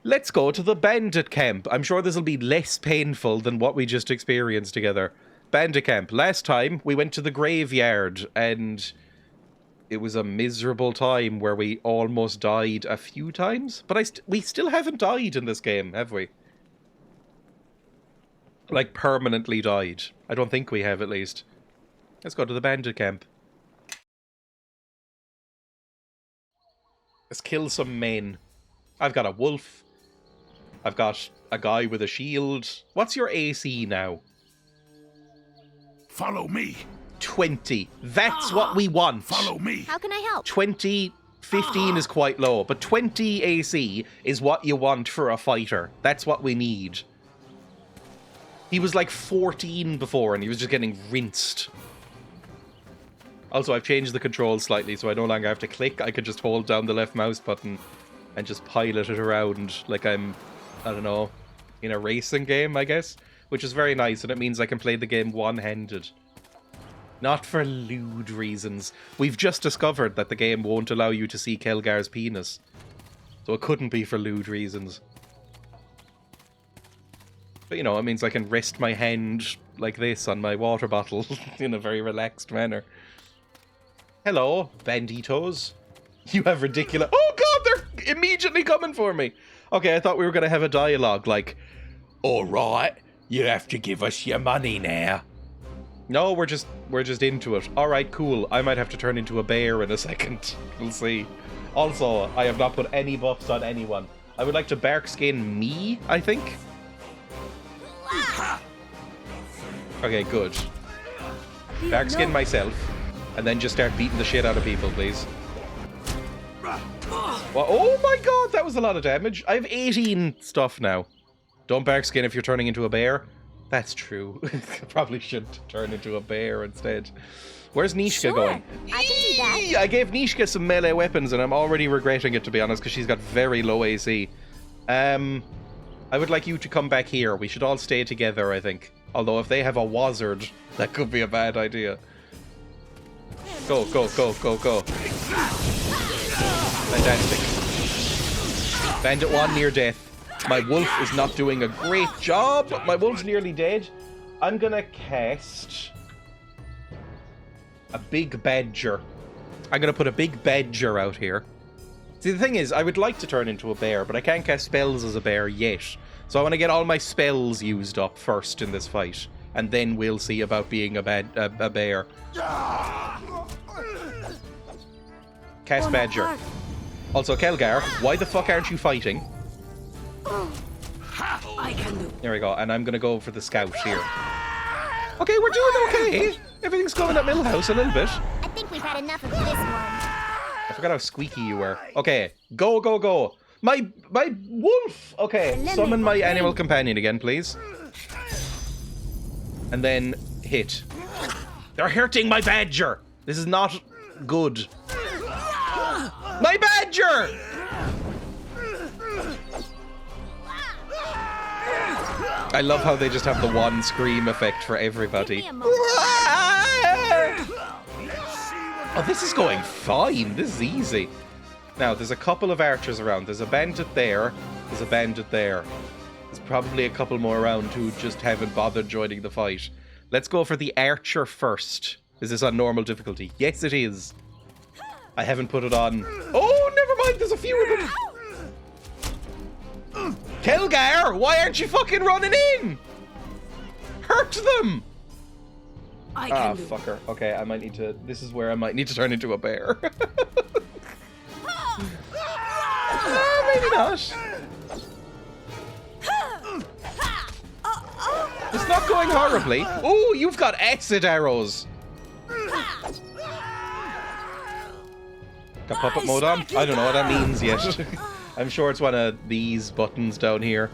Let's go to the bandit camp. I'm sure this will be less painful than what we just experienced together. Bandit camp. Last time, we went to the graveyard, and it was a miserable time where we almost died a few times. But we still haven't died in this game, have we? Like, permanently died. I don't think we have, at least. Let's go to the bandit camp. Let's kill some men. I've got a wolf. I've got a guy with a shield. What's your AC now? Follow me. 20. That's what we want. Follow me. How can I help? 20, 15 is quite low, but 20 AC is what you want for a fighter. That's what we need. He was like 14 before, and he was just getting rinsed. Also, I've changed the controls slightly, so I no longer have to click. I could just hold down the left mouse button and just pilot it around like I'm, I don't know, in a racing game, I guess. Which is very nice, and it means I can play the game one-handed. Not for lewd reasons. We've just discovered that the game won't allow you to see Kelgar's penis. So it couldn't be for lewd reasons. But, you know, it means I can rest my hand like this on my water bottle in a very relaxed manner. Hello, banditos. You have ridiculous... Oh, God, they're immediately coming for me. Okay, I thought we were going to have a dialogue like, all right, you have to give us your money now. No, we're just into it. All right, cool. I might have to turn into a bear in a second. We'll see. Also, I have not put any buffs on anyone. I would like to bark skin me, I think. Okay, good. Bark skin myself, and then just start beating the shit out of people, please. Well, oh my god, that was a lot of damage. I have 18 stuff now. Don't bark skin if you're turning into a bear. That's true. Probably should turn into a bear instead. Where's Nishka going? I can do that. I gave Nishka some melee weapons and I'm already regretting it, to be honest, because she's got very low AC. I would like you to come back here. We should all stay together, I think. Although if they have a wizard, that could be a bad idea. Go, go, go, go, go. Fantastic. Bandit 1 near death. My wolf is not doing a great job. My wolf's nearly dead. I'm gonna cast a big badger. I'm gonna put a big badger out here. See, the thing is, I would like to turn into a bear, but I can't cast spells as a bear yet. So I want to get all my spells used up first in this fight, and then we'll see about being a bear. Cast badger. Also, Kelgar, why the fuck aren't you fighting? I can do. There we go, and I'm gonna go for the scout here. Okay, we're doing okay. Everything's going at Millhouse a little bit. I think we've had enough of this one. I forgot how squeaky you were. Okay, go, go, go. My wolf. Okay, summon my animal companion again, please. And then hit. They're hurting my badger. This is not good. My badger! I love how they just have the one scream effect for everybody. Oh, this is going fine. This is easy. Now, there's a couple of archers around. There's a bandit there. There's a bandit there. There's probably a couple more around who just haven't bothered joining the fight. Let's go for the archer first. Is this on normal difficulty? Yes, it is. I haven't put it on... Oh, never mind. There's a few of them. Kelgar, why aren't you fucking running in? Hurt them. Ah, fucker. Okay, I might need to... This is where I might need to turn into a bear. Maybe not. It's not going horribly. Oh, you've got acid arrows. Got puppet mode on? I don't know what that means yet. I'm sure it's one of these buttons down here.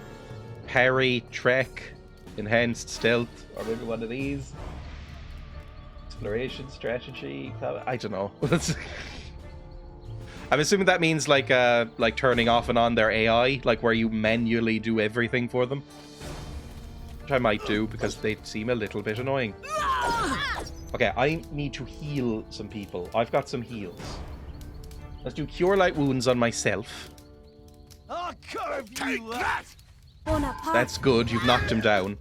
Parry, trek, enhanced stealth, or maybe one of these. Exploration, strategy, I don't know. I'm assuming that means like turning off and on their AI, like where you manually do everything for them. Which I might do because they seem a little bit annoying. Okay, I need to heal some people. I've got some heals. Let's do Cure Light Wounds on myself. That's good. You've knocked him down.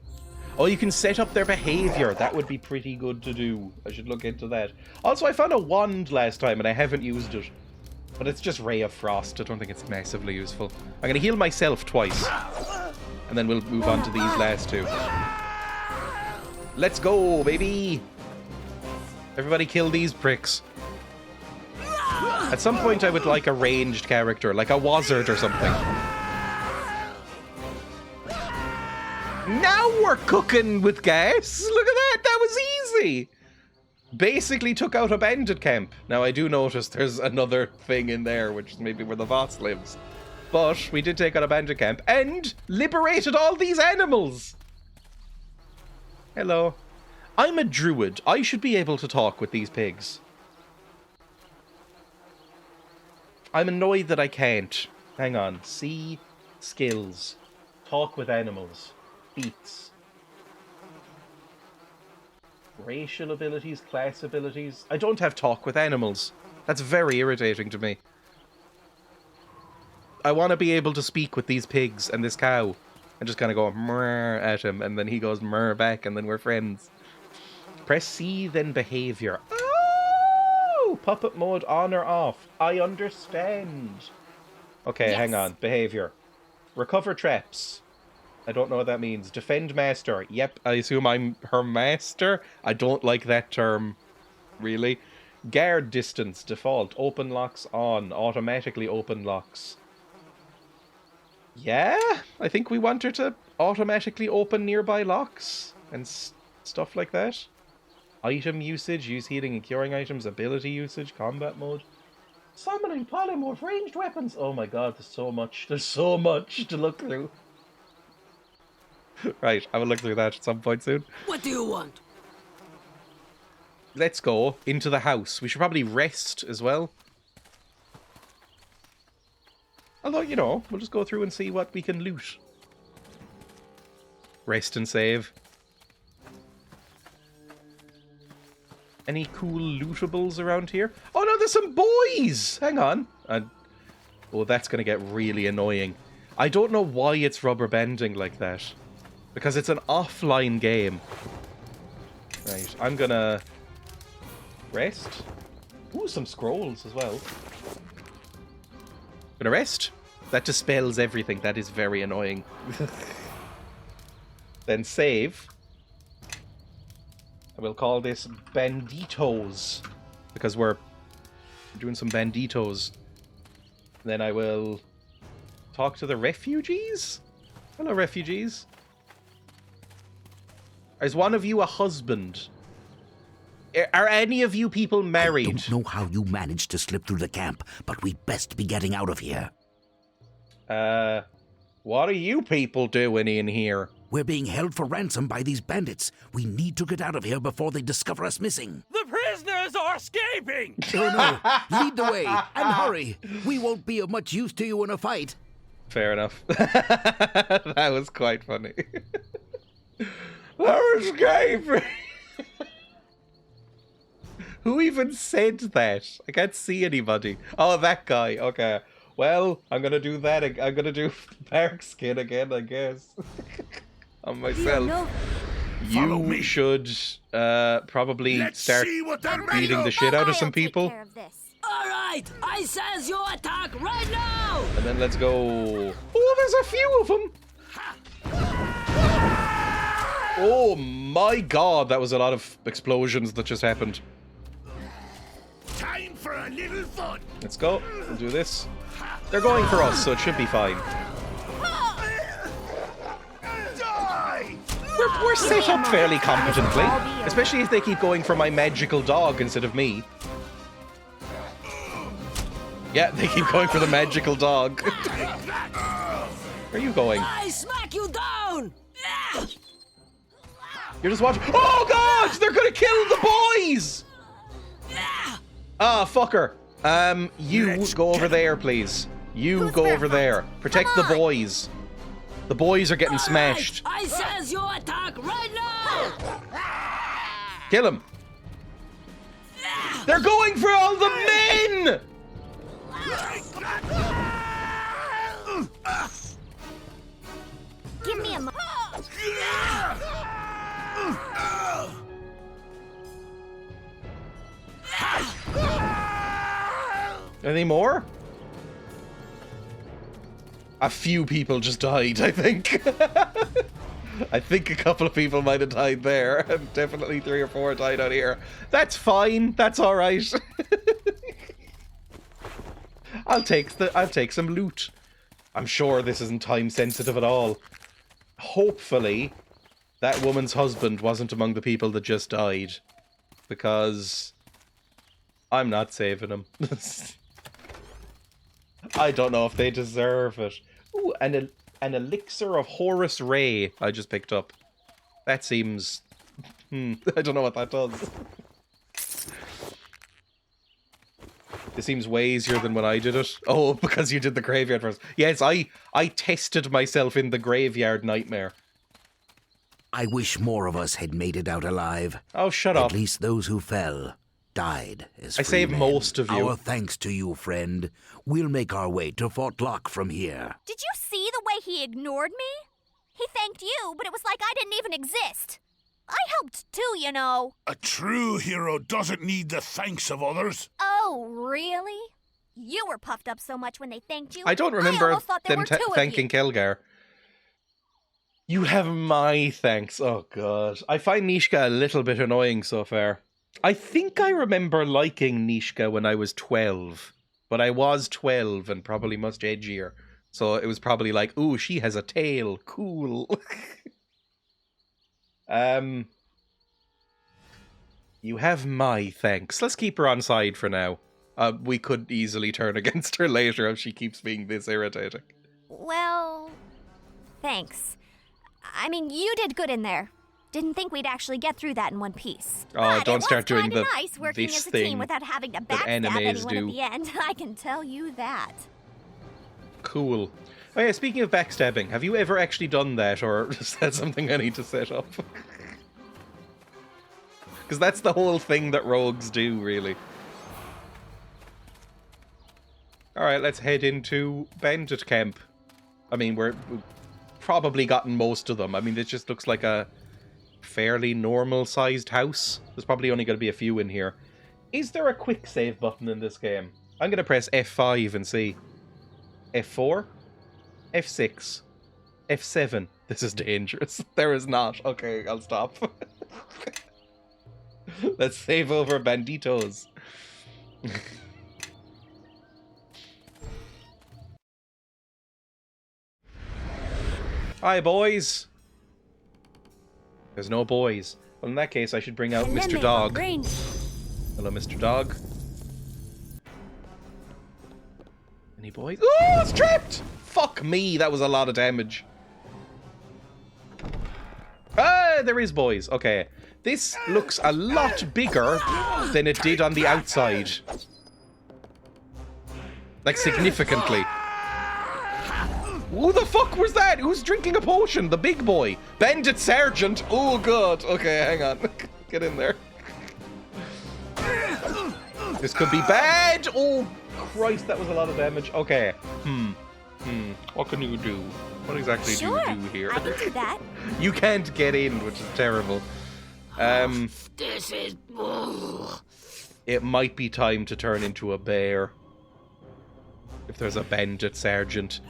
Oh, you can set up their behavior. That would be pretty good to do. I should look into that. Also, I found a wand last time and I haven't used it. But it's just Ray of Frost. I don't think it's massively useful. I'm going to heal myself twice. And then we'll move on to these last two. Let's go, baby! Everybody kill these pricks. At some point I would like a ranged character, like a wizard or something. Now we're cooking with gas! Look at that, that was easy! Basically took out a bandit camp. Now I do notice there's another thing in there, which is maybe where the boss lives. But we did take out a bandit camp and liberated all these animals! Hello. I'm a druid. I should be able to talk with these pigs. I'm annoyed that I can't. Hang on. See skills. Talk with animals. Feats. Racial abilities, class abilities. I don't have talk with animals. That's very irritating to me. I want to be able to speak with these pigs and this cow. And just kind of go mrr at him, and then he goes mrr back, and then we're friends. Press C, then behavior. Oh! Puppet mode on or off. I understand. Okay, yes. Hang on. Behavior. Recover traps. I don't know what that means. Defend master. Yep, I assume I'm her master. I don't like that term. Really. Guard distance. Default. Open locks on. Automatically open locks. Yeah, I think we want her to automatically open nearby locks and stuff like that. Item usage, use healing and curing items, ability usage, combat mode. Summoning polymorph ranged weapons. Oh my god, there's so much. There's so much to look through. Right, I will look through that at some point soon. What do you want? Let's go into the house. We should probably rest as well. Although, you know, we'll just go through and see what we can loot. Rest and save. Any cool lootables around here? Oh no, there's some boys! Hang on. Oh, that's going to get really annoying. I don't know why it's rubber banding like that. Because it's an offline game. Right, I'm going to rest. Ooh, some scrolls as well. Gonna rest. That dispels everything. That is very annoying. Then save. I will call this Banditos. Because we're doing some Banditos. Then I will talk to the refugees. Hello, refugees. Is one of you a husband? Are any of you people married? I don't know how you managed to slip through the camp, but we'd best be getting out of here. What are you people doing in here? We're being held for ransom by these bandits. We need to get out of here before they discover us missing. The prisoners are escaping! Oh no, lead the way, and hurry. We won't be of much use to you in a fight. Fair enough. That was quite funny. They're escaping! Who even said that? I can't see anybody. Oh, that guy. Okay. Well, I'm gonna do that. I'm gonna do Bark Skin again, I guess. On myself. You should probably start beating the shit out of some people. Alright, I says you attack right now! And then let's go. Oh, there's a few of them. Oh my god, that was a lot of explosions that just happened. Time for a little fun. Let's go. We'll do this. They're going for us, so it should be fine. We're set up fairly competently, especially if they keep going for my magical dog instead of me. Yeah, they keep going for the magical dog. Where are you going? I smack you down! You're just watching. Oh god! They're gonna kill the boys! Ah, fucker. You go over there, please. You go over there. Protect the boys. The boys are getting smashed. I says you attack right now! Kill him. They're going for all the men! Give me a mo- Any more? A few people just died, I think. I think a couple of people might have died there. And definitely 3 or 4 died out here. That's fine. That's all right. I'll take some loot. I'm sure this isn't time sensitive at all. Hopefully, that woman's husband wasn't among the people that just died, because I'm not saving him. I don't know if they deserve it. Ooh, and an elixir of Horus Ray I just picked up. That seems... I don't know what that does. It seems way easier than when I did it. Oh, because you did the graveyard first. Yes, I tested myself in the graveyard nightmare. I wish more of us had made it out alive. Oh, shut up. At least those who fell died as I free saved men. most of you. Our thanks to you, friend. We'll make our way to Fort Lock from here. Did you see the way he ignored me? He thanked you, but it was like I didn't even exist. I helped too, you know. A true hero doesn't need the thanks of others. Oh, really? You were puffed up so much when they thanked you. I don't remember I almost thought there them were 2 of thanking you. Kelgar. You have my thanks. Oh, God. I find Nishka a little bit annoying so far. I think I remember liking Nishka when I was 12. But I was 12 and probably much edgier. So it was probably like, ooh, she has a tail. Cool. You have my thanks. Let's keep her on side for now. We could easily turn against her later if she keeps being this irritating. Well, thanks. I mean, you did good in there. Didn't think we'd actually get through that in one piece. Oh, But don't start doing it was the kinda nice working this as a thing team without having to that backstab animes anyone do. at the end. I can tell you that. Cool. Oh yeah, speaking of backstabbing, have you ever actually done that, or is that something I need to set up? Because that's the whole thing that rogues do, really. Alright, let's head into Bandit Camp. I mean, we've probably gotten most of them. I mean, this just looks like a fairly normal-sized house. There's probably only going to be a few in here. Is there a quick save button in this game? I'm going to press F5 and see. F4? F6? F7? This is dangerous. There is not. Okay, I'll stop. Let's save over banditos. Hi, boys. There's no boys. Well, in that case, I should bring out Mr. Dog. Hello, Mr. Dog. Any boys? Oh, it's trapped! Fuck me, that was a lot of damage. Ah, there is boys. Okay. This looks a lot bigger than it did on the outside. Like, significantly. Who the fuck was that? Who's drinking a potion? The big boy. Bandit Sergeant. Oh, God. Okay, hang on. Get in there. This could be bad. Oh, Christ, that was a lot of damage. Okay. What can you do? What exactly do you do here? I can do that. You can't get in, which is terrible. This is... It might be time to turn into a bear. If there's a bandit sergeant.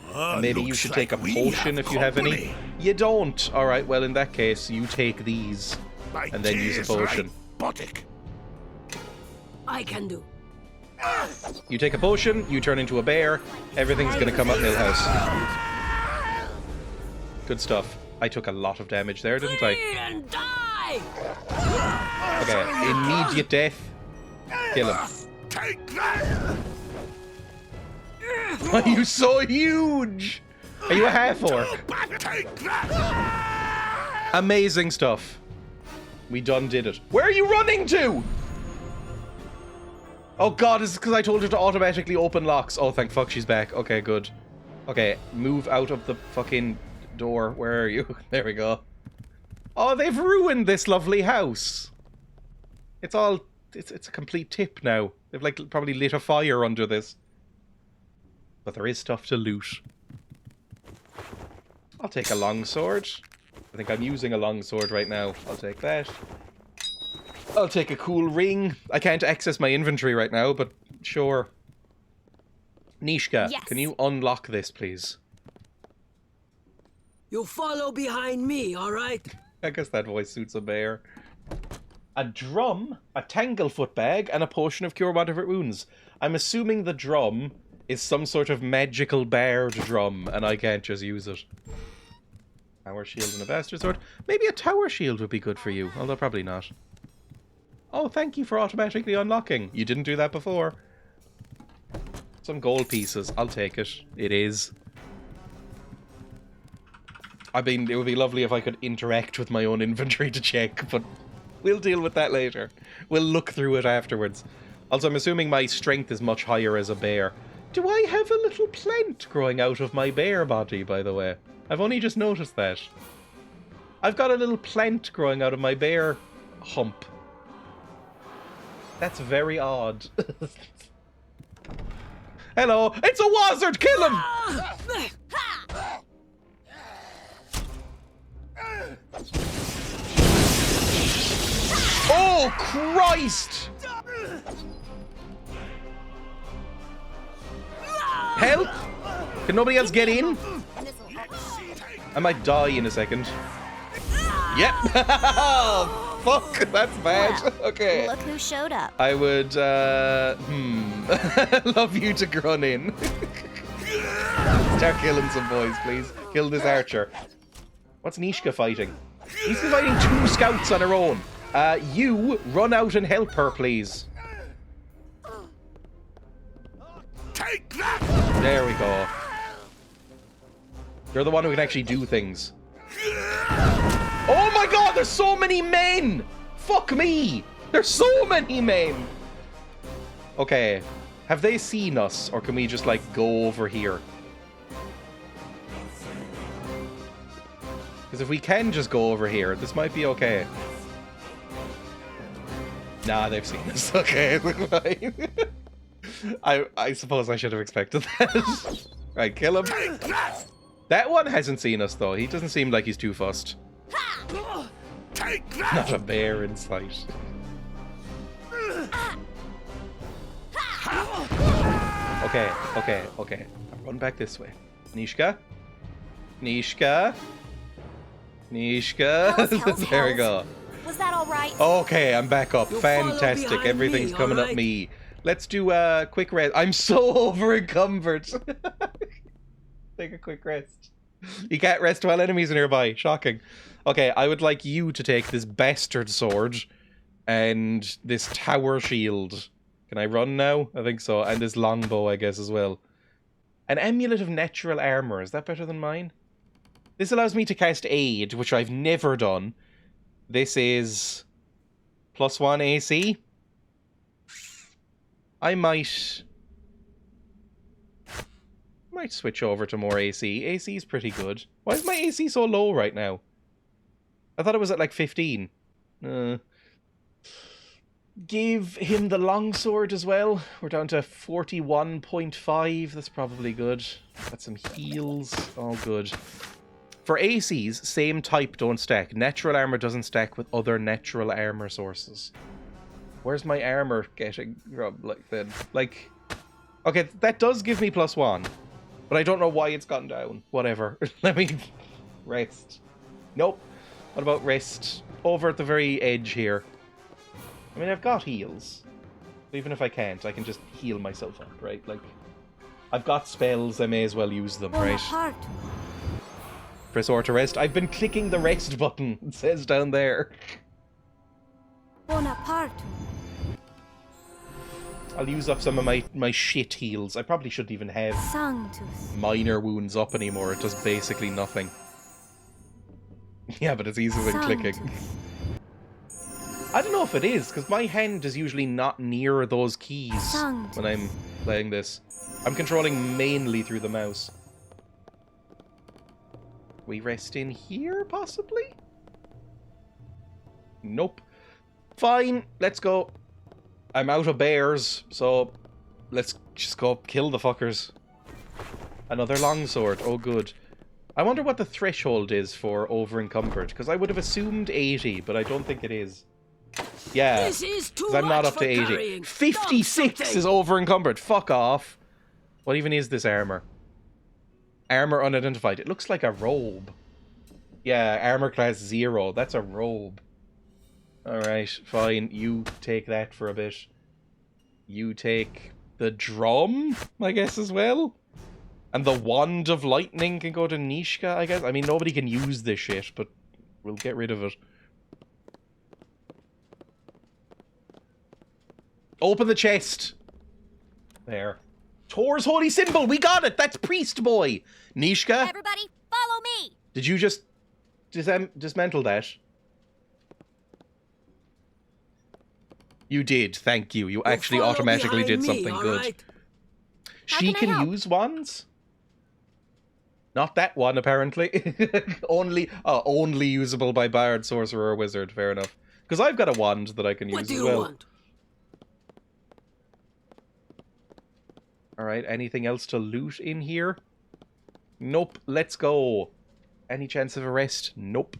Maybe you should take a potion if you have any. You don't. Alright, well in that case, you take these. And then use a potion. I can do. You take a potion, you turn into a bear, everything's gonna come up Millhouse. Good stuff. I took a lot of damage there, didn't I? Bleed and die! Okay, immediate death. Kill him. Take that! Why are you so huge? Are you a half-orc? Take that! Amazing stuff. We done did it. Where are you running to? Oh god, is it because I told her to automatically open locks? Oh, thank fuck she's back. Okay, good. Okay, move out of the fucking door. Where are you? There we go. Oh, they've ruined this lovely house. It's all... It's a complete tip now. They've, like, probably lit a fire under this. But there is stuff to loot. I'll take a longsword. I think I'm using a longsword right now. I'll take that. I'll take a cool ring. I can't access my inventory right now, but sure. Nishka, Yes. can you unlock this, please? You follow behind me, alright? I guess that voice suits a bear. A drum, a tanglefoot bag, and a potion of cure whatever wounds. I'm assuming the drum is some sort of magical bard drum, and I can't just use it. Tower shield and a bastard sword. Maybe a tower shield would be good for you, although probably not. Oh, thank you for automatically unlocking. You didn't do that before. Some gold pieces. I'll take it. It is. I mean, it would be lovely if I could interact with my own inventory to check, but we'll deal with that later. We'll look through it afterwards. Also, I'm assuming my strength is much higher as a bear. Do I have a little plant growing out of my bear body, by the way? I've only just noticed that. I've got a little plant growing out of my bear hump. That's very odd. Hello, it's a wizard! Kill him! Oh, Christ! Help! Can nobody else get in? I might die in a second. Yep. Fuck, that's bad. Okay. Look who showed up. I would, love you to grunt in. Start killing some boys, please. Kill this archer. What's Nishka fighting? Nishka's fighting 2 scouts on her own. You run out and help her, please. Take that! There we go. You're the one who can actually do things. Oh my god, there's so many men! Fuck me! There's so many men! Okay, have they seen us, or can we just, like, go over here? Because if we can just go over here, this might be okay. Nah, they've seen us. Okay, fine. I suppose I should have expected that. Right, kill him. That one hasn't seen us, though. He doesn't seem like he's too fussed. Take that! Not a bear in sight. Okay. I'll run back this way. Nishka? Nishka? Hells, There we go. Was that all right? Okay, I'm back up. You follow Fantastic. behind Everything's me, coming up alright? me. Let's do a quick rest. I'm so over encumbered. Take a quick rest. You can't rest while enemies are nearby. Shocking. Okay, I would like you to take this bastard sword and this tower shield. Can I run now? I think so. And this longbow, I guess, as well. An amulet of natural armor. Is that better than mine? This allows me to cast aid, which I've never done. This is +1 AC. I might switch over to more AC. AC is pretty good. Why is my AC so low right now? I thought it was at like 15. Give him the longsword as well. We're down to 41.5. That's probably good. Got some heals. All good. For ACs, same type don't stack. Natural armor doesn't stack with other natural armor sources. Where's my armor getting from, like, then? Like, okay, that does give me +1. But I don't know why it's gone down. Whatever. Let me rest. Nope. What about rest? Over at the very edge here. I mean, I've got heals. Even if I can't, I can just heal myself up, right? Like, I've got spells, I may as well use them, right? Bonaparte. Press R to rest. I've been clicking the rest button. It says down there. Bonaparte. I'll use up some of my shit heals. I probably shouldn't even have Sanctus. minor wounds up anymore. It does basically nothing. Yeah, but it's easier than clicking. Sanctus. I don't know if it is, because my hand is usually not near those keys Sanctus. when I'm playing this. I'm controlling mainly through the mouse. We rest in here, possibly? Nope. Fine, let's go. I'm out of bears, so let's just go kill the fuckers. Another longsword. Oh, good. I wonder what the threshold is for over-encumbered, because I would have assumed 80, but I don't think it is. Yeah, This is too because I'm not much up to for 80. carrying. 56 Stop is over-encumbered. Fuck off. What even is this armor? Armor unidentified. It looks like a robe. Yeah, armor class 0. That's a robe. Alright, fine. You take that for a bit. You take the drum, I guess, as well. And the wand of lightning can go to Nishka, I guess. I mean, nobody can use this shit, but we'll get rid of it. Open the chest. There. Tor's holy symbol. We got it. That's priest boy. Nishka. Everybody, follow me. Did you just dismantle that? You did. Thank you. You actually follow automatically behind did something me, good. alright? She How can I can help? use wands? Not that one, apparently. only usable by bard, sorcerer, or wizard. Fair enough. Because I've got a wand that I can What use do as you well. want? Alright, anything else to loot in here? Nope, let's go. Any chance of arrest? Nope.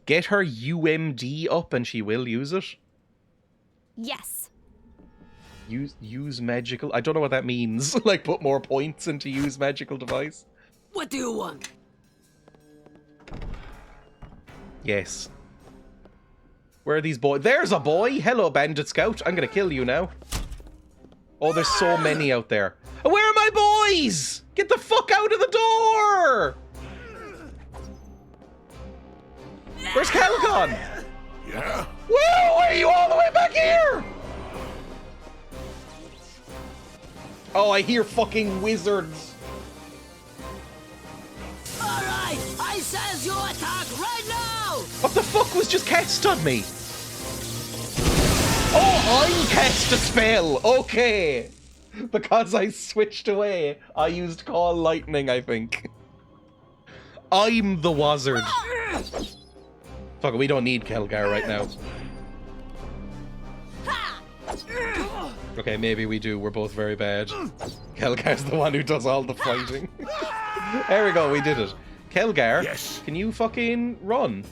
Get her UMD up and she will use it. Yes. Use magical... I don't know what that means. Like, put more points into use magical device? What do you want? Yes. Where are these boys? There's a boy! Hello, bandit scout. I'm gonna kill you now. Oh, there's so many out there. Oh, where are my boys? Get the fuck out of the door! Where's Calgon? Yeah? Whoa, why are you all the way back here? Oh, I hear fucking wizards. Alright, I says you attack right now! What the fuck was just cast on me? Oh, I cast a spell. Okay. Because I switched away, I used Call Lightning, I think. I'm the wizard. Fuck it, we don't need Kelgar right now. Okay, maybe we do. We're both very bad. Kelgar's the one who does all the fighting. There we go, we did it. Kelgar, Yes. can you fucking run?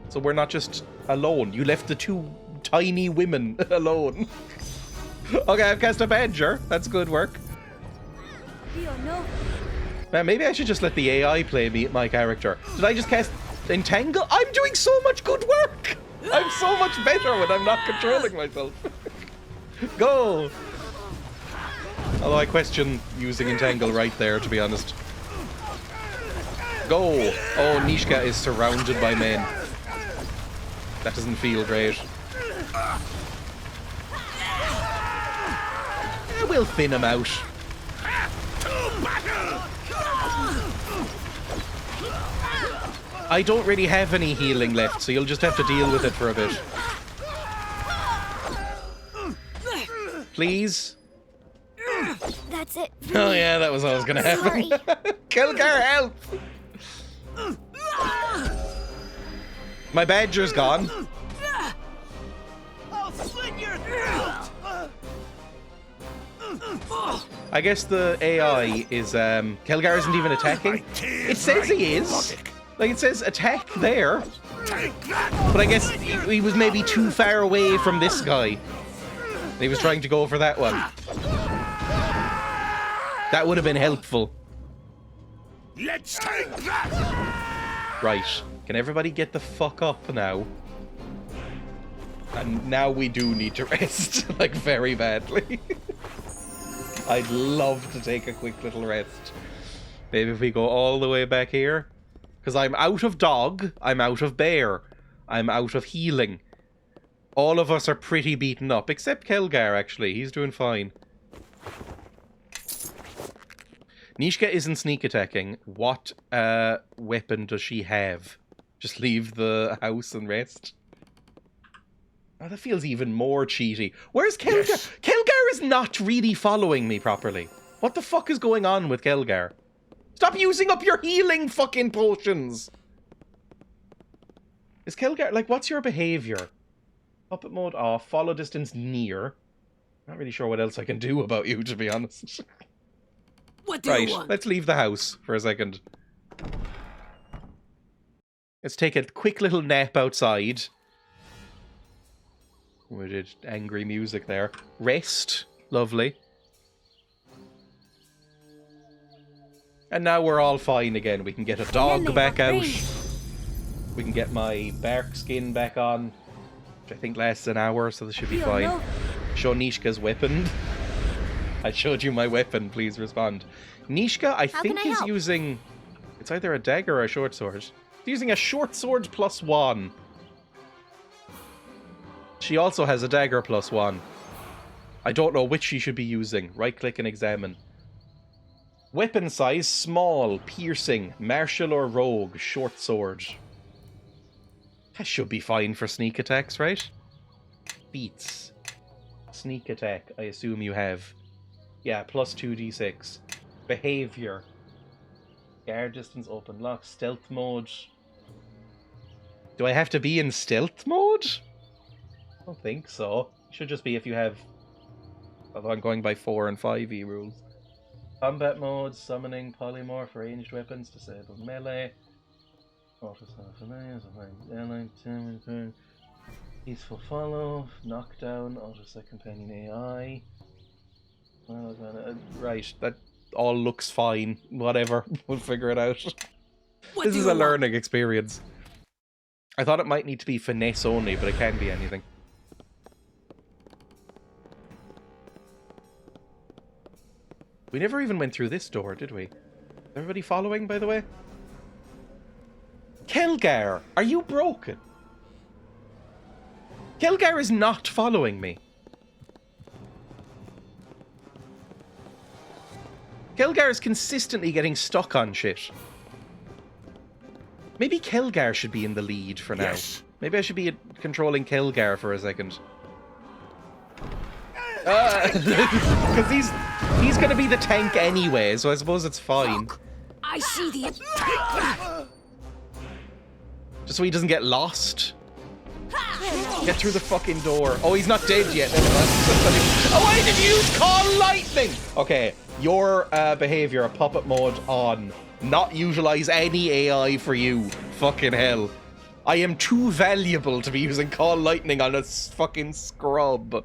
So we're not just alone. You left the two tiny women alone. Okay, I've cast a badger. That's good work. Man, maybe I should just let the AI play my character. Did I just cast Entangle? I'm doing so much good work! I'm so much better when I'm not controlling myself. Go! Although I question using Entangle right there, to be honest. Go! Oh, Nishka is surrounded by men. That doesn't feel great. Yeah, we'll thin him out. I don't really have any healing left, so you'll just have to deal with it for a bit. Please? That's it. Oh yeah, that was what was gonna happen. Sorry. Kelgar, help! My badger's gone. I'll slit your throat! I guess the AI is, Kelgar isn't even attacking. It says he is. Like, it says attack there. But I guess he was maybe too far away from this guy. He was trying to go for that one. That would have been helpful. Let's take that! Right. Can everybody get the fuck up now? And now we do need to rest, like, very badly. I'd love to take a quick little rest. Maybe if we go all the way back here. Because I'm out of dog, I'm out of bear, I'm out of healing. All of us are pretty beaten up, except Kelgar, actually. He's doing fine. Nishka isn't sneak attacking. What weapon does she have? Just leave the house and rest? Oh, that feels even more cheaty. Where's Kelgar? Yes. Kelgar is not really following me properly. What the fuck is going on with Kelgar? Stop using up your healing fucking potions! Is Kelgar... Like, what's your behavior? Puppet mode off, follow distance near. Not really sure what else I can do about you, to be honest. What do Right, you want? let's leave the house for a second. Let's take a quick little nap outside. We did angry music there. Rest. Lovely. And now we're all fine again. We can get a dog back out. We can get my bark skin back on, which I think lasts an hour, so this should be fine. Show Nishka's weapon. I showed you my weapon, please respond. Nishka, I think, is using... It's either a dagger or a short sword. She's using a short sword +1. She also has a dagger +1. I don't know which she should be using. Right-click and examine. Weapon size, small, piercing, martial or rogue, short sword. That should be fine for sneak attacks, right? Beats. Sneak attack, I assume you have. Yeah, +2d6. Behavior. Guard distance, open lock, stealth mode. Do I have to be in stealth mode? I don't think so. It should just be if you have... Although I'm going by 4 and 5e rules. Combat mode, summoning, polymorph, ranged weapons, disable melee. Peaceful follow, knockdown, auto-set companion AI. Right, that all looks fine. Whatever, we'll figure it out. This is a learning experience. I thought it might need to be finesse only, but it can be anything. We never even went through this door, did we? Everybody following, by the way? Kelgar, are you broken? Kelgar is not following me. Kelgar is consistently getting stuck on shit. Maybe Kelgar should be in the lead for now. Yes. Maybe I should be controlling Kelgar for a second. Because he's going to be the tank anyway, so I suppose it's fine. Look, I see the attack. Just so he doesn't get lost. Get through the fucking door. Oh, he's not dead yet. Oh, I did use Call Lightning! Okay, your behavior, puppet mode on. Not utilize any AI for you. Fucking hell. I am too valuable to be using Call Lightning on a fucking scrub.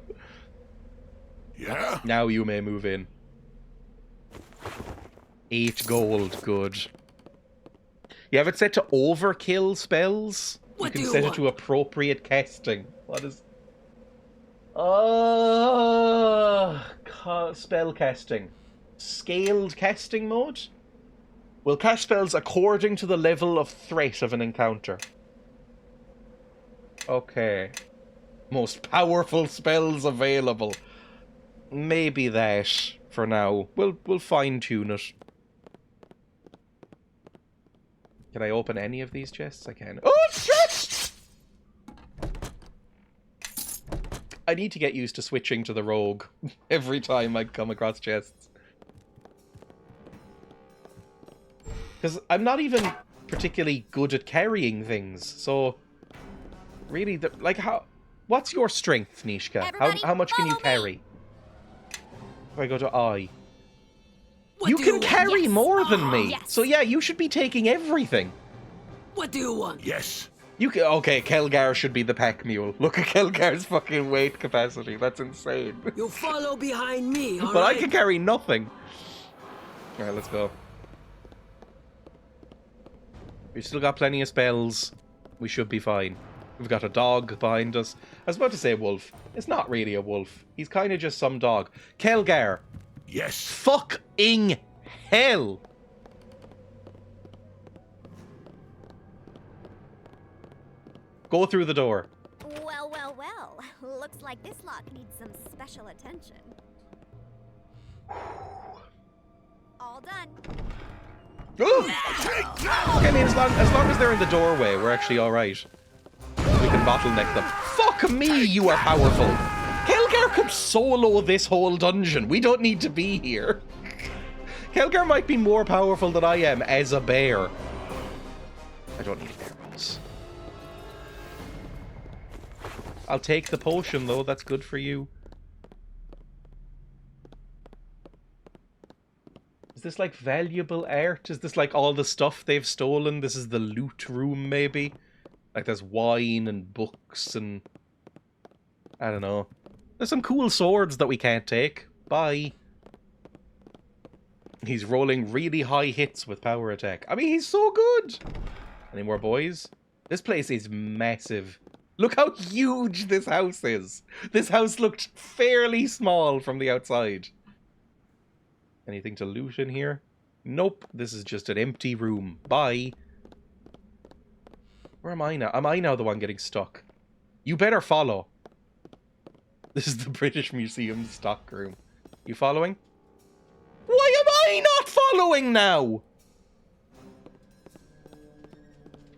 Yeah? Now you may move in. 8 gold, good. You have it set to overkill spells? You can set it to appropriate casting. What is... spell casting. Scaled casting mode? Will cast spells according to the level of threat of an encounter. Okay. Most powerful spells available. Maybe that for now. We'll fine-tune it. Can I open any of these chests? I can. Oh, shit! I need to get used to switching to the rogue every time I come across chests. Because I'm not even particularly good at carrying things, so... Really, like, how... What's your strength, Nishka? How much can you carry? If I go to I... You can carry more than me! Yes. So yeah, you should be taking everything. What do you want? Yes. You can, okay, Kelgar should be the pack mule. Look at Kelgar's fucking weight capacity. That's insane. You follow behind me, all But right? I can carry nothing. Alright, let's go. We've still got plenty of spells. We should be fine. We've got a dog behind us. I was about to say wolf. It's not really a wolf. He's kind of just some dog. Kelgar. Yes. Fucking hell. Go through the door. Well, well, well. Looks like this lock needs some special attention. All done. Ooh! I mean, as long as they're in the doorway, we're actually alright. We can bottleneck them. Fuck me, you are powerful! Kelgar could solo this whole dungeon. We don't need to be here. Kelgar might be more powerful than I am as a bear. I don't need arrows. I'll take the potion, though. That's good for you. this like valuable art? Is this like all the stuff they've stolen? This is the loot room, maybe? Like there's wine and books and... I don't know. There's some cool swords that we can't take. Bye. He's rolling really high hits with power attack. I mean, he's so good! Any more boys? This place is massive. Look how huge this house is. This house looked fairly small from the outside. Anything to loot in here? Nope. This is just an empty room. Bye. Where am I now? Am I now the one getting stuck? You better follow. This is the British Museum stock room. You following? Why am I not following now?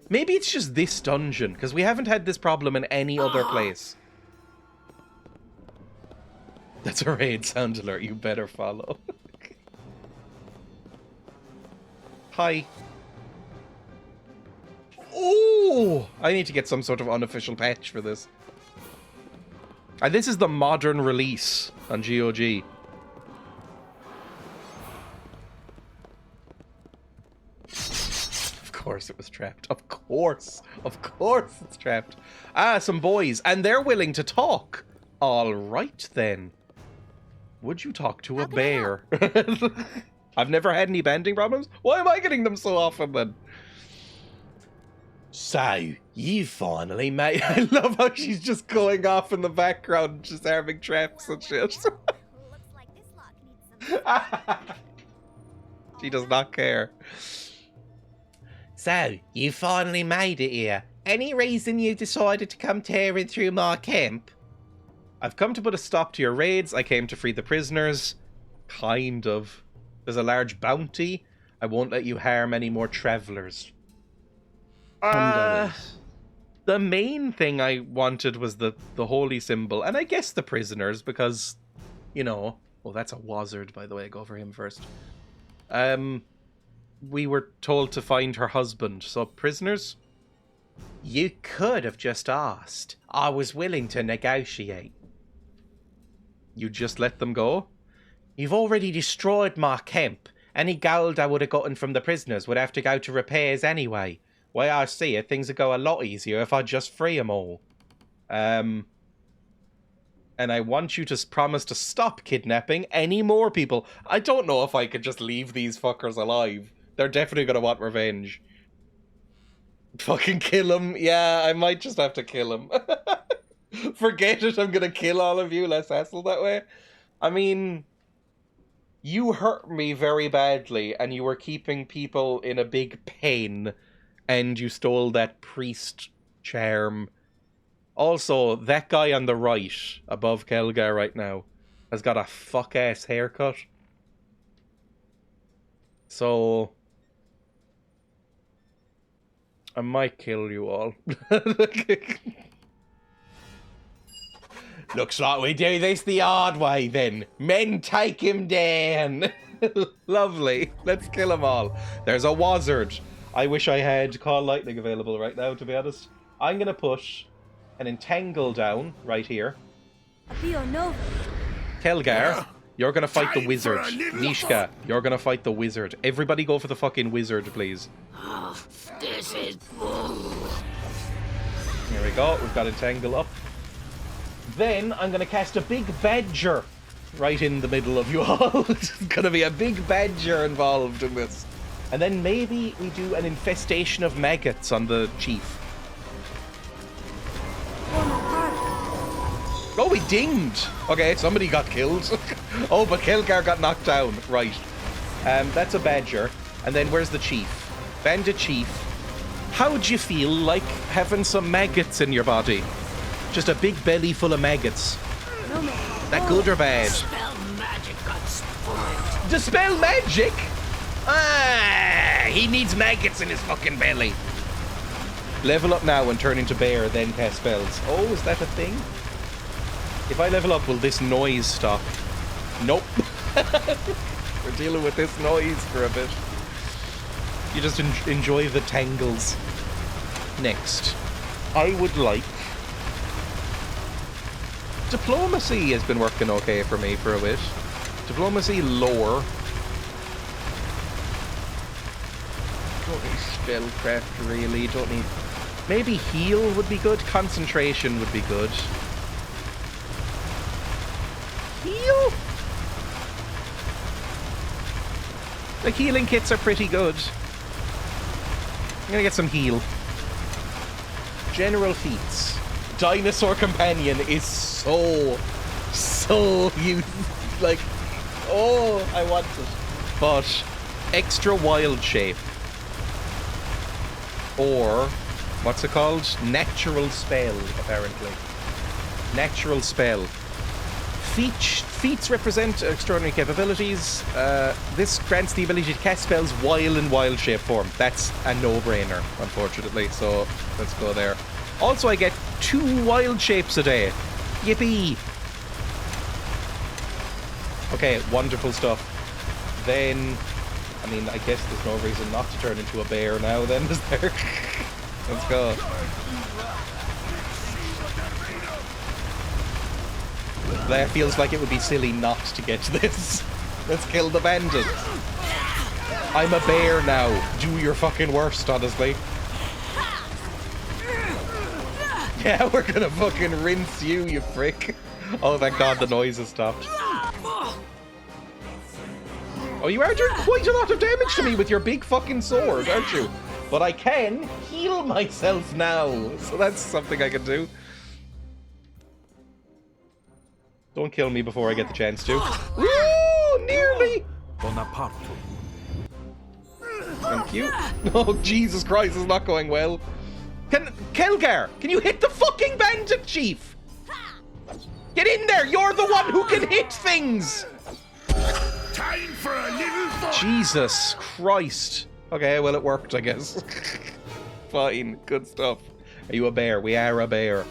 Maybe it's just this dungeon, because we haven't had this problem in any other place. That's a raid sound alert. You better follow. Hi. Oh! I need to get some sort of unofficial patch for this. And this is the modern release on GOG. Of course it was trapped. Of course. Of course it's trapped. Ah, some boys. And they're willing to talk. All right, then. Would you talk to a bear? I've never had any banding problems. Why am I getting them so often, then? So, you finally made... I love how she's just going off in the background, just having traps and shit. She does not care. So, you finally made it here. Any reason you decided to come tearing through my camp? I've come to put a stop to your raids. I came to free the prisoners. Kind of. There's a large bounty. I won't let you harm any more travelers. The main thing I wanted was the holy symbol. And I guess the prisoners, because, you know... Oh, that's a wizard, by the way. Go for him first. We were told to find her husband. So, prisoners? You could have just asked. I was willing to negotiate. You just let them go? You've already destroyed my camp. Any gold I would have gotten from the prisoners would have to go to repairs anyway. Way I see it, things would go a lot easier if I just free them all. And I want you to promise to stop kidnapping any more people. I don't know if I could just leave these fuckers alive. They're definitely going to want revenge. Fucking kill them. Yeah, I might just have to kill them. Forget it, I'm going to kill all of you. Less hassle that way. I mean... You hurt me very badly, and you were keeping people in a big pain, and you stole that priest charm. Also, that guy on the right, above Kelgar right now, has got a fuck-ass haircut. So... I might kill you all. Looks like we do this the hard way, then. Men, take him down. Lovely. Let's kill them all. There's a wizard. I wish I had Call Lightning available right now, to be honest. I'm going to push an entangle down right here. Kelgar, you're going to fight the wizard. Nishka, you're going to fight the wizard. Everybody go for the fucking wizard, please. This is... Here we go. We've got entangle up. Then I'm going to cast a big badger right in the middle of you all. There's going to be a big badger involved in this. And then maybe we do an infestation of maggots on the chief. Oh, we dinged. Okay, somebody got killed. Oh, but Kelgar got knocked down. Right. That's a badger. And then where's the chief? Bandit chief. How'd you feel like having some maggots in your body? Just a big belly full of maggots. That good or bad? Spell magic got spoiled. Dispel magic? Ah, he needs maggots in his fucking belly. Level up now and turn into bear, then cast spells. Oh, is that a thing? If I level up, will this noise stop? Nope. We're dealing with this noise for a bit. You just enjoy the tangles. Next, I would like... Diplomacy has been working okay for me for a bit. Diplomacy lore. spellcraft, really. Don't need... Maybe heal would be good. Concentration would be good. Heal? The healing kits are pretty good. I'm gonna get some heal. General feats. Dinosaur Companion is so useful. Like, oh, I want it. But extra wild shape. Or, what's it called? Natural spell, apparently. Natural spell. Feats represent extraordinary capabilities. This grants the ability to cast spells while in wild shape form. That's a no-brainer, unfortunately, so let's go there. Also, I get 2 wild shapes a day. Yippee! Okay, wonderful stuff. Then, I mean, I guess there's no reason not to turn into a bear now then, is there? Let's go. That feels like it would be silly not to get this. Let's kill the bandit. I'm a bear now. Do your fucking worst, honestly. Yeah, we're gonna fucking rinse you, you frick. Oh, thank God the noise has stopped. Oh, you are doing quite a lot of damage to me with your big fucking sword, aren't you? But I can heal myself now, so that's something I can do. Don't kill me before I get the chance to. Woo! Nearly! Bonaparte. Thank you. Oh, Jesus Christ, it's not going well. Kelgar, can you hit the fucking bandit chief? Get in there! You're the one who can hit things! Time for a little fun. Jesus Christ. Okay, well, it worked, I guess. Fine, good stuff. Are you a bear? We are a bear.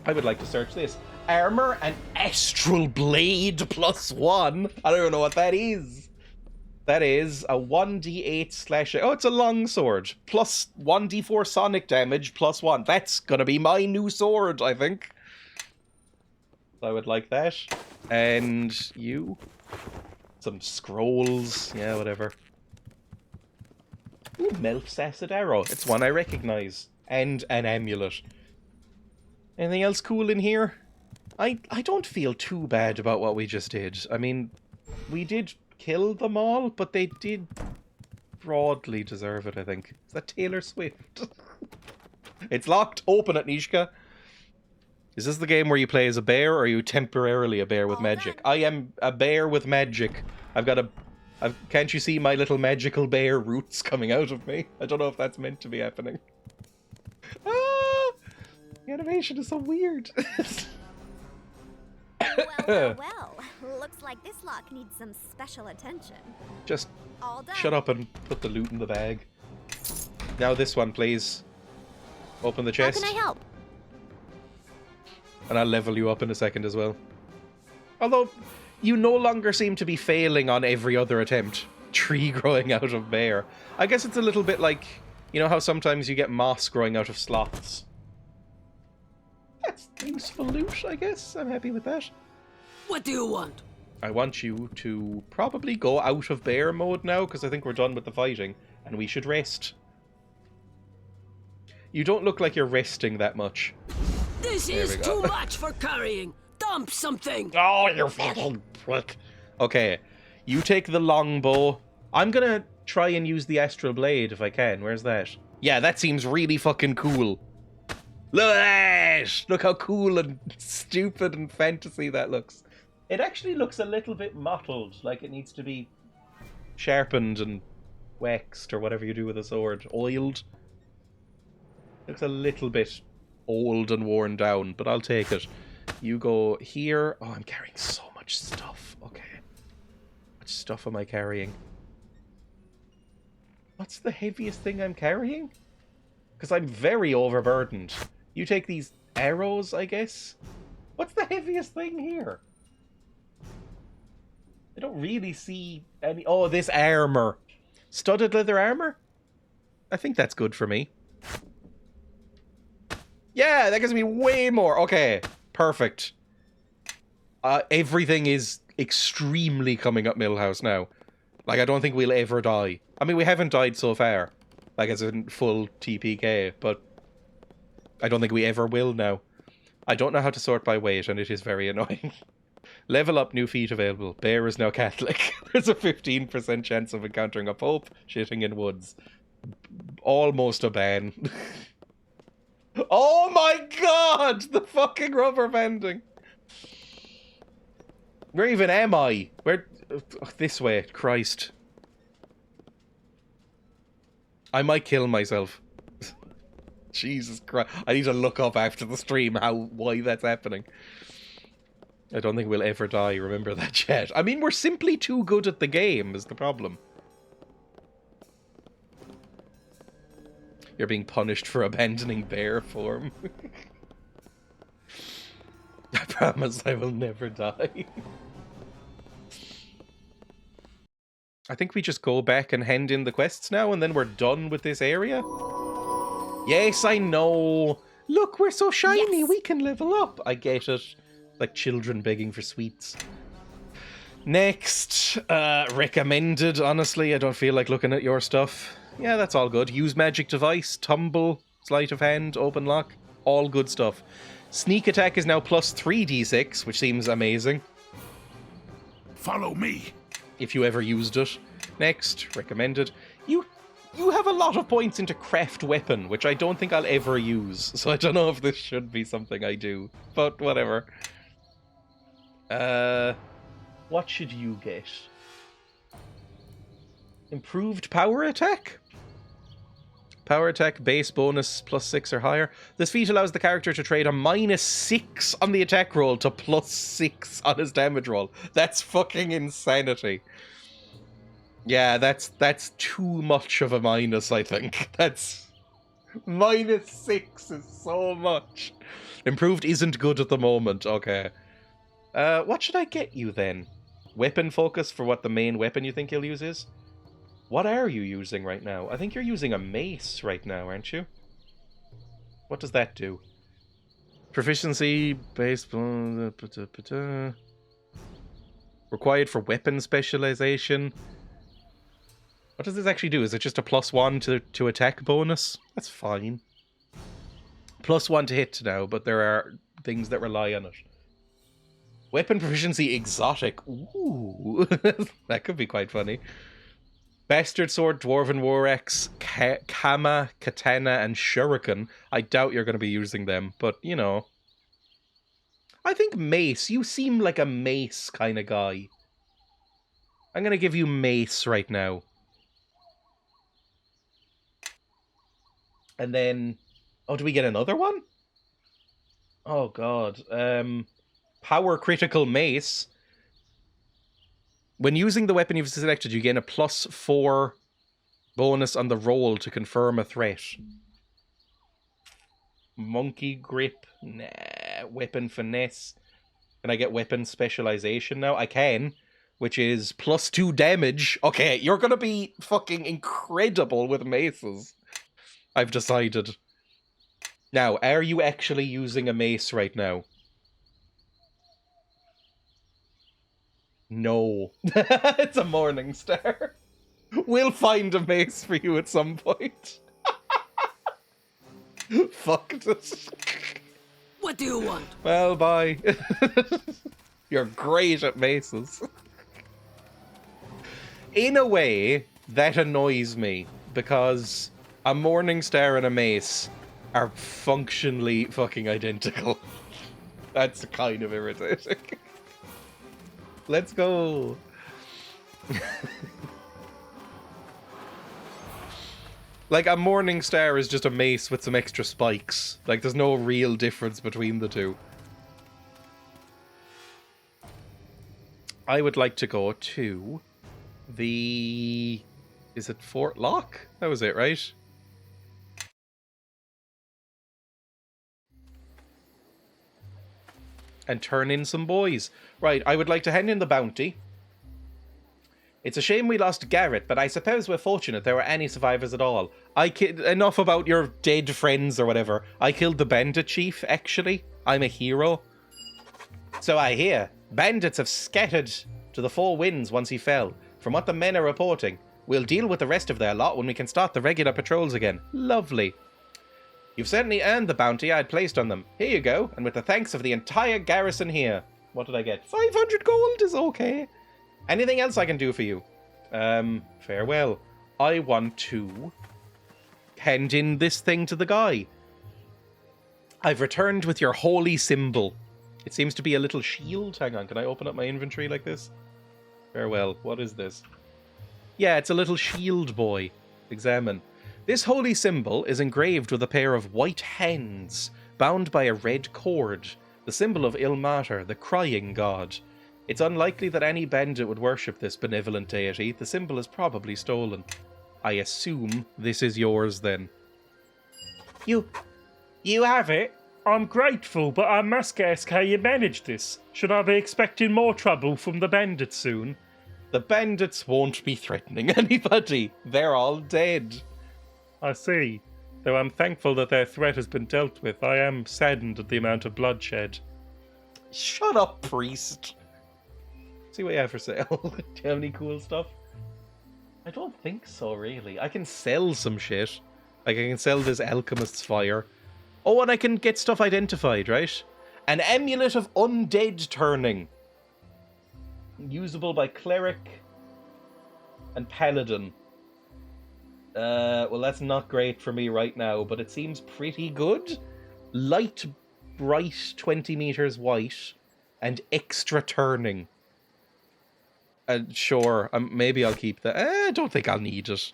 I would like to search this. Armor and Astral Blade +1. I don't even know what that is. That is a 1d8 slash... Oh, it's a long sword. Plus 1d4 sonic damage +1. That's gonna be my new sword, I think. I would like that. And you? Some scrolls. Yeah, whatever. Ooh, Melf's Acid Arrow. It's one I recognize. And an amulet. Anything else cool in here? I don't feel too bad about what we just did. I mean, we did kill them all, but they did broadly deserve it, I think. Is that Taylor Swift? It's locked. Open it, Nishka. Is this the game where you play as a bear, or are you temporarily a bear with magic? I am a bear with magic. I've got a... can't you see my little magical bear roots coming out of me? I don't know if that's meant to be happening. Ah! The animation is so weird. Well. Looks like this lock needs some special attention. Just All done. shut up and put the loot in the bag. Now this one, please. Open the chest. How can I help? And I'll level you up in a second as well. Although, you no longer seem to be failing on every other attempt. Tree growing out of bear. I guess it's a little bit like, you know how sometimes you get moss growing out of sloths? That's useful loot, I guess. I'm happy with that. What do you want? I want you to probably go out of bear mode now, because I think we're done with the fighting, and we should rest. You don't look like you're resting that much. This is too much for carrying. Dump something. Oh, you fucking prick. Okay, you take the longbow. I'm gonna try and use the Astral Blade if I can. Where's that? Yeah, that seems really fucking cool. Look at that! Look how cool and stupid and fantasy that looks. It actually looks a little bit mottled, like it needs to be sharpened and waxed or whatever you do with a sword. Oiled. Looks a little bit old and worn down, but I'll take it. You go here. Oh, I'm carrying so much stuff. Okay. How much stuff am I carrying? What's the heaviest thing I'm carrying? Because I'm very overburdened. You take these arrows, I guess? What's the heaviest thing here? I don't really see any... Oh, this armor. Studded leather armor? I think that's good for me. Yeah, that gives me way more. Okay, perfect. Everything is extremely coming up Millhouse now. Like, I don't think we'll ever die. I mean, we haven't died so far. Like, as in full TPK, but I don't think we ever will now. I don't know how to sort by weight, and it is very annoying. Level up, new feat available. Bear is now Catholic. There's a 15% chance of encountering a pope shitting in woods. Almost a ban. Oh my god! The fucking rubber banding. Where even am I? Where? This way. Christ. I might kill myself. Jesus Christ. I need to look up after the stream why that's happening. I don't think we'll ever die, remember that, chat. I mean, we're simply too good at the game, is the problem. You're being punished for abandoning bear form. I promise I will never die. I think we just go back and hand in the quests now, and then we're done with this area. Yes, I know. Look, we're so shiny, Yes. we can level up. I get it. Like children begging for sweets. Next, recommended, honestly. I don't feel like looking at your stuff. Yeah, that's all good. Use magic device, tumble, sleight of hand, open lock. All good stuff. Sneak attack is now plus 3d6, which seems amazing. Follow me. If you ever used it. Next, recommended. You have a lot of points into craft weapon, which I don't think I'll ever use. So I don't know if this should be something I do. But whatever. What should you get? Improved power attack? Power attack base bonus +6 or higher. This feat allows the character to trade a -6 on the attack roll to +6 on his damage roll. That's fucking insanity. Yeah, that's too much of a minus, I think. That's... -6 is so much. Improved isn't good at the moment, okay. What should I get you then? Weapon focus for what the main weapon you think you'll use is? What are you using right now? I think you're using a mace right now, aren't you? What does that do? Proficiency, base... Required for weapon specialization. What does this actually do? Is it just a +1 to attack bonus? That's fine. +1 to hit now, but there are things that rely on it. Weapon proficiency exotic. Ooh. That could be quite funny. Bastard Sword, Dwarven War Axe, Kama, Katana, and Shuriken. I doubt you're going to be using them, but, you know. I think Mace. You seem like a Mace kind of guy. I'm going to give you Mace right now. And then... Oh, do we get another one? Oh, God. Power Critical Mace. When using the weapon you've selected, you gain a +4 bonus on the roll to confirm a threat. Monkey Grip. Nah. Weapon Finesse. Can I get Weapon Specialization now? I can. Which is +2 damage. Okay, you're gonna be fucking incredible with maces. I've decided. Now, are you actually using a mace right now? No. It's a morning star. We'll find a mace for you at some point. Fuck this. What do you want? Well, bye. You're great at maces. In a way, that annoys me, because a morning star and a mace are functionally fucking identical. That's kind of irritating. Let's go. Like, a morning star is just a mace with some extra spikes. Like, there's no real difference between the two. I would like to go to the... Is it Fort Lock? That was it, right? And turn in some boys. Right, I would like to hand in the bounty. It's a shame we lost Garrett, but I suppose we're fortunate there were any survivors at all. Enough about your dead friends or whatever. I killed the bandit chief, actually. I'm a hero. So I hear. Bandits have scattered to the four winds once he fell. From what the men are reporting, we'll deal with the rest of their lot when we can start the regular patrols again. Lovely. You've certainly earned the bounty I'd placed on them. Here you go, and with the thanks of the entire garrison here. What did I get? 500 gold is okay. Anything else I can do for you? Farewell. I want to hand in this thing to the guy. I've returned with your holy symbol. It seems to be a little shield. Hang on, can I open up my inventory like this? Farewell. What is this? Yeah, it's a little shield boy. Examine. This holy symbol is engraved with a pair of white hands, bound by a red cord, the symbol of Ilmater, the crying god. It's unlikely that any bandit would worship this benevolent deity. The symbol is probably stolen. I assume this is yours then. You have it? I'm grateful, but I must ask how you managed this. Should I be expecting more trouble from the bandits soon? The bandits won't be threatening anybody. They're all dead. I see. Though I'm thankful that their threat has been dealt with, I am saddened at the amount of bloodshed. Shut up, priest. See what you have for sale. Do you have any cool stuff? I don't think so, really. I can sell some shit. Like, I can sell this alchemist's fire. Oh, and I can get stuff identified, right? An amulet of undead turning. Usable by cleric and paladin. Well, that's not great for me right now, but it seems pretty good. Light, bright, 20 meters white, and extra turning. Sure, maybe I'll keep that. I don't think I'll need it.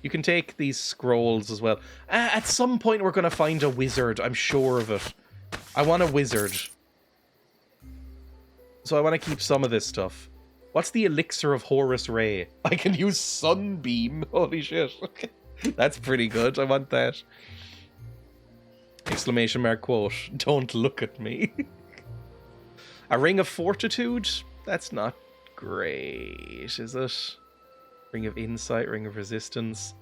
You can take these scrolls as well. At some point we're going to find a wizard, I'm sure of it. I want a wizard. So I want to keep some of this stuff. What's the elixir of Horus Ray? I can use Sunbeam. Holy shit. That's pretty good. I want that. Exclamation mark quote. Don't look at me. A ring of fortitude? That's not great, is it? Ring of insight, ring of resistance.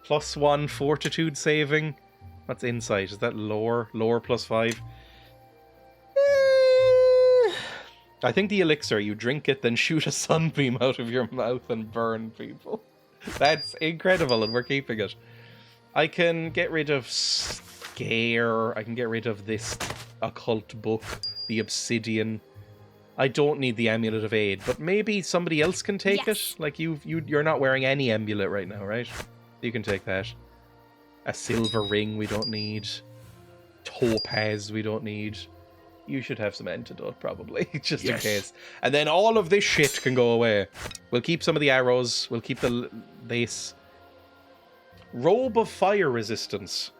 +1 fortitude saving. What's insight? Is that lore? Lore +5. I think the elixir, you drink it, then shoot a sunbeam out of your mouth and burn people. That's incredible, and we're keeping it. I can get rid of Scare. I can get rid of this occult book, the obsidian. I don't need the amulet of aid, but maybe somebody else can take it. Like you're not wearing any amulet right now, right? You can take that. A silver ring we don't need. Topaz we don't need. You should have some antidote, probably, just in case. And then all of this shit can go away. We'll keep some of the arrows. We'll keep this. Robe of fire resistance.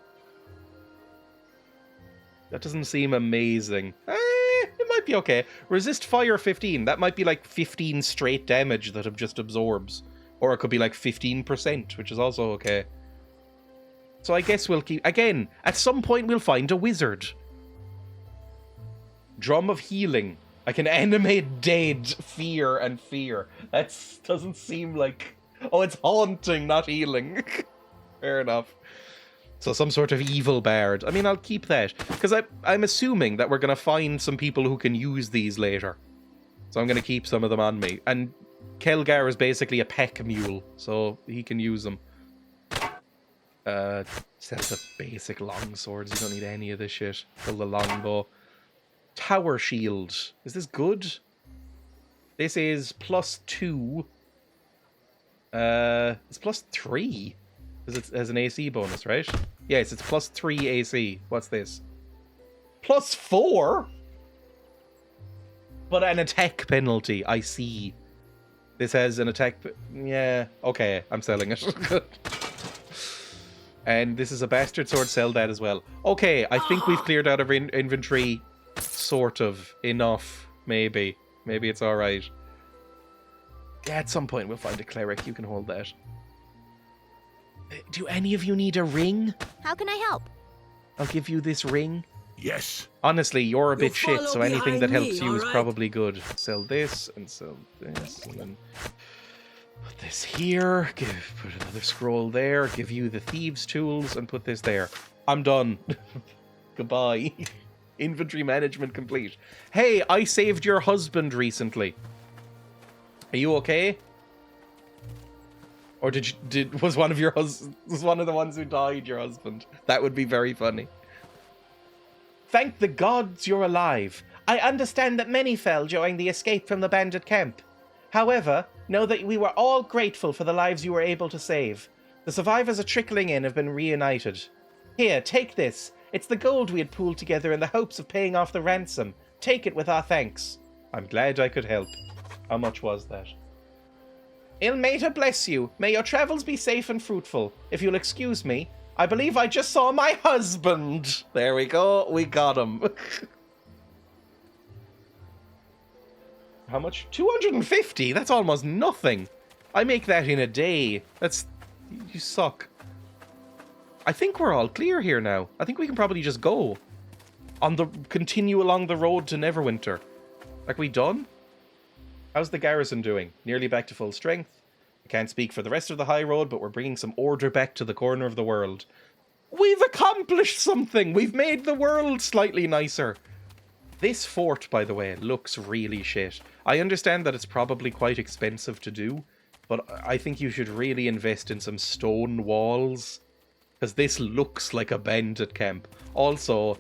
That doesn't seem amazing. It might be okay. Resist fire 15. That might be like 15 straight damage that it just absorbs. Or it could be like 15%, which is also okay. So I guess we'll keep... Again, at some point we'll find a wizard. Drum of healing. I can animate dead, fear, and fear. That doesn't seem like... Oh, it's haunting, not healing. Fair enough. So some sort of evil bard. I mean, I'll keep that. Because I'm assuming that we're going to find some people who can use these later. So I'm going to keep some of them on me. And Kelgar is basically a peck mule, so he can use them. Sell the basic long swords. You don't need any of this shit. Pull the longbow. Tower shield. Is this good? This is +2. It's +3. Because it has an AC bonus, right? Yes, it's +3 AC. What's this? +4? But an attack penalty, I see. This has an attack... Yeah, okay, I'm selling it. And this is a bastard sword, sell that as well. Okay, I think we've cleared out of inventory, sort of, enough, maybe. Maybe it's alright. Yeah, at some point we'll find a cleric, you can hold that. Do any of you need a ring? How can I help? I'll give you this ring. Yes. Honestly, you're a bit You'll shit, so follow anything that behind helps me, you is alright? probably good. Sell this, and sell this, and then put this here, put another scroll there, give you the thieves' tools, and put this there. I'm done. Goodbye. Inventory management complete. Hey, I saved your husband recently. Are you okay? Or was one of the ones who died your husband? That would be very funny. Thank the gods you're alive. I understand that many fell during the escape from the bandit camp. However, know that we were all grateful for the lives you were able to save. The survivors are trickling in and have been reunited. Here, take this. It's the gold we had pooled together in the hopes of paying off the ransom. Take it with our thanks. I'm glad I could help. How much was that? Ilmater bless you. May your travels be safe and fruitful. If you'll excuse me, I believe I just saw my husband. There we go. We got him. How much? 250? That's almost nothing. I make that in a day. You suck. I think we're all clear here now. I think we can probably just go. Continue along the road to Neverwinter. Like, we done? How's the garrison doing? Nearly back to full strength. I can't speak for the rest of the high road, but we're bringing some order back to the corner of the world. We've accomplished something! We've made the world slightly nicer. This fort, by the way, looks really shit. I understand that it's probably quite expensive to do, but I think you should really invest in some stone walls. Because this looks like a bandit camp. Also,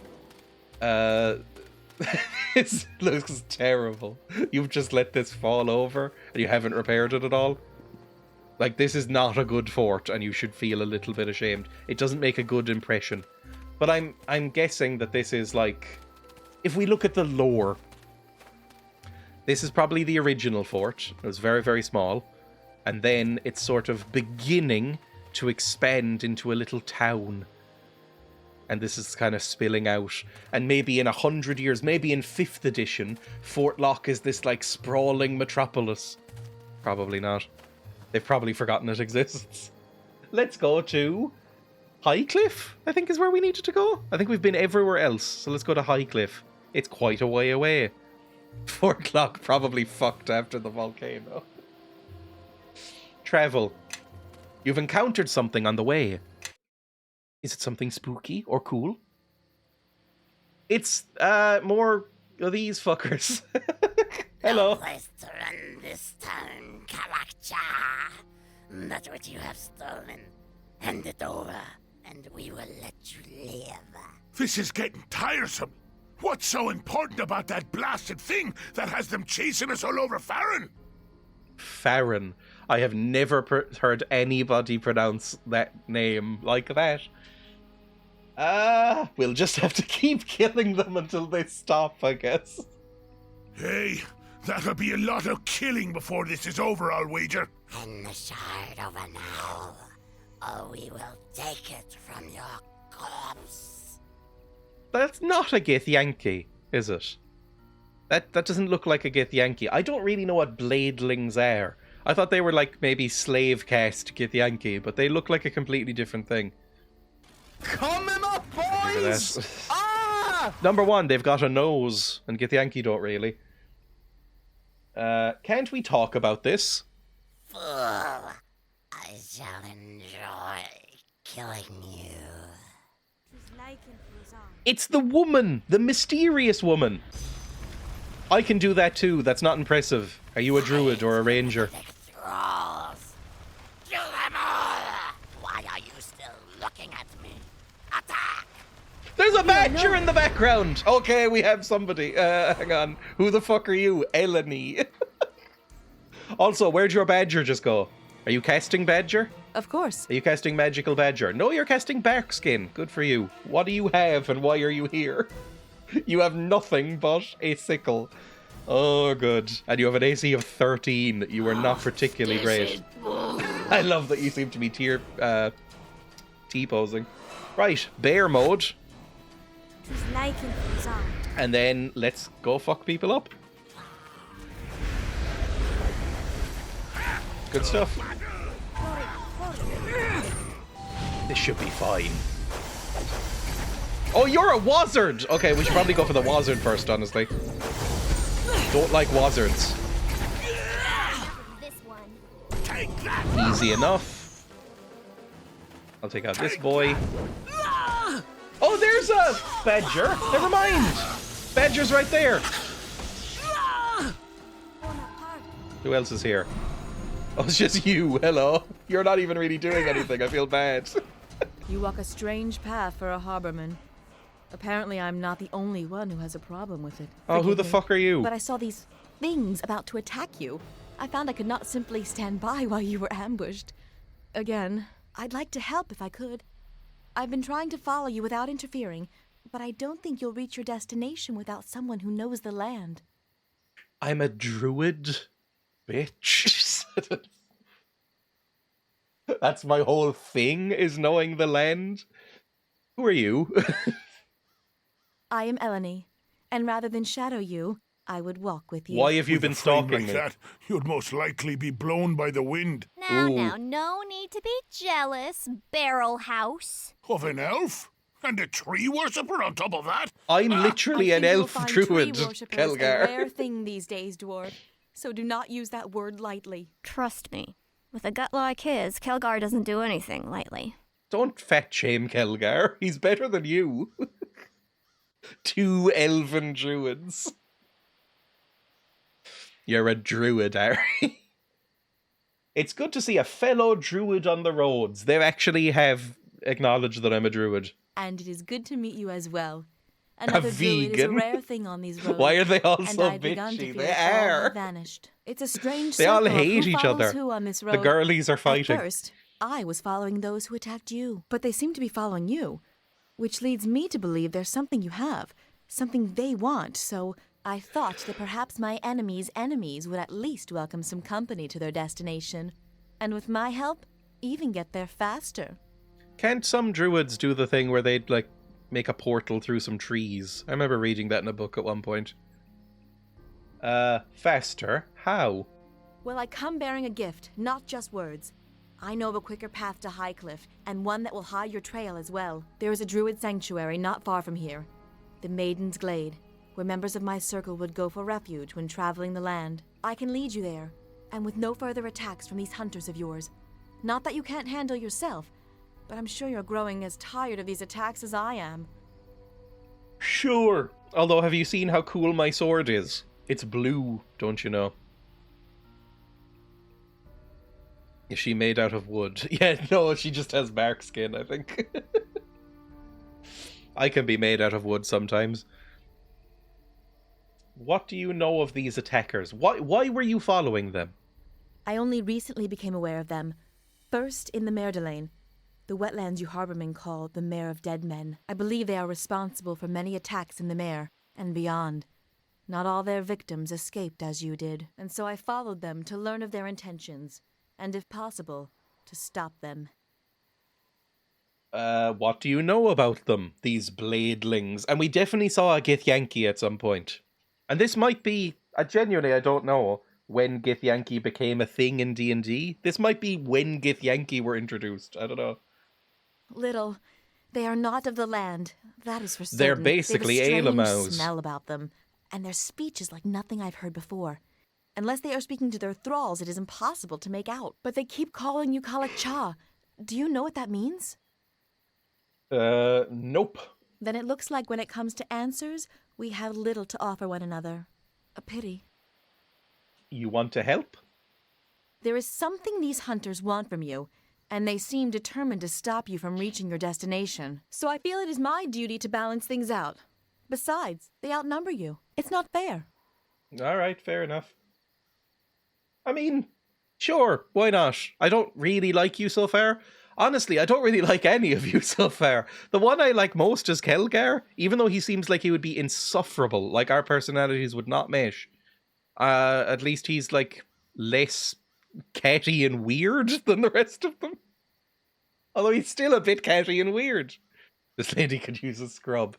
this looks terrible. You've just let this fall over and you haven't repaired it at all. Like, this is not a good fort and you should feel a little bit ashamed. It doesn't make a good impression. But I'm guessing that this is like... If we look at the lore, this is probably the original fort. It was very, very small. And then it's sort of beginning to expand into a little town. And this is kind of spilling out. And maybe in 100 years, maybe in 5th edition, Fort Lock is this like sprawling metropolis. Probably not. They've probably forgotten it exists. Let's go to Highcliffe, I think is where we needed to go. I think we've been everywhere else. So let's go to Highcliffe. It's quite a way away. Fort Lock probably fucked after the volcano. Travel. You've encountered something on the way. Is it something spooky or cool? It's more of these fuckers. Hello. No place to run this town, Kalakcha. That's what you have stolen. Hand it over, and we will let you live. This is getting tiresome. What's so important about that blasted thing that has them chasing us all over Farron? Farron. I have never heard anybody pronounce that name like that. We'll just have to keep killing them until they stop, I guess. Hey, that'll be a lot of killing before this is over, I'll wager. And the shard over now, or we will take it from your corpse. That's not a Githyanki, is it? That doesn't look like a Githyanki. I don't really know what bladelings are. I thought they were like maybe slave caste Githyanki, but they look like a completely different thing. Coming up, boys! Ah! Number one, they've got a nose, and Githyanki don't really. Can't we talk about this? Fool, I shall enjoy killing you. It's the woman! The mysterious woman! I can do that too. That's not impressive. Are you a druid or a ranger? Thralls. Kill them all! Why are you still looking at me? Attack! There's a badger in the background! Okay, we have somebody. Hang on. Who the fuck are you? Eleni. Also, where'd your badger just go? Are you casting badger? Of course. Are you casting magical badger? No, you're casting bark skin. Good for you. What do you have and why are you here? You have nothing but a sickle. Oh, good. And you have an AC of 13. You are not particularly great. I love that you seem to be T-posing. Right, bear mode. And then let's go fuck people up. Good stuff. This should be fine. Oh, you're a wizard! Okay, we should probably go for the wizard first, honestly. Don't like wizards. Easy enough. I'll take out this boy. Oh, there's a badger! Never mind! Badger's right there! Who else is here? Oh, it's just you. Hello. You're not even really doing anything. I feel bad. You walk a strange path for a harborman. Apparently, I'm not the only one who has a problem with it. Oh, who Forgive the me, fuck are you? But I saw these things about to attack you. I found I could not simply stand by while you were ambushed. Again, I'd like to help if I could. I've been trying to follow you without interfering, but I don't think you'll reach your destination without someone who knows the land. I'm a druid, bitch. That's my whole thing, is knowing the land. Who are you? I am Eleni, and rather than shadow you, I would walk with you. Why have you With been a frame stalking like me? that, you'd most likely be blown by the wind. Now, no need to be jealous, Barrel House. Of an elf? And a tree worshipper on top of that? I'm I literally think an you'll elf find druid, tree worshippers a Kelgar. rare thing these days, dwarf. So do not use that word lightly. Trust me, with a gut like his, Kelgar doesn't do anything lightly. Don't fat shame Kelgar. He's better than you. 2 elven druids. You're a druid, Harry. It's good to see a fellow druid on the roads. They actually have acknowledged that I'm a druid. And it is good to meet you as well. Another druid is a vegan? rare thing on these roads. Why are they all and so I've begun to bitchy? feel They that all are. have vanished. It's a strange They all circle of hate who each follows other. who on this road. The girlies are fighting. At first, I was following those who attacked you, but they seem to be following you, which leads me to believe there's something you have, something they want, so I thought that perhaps my enemy's enemies would at least welcome some company to their destination, and with my help, even get there faster. Can't some druids do the thing where they'd, like, make a portal through some trees? I remember reading that in a book at one point. Faster? How? Well, I come bearing a gift, not just words. I know of a quicker path to Highcliff, and one that will hide your trail as well. There is a druid sanctuary not far from here, the Maiden's Glade, where members of my circle would go for refuge when traveling the land. I can lead you there, and with no further attacks from these hunters of yours. Not that you can't handle yourself, but I'm sure you're growing as tired of these attacks as I am. Sure. Although, have you seen how cool my sword is? It's blue, don't you know? Is she made out of wood? Yeah, no, she just has bark skin, I think. I can be made out of wood sometimes. What do you know of these attackers? Why were you following them? I only recently became aware of them. First, in the Merdelane, the wetlands you harbormen call the Mare of Dead Men. I believe they are responsible for many attacks in the Mare and beyond. Not all their victims escaped as you did, and so I followed them to learn of their intentions, and if possible, to stop them. What do you know about them, these bladelings? And we definitely saw a Githyanki at some point. And this might be, genuinely, I don't know when Githyanki became a thing in D&D. This might be when Githyanki were introduced. I don't know. Little. They are not of the land, that is for certain. They're basically they have a Elamaus. strange smell about them, and their speech is like nothing I've heard before. Unless they are speaking to their thralls, it is impossible to make out. But they keep calling you Kalakcha. Do you know what that means? Nope. Then it looks like when it comes to answers, we have little to offer one another. A pity. You want to help? There is something these hunters want from you, and they seem determined to stop you from reaching your destination. So I feel it is my duty to balance things out. Besides, they outnumber you. It's not fair. All right, fair enough. I mean, sure, why not? I don't really like you so far. Honestly, I don't really like any of you so far. The one I like most is Kelgar, even though he seems like he would be insufferable, like our personalities would not mesh. At least he's, like, less catty and weird than the rest of them. Although he's still a bit catty and weird. This lady could use a scrub.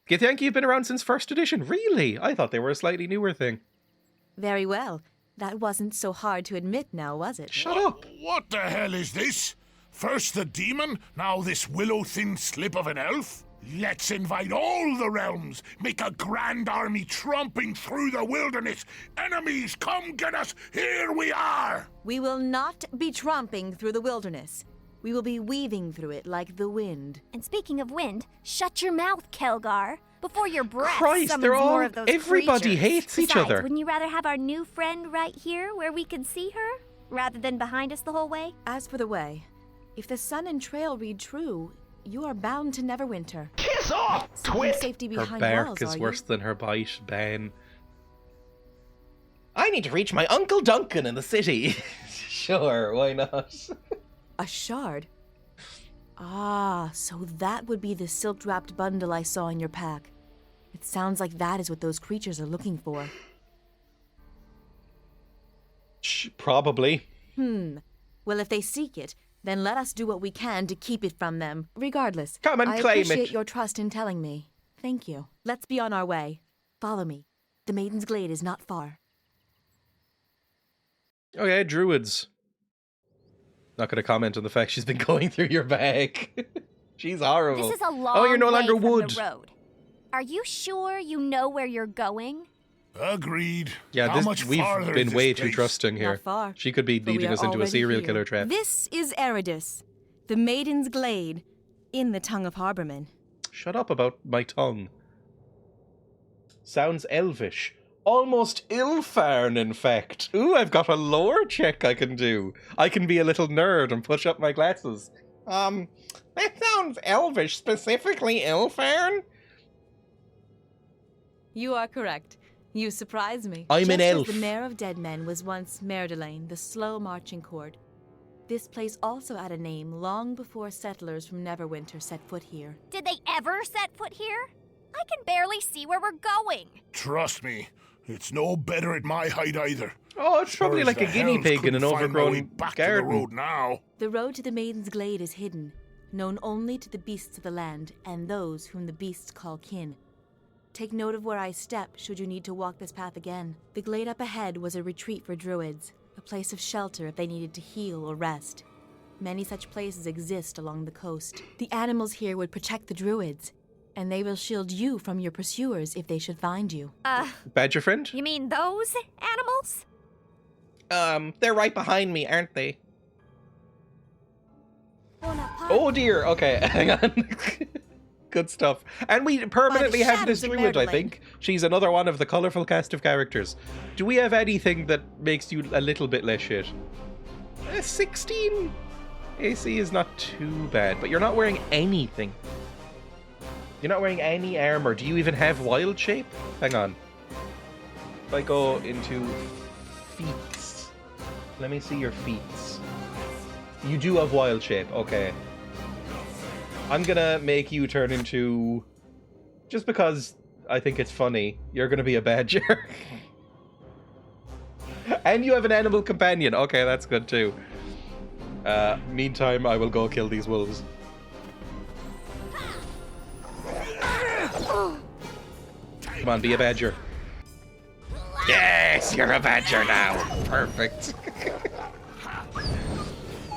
Githyanki have been around since 1st edition, really? I thought they were a slightly newer thing. Very well. That wasn't so hard to admit now, was it? Shut up! What the hell is this? First the demon, now this willow-thin slip of an elf? Let's invite all the realms, make a grand army tromping through the wilderness. Enemies, come get us, here we are! We will not be tromping through the wilderness. We will be weaving through it like the wind. And speaking of wind, shut your mouth, Kelgar. Before your breath Christ, summons they're all... more of those Everybody creatures. hates each Besides, other. Wouldn't you rather have our new friend right here where we can see her, rather than behind us the whole way? As for the way, if the sun and trail read true, you are bound to Neverwinter. Kiss off, Seeking twit! safety Her behind bark walls, is are worse you? than her bite, Ben. I need to reach my Uncle Duncan in the city. Sure, why not? A shard? Ah, so that would be the silk-wrapped bundle I saw in your pack. It sounds like that is what those creatures are looking for. Probably. Well, if they seek it, then let us do what we can to keep it from them. Regardless, Come and I claim it. appreciate your trust in telling me. Thank you. Let's be on our way. Follow me. The Maiden's Glade is not far. Okay, druids. Not going to comment on the fact she's been going through your bag. She's horrible. This is a long Oh, you're no way longer from wood. the road. Are you sure you know where you're going? Agreed. Yeah, How much we've farther been is way this too place? trusting here. Not far. She could be But we leading are us into a already serial here. killer trap. This is Eridus, the Maiden's Glade, in the tongue of Harborman. Shut up about my tongue. Sounds elvish. Almost Ilfarn, in fact. Ooh, I've got a lore check I can do. I can be a little nerd and push up my glasses. That sounds elvish, specifically Ilfarn? You are correct. You surprise me. I'm an Just as elf. the Mayor of Deadmen was once Merdelaine, the slow marching court. This place also had a name long before settlers from Neverwinter set foot here. Did they ever set foot here? I can barely see where we're going. Trust me, it's no better at my height either. Oh, it's probably Sure as like a the guinea hells pig in an couldn't find my way overgrown back to the garden. road now. The road to the Maiden's Glade is hidden, known only to the beasts of the land and those whom the beasts call kin. Take note of where I step should you need to walk this path again. The glade up ahead was a retreat for druids, a place of shelter if they needed to heal or rest. Many such places exist along the coast. The animals here would protect the druids, and they will shield you from your pursuers if they should find you. Badger friend? You mean those animals? They're right behind me, aren't they? Oh dear, okay, hang on. Good stuff. And we permanently By the have this shadows of druid, I Merdelaine. think. She's another one of the colourful cast of characters. Do we have anything that makes you a little bit less shit? 16 AC is not too bad, but you're not wearing anything. You're not wearing any armour. Do you even have wild shape? Hang on. If I go into feats, let me see your feats. You do have wild shape, okay. I'm gonna make you turn into... Just because I think it's funny, you're gonna be a badger. And you have an animal companion. Okay, that's good too. Meantime, I will go kill these wolves. Come on, be a badger. Yes, you're a badger now. Perfect.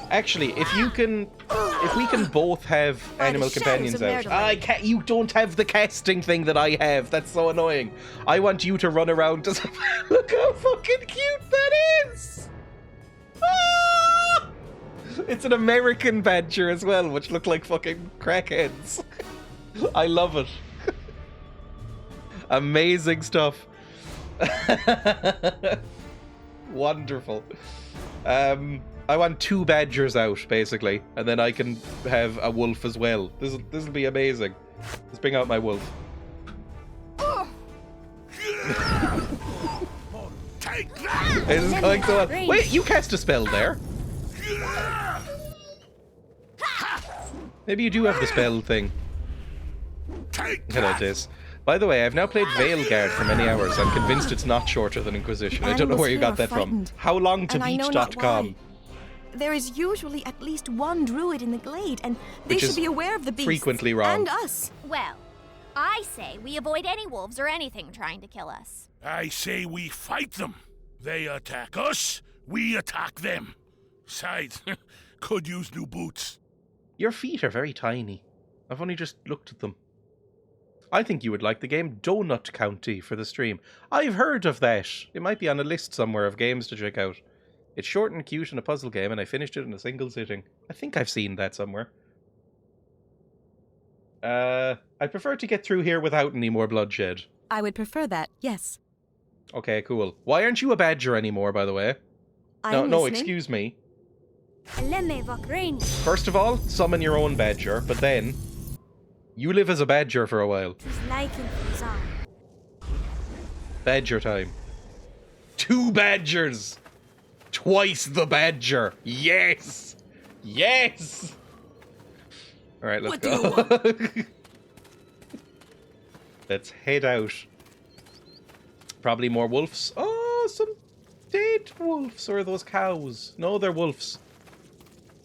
Actually, if we can both have By animal the companions shadows out. of Merdelaine. I can't. You don't have the casting thing that I have. That's so annoying. I want you to run around. Look how fucking cute that is. Ah! It's an American badger as well, which look like fucking crackheads. I love it. Amazing stuff. Wonderful. I want 2 badgers out, basically, and then I can have a wolf as well. This'll be amazing. Let's bring out my wolf. Take that! This is going so well. Wait, you cast a spell there. Maybe you do have the spell thing. Take Hello, that! Diz. By the way, I've now played Veilguard for many hours. I'm convinced it's not shorter than Inquisition. I don't know where you got that from. Howlongtobeach.com. There is usually at least one druid in the glade, and they Which should is be aware of the beasts. frequently wrong. And us. Well, I say we avoid any wolves or anything trying to kill us. I say we fight them. They attack us, we attack them. Besides, could use new boots. Your feet are very tiny. I've only just looked at them. I think you would like the game Donut County for the stream. I've heard of that. It might be on a list somewhere of games to check out. It's short and cute and a puzzle game, and I finished it in a single sitting. I think I've seen that somewhere. I'd prefer to get through here without any more bloodshed. I would prefer that, yes. Okay, cool. Why aren't you a badger anymore, by the way? I'm No, listening. excuse me. First of all, summon your own badger, but then you live as a badger for a while. Badger time. 2 badgers! Twice the badger! Yes! Yes! Alright, let's go. Let's head out. Probably more wolves. Oh, some dead wolves. Or are those cows? No, they're wolves.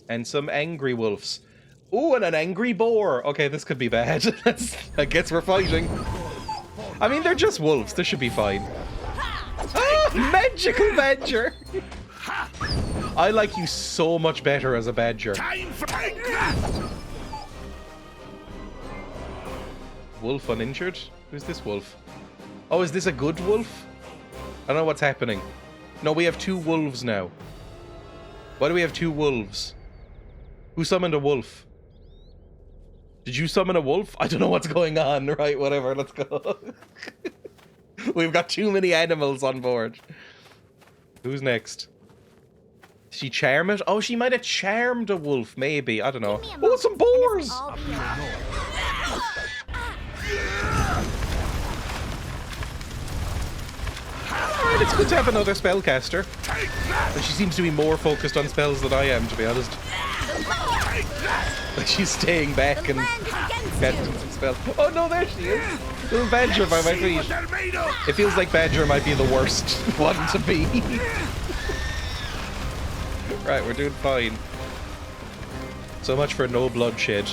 And some angry wolves. Oh, and an angry boar. Okay, this could be bad. I guess we're fighting. I mean, they're just wolves. This should be fine. Ah, magical badger. I like you so much better as a badger. Wolf uninjured? Who's this wolf? Oh, is this a good wolf? I don't know what's happening. No, we have 2 wolves now. Why do we have 2 wolves? Who summoned a wolf? Did you summon a wolf? I don't know what's going on. Right, whatever, let's go. We've got too many animals on board. Who's next? Did she charm it? Oh, she might have charmed a wolf, maybe. I don't know. Oh, some boars! Alright, it's good to have another spellcaster. But she seems to be more focused on spells than I am, to be honest. She's staying back and casting some spells. Oh no, there she is! Little badger by my feet. It feels like badger might be the worst one to be. Right, we're doing fine. So much for no bloodshed.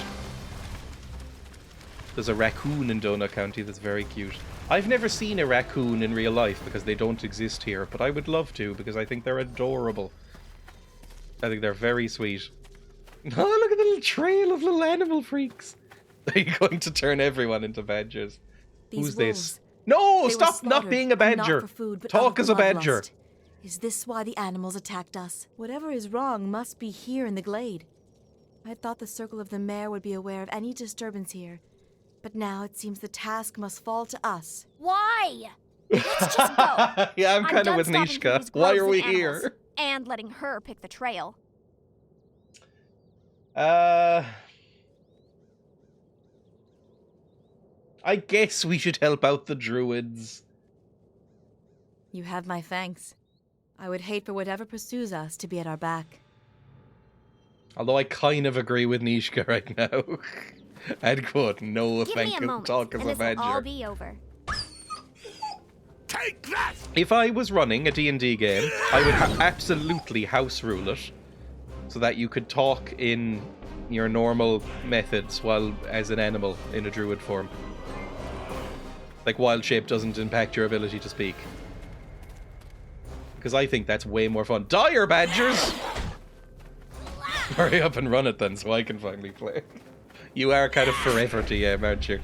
There's a raccoon in Donut County that's very cute. I've never seen a raccoon in real life because they don't exist here, but I would love to because I think they're adorable. I think they're very sweet. Oh, look at the little trail of little animal freaks. Are you going to turn everyone into badgers? Who's this? No, stop not being a badger. Talk as a badger. Is this why the animals attacked us? Whatever is wrong must be here in the glade. I thought the Circle of the Mare would be aware of any disturbance here. But now it seems the task must fall to us. Why? Let's just go. Yeah, I'm kind of with Nishka. Why are we here? And letting her pick the trail. I guess we should help out the druids. You have my thanks. I would hate for whatever pursues us to be at our back. Although I kind of agree with Nishka right now. I'd quote, no thank you, talk as a badger. All be over. Take that! If I was running a D&D game, I would absolutely house rule it. So that you could talk in your normal methods while as an animal in a druid form. Like wild shape doesn't impact your ability to speak. Because I think that's way more fun. Dire badgers! Hurry up and run it then so I can finally play. You are kind of forever DM, aren't you?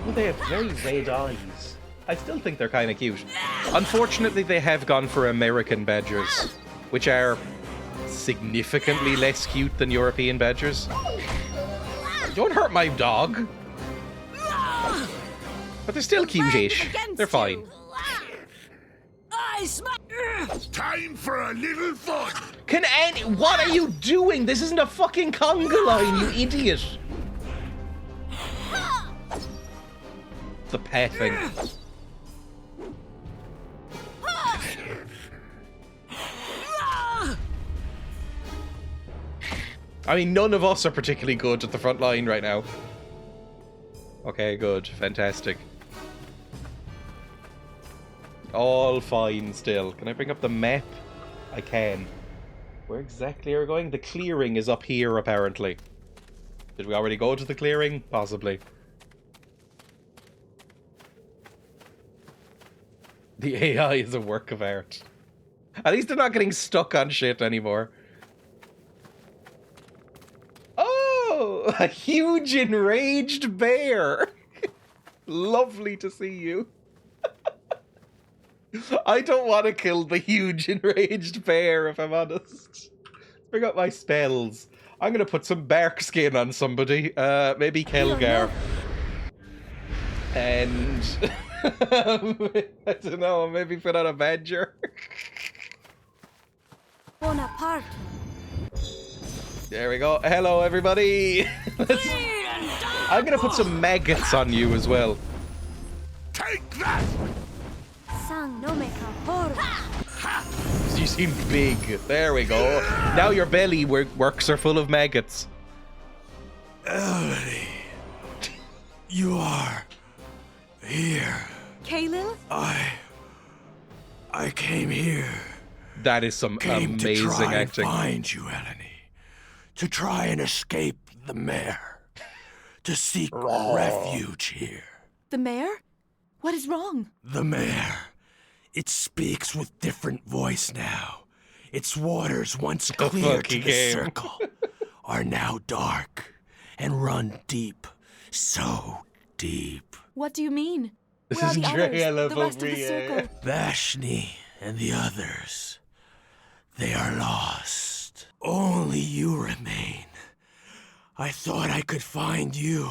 Well, they have very red eyes. I still think they're kind of cute. Unfortunately, they have gone for American badgers, which are significantly less cute than European badgers. Don't hurt my dog. But they're still cute-ish. They're fine. Time for a little fun. What are you doing? This isn't a fucking conga line, you idiot. The pathing. I mean, none of us are particularly good at the front line right now. Okay, good. Fantastic. All fine still. Can I bring up the map? I can. Where exactly are we going? The clearing is up here, apparently. Did we already go to the clearing? Possibly. The AI is a work of art. At least they're not getting stuck on shit anymore. Oh! A huge enraged bear! Lovely to see you. I don't want to kill the huge enraged bear, if I'm honest. Bring up my spells. I'm gonna put some bark skin on somebody. Maybe Kelgar. And I don't know, maybe put on a badger. Bonaparte. There we go. Hello, everybody. I'm gonna put some maggots on you as well. Take that! Sang no me capor. You seem big. There we go. Now your belly works are full of maggots. Elodie, you are here. Kaelil? I came here. That is some Came to amazing try acting. and find you, Elodie. To try and escape the mare. To seek refuge here. The mayor? What is wrong? The mare. It speaks with different voice now. Its waters, once clear to the circle, are now dark and run deep. So deep. What do you mean? This Where are is the Dreya others? The level rest of the circle? Vashni and the others. They are lost. Only you remain. I thought I could find you,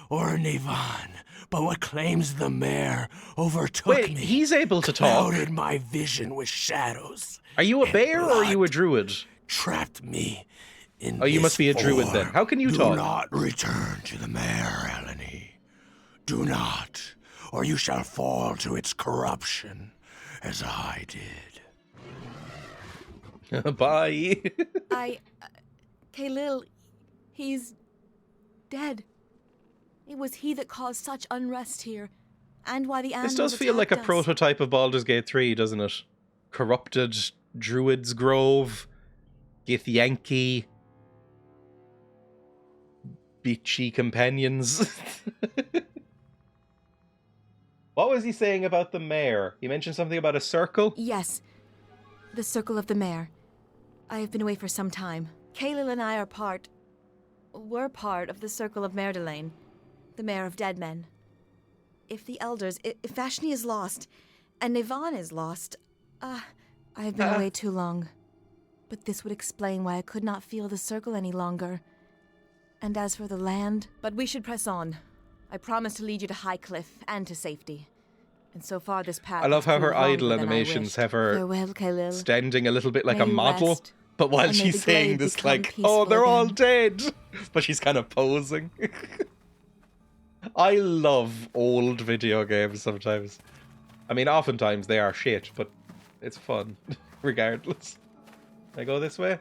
or Nevan, but what claims the mare overtook Wait, me. he's able to talk. Clouded my vision with shadows. Are you a and bear or are you a blood. druid? Trapped me in Oh, you must be a this druid then. form. How can you Do talk? not return to the mare, Eleni. Do not, or you shall fall to its corruption, as I did. Bye. Kaelil, he's dead. It was he that caused such unrest here, and why the animals This does feel like a attacked us. prototype of Baldur's Gate 3, doesn't it? Corrupted Druid's Grove, Githyanki, bitchy companions. What was he saying about the mare? He mentioned something about a circle? Yes, the Circle of the Mare. I have been away for some time. Kaelil and I were part of the Circle of Merdelane, the Mare of Dead Men. If the elders, if Vashni is lost, and Nevan is lost, I have been away too long. But this would explain why I could not feel the circle any longer. And as for the land, but we should press on. I promise to lead you to Highcliff and to safety. And so far this path I love has how her proved longer idle than I animations wished. have her Farewell, Kaelil. standing a little bit like May a you model. rest, But while and may she's the saying glade this, become like, peaceful oh, they're all again." dead. But she's kind of posing. I love old video games sometimes. I mean, oftentimes they are shit, but it's fun, regardless. Can I go this way?